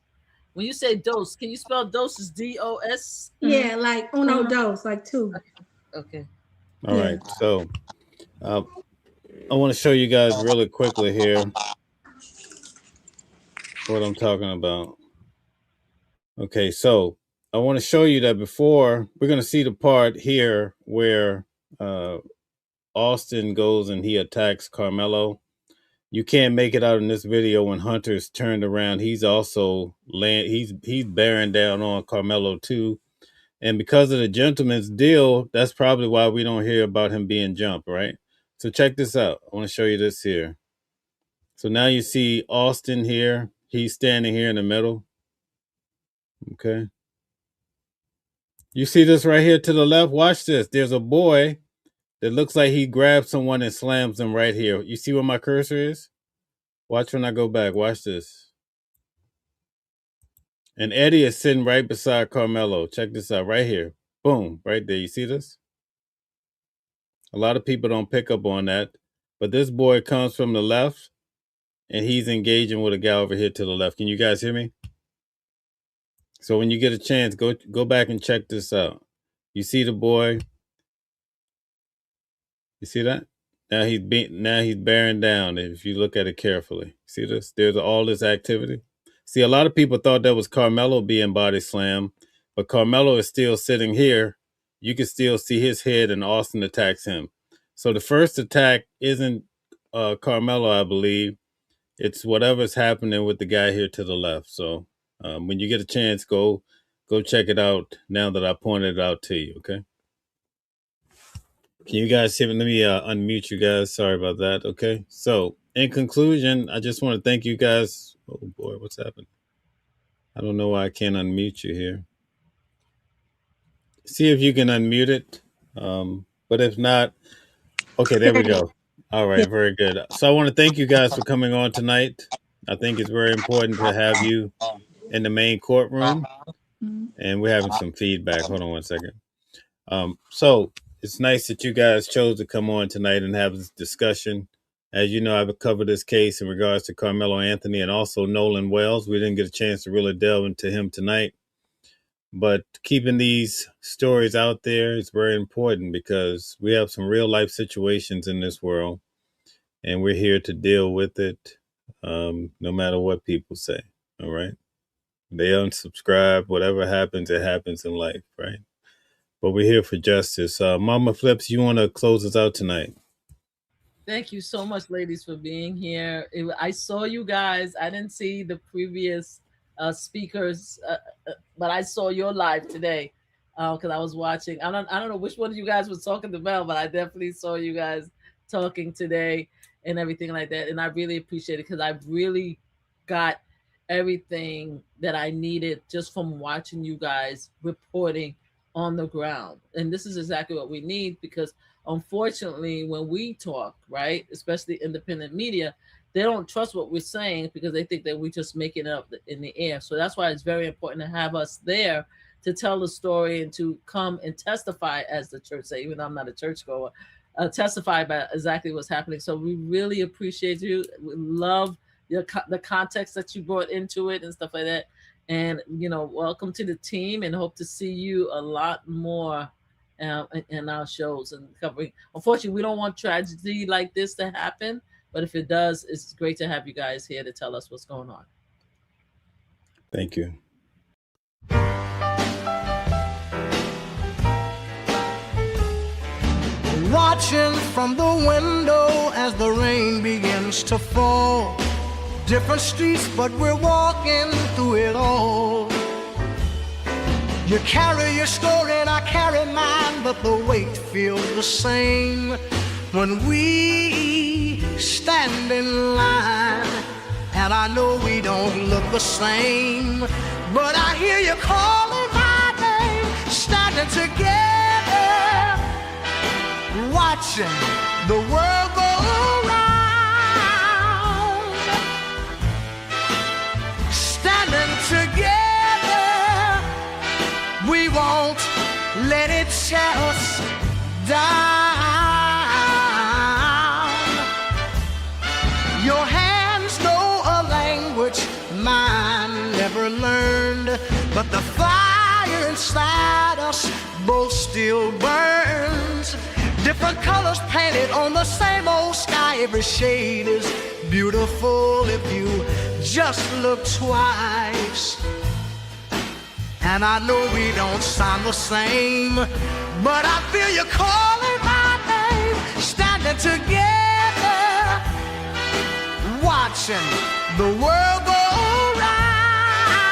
When you say dose, can you spell dose as DOS? Yeah, like uno dose, like two. Okay. all right. So, I want to show you guys really quickly here what I'm talking about. Okay, so I want to show you that before we're going to see the part here where Austin goes and he attacks Karmelo. You can't make it out in this video when Hunter's turned around. He's also he's bearing down on Karmelo too. And because of the gentleman's deal, that's probably why we don't hear about him being jumped, right? So check this out. I want to show you this here. So now you see Austin here. He's standing here in the middle. Okay. You see this right here to the left? Watch this. There's a boy that looks like he grabs someone and slams them right here. You see where my cursor is? Watch when I go back. Watch this. And Eddie is sitting right beside Karmelo. Check this out right here. Boom, right there. You see this? A lot of people don't pick up on that. But this boy comes from the left, and he's engaging with a guy over here to the left. Can you guys hear me? So when you get a chance, go back and check this out. You see the boy? You see that? Now he's bearing down. If you look at it carefully, see this? There's all this activity. See, a lot of people thought that was Karmelo being body slammed, but Karmelo is still sitting here. You can still see his head, and Austin attacks him. So the first attack isn't Karmelo, I believe. It's whatever's happening with the guy here to the left. So when you get a chance, go check it out. Now that I pointed it out to you, okay? Can you guys hear me? Let me unmute you guys. Sorry about that. Okay. So in conclusion, I just want to thank you guys. Oh boy, what's happened? I don't know why I can't unmute you here. See if you can unmute it. But if not, okay, there we go. All right, very good. So I want to thank you guys for coming on tonight. I think it's very important to have you in the main courtroom. And we're having some feedback. Hold on one second. So it's nice that you guys chose to come on tonight and have this discussion. As you know, I've covered this case in regards to Karmelo Anthony and also Nolan Wells. We didn't get a chance to really delve into him tonight. But keeping these stories out there is very important because we have some real life situations in this world. And we're here to deal with it no matter what people say. All right. They unsubscribe. Whatever happens, it happens in life, right? But we're here for justice. Mama Flips, you want to close us out tonight? Thank you so much, ladies, for being here. I saw you guys. I didn't see the previous speakers, but I saw your live today because I was watching. I don't know which one of you guys was talking about, but I definitely saw you guys talking today and everything like that. And I really appreciate it because I've really got everything that I needed just from watching you guys reporting on the ground. And this is exactly what we need because unfortunately, when we talk, right, especially independent media, they don't trust what we're saying because they think that we just making it up in the air. So that's why it's very important to have us there to tell the story and to come and testify, as the church say, even though I'm not a churchgoer, testify about exactly what's happening. So we really appreciate you. We love the context that you brought into it and stuff like that. And, welcome to the team, and hope to see you a lot more in our shows and covering. Unfortunately, we don't want tragedy like this to happen, but if it does, it's great to have you guys here to tell us what's going on. Thank you. Watching from the window as the rain begins to fall. Different streets, but we're walking through it all. You carry your story and I carry mine, but the weight feels the same when we stand in line. And I know we don't look the same, but I hear you calling my name, standing together, watching the world go round, standing together, we won't let it tear us down. Your hands know a language mine never learned, but the fire inside us both still burns. Different colors painted on the same old sky. Every shade is beautiful if you just look twice. And I know we don't sound the same, but I feel you calling my name, standing together, watching the world go round,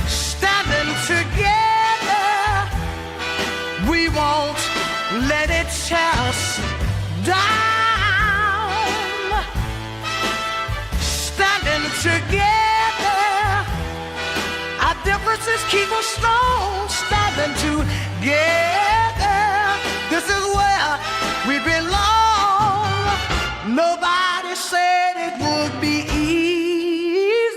standing together, we won't let it tear us down, standing together, our differences keep us strong, standing together, this is where we belong. Nobody said it would be easy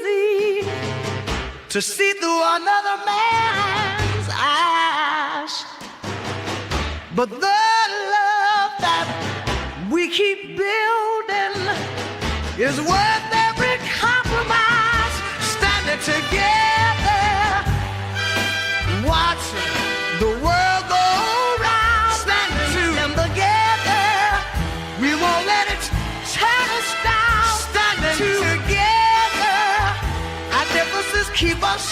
to see through another man's eyes, but the love that we keep building is worth every compromise. Standing together, watching the world go round. Standing together, we won't let it tear us down. Standing together, our differences keep us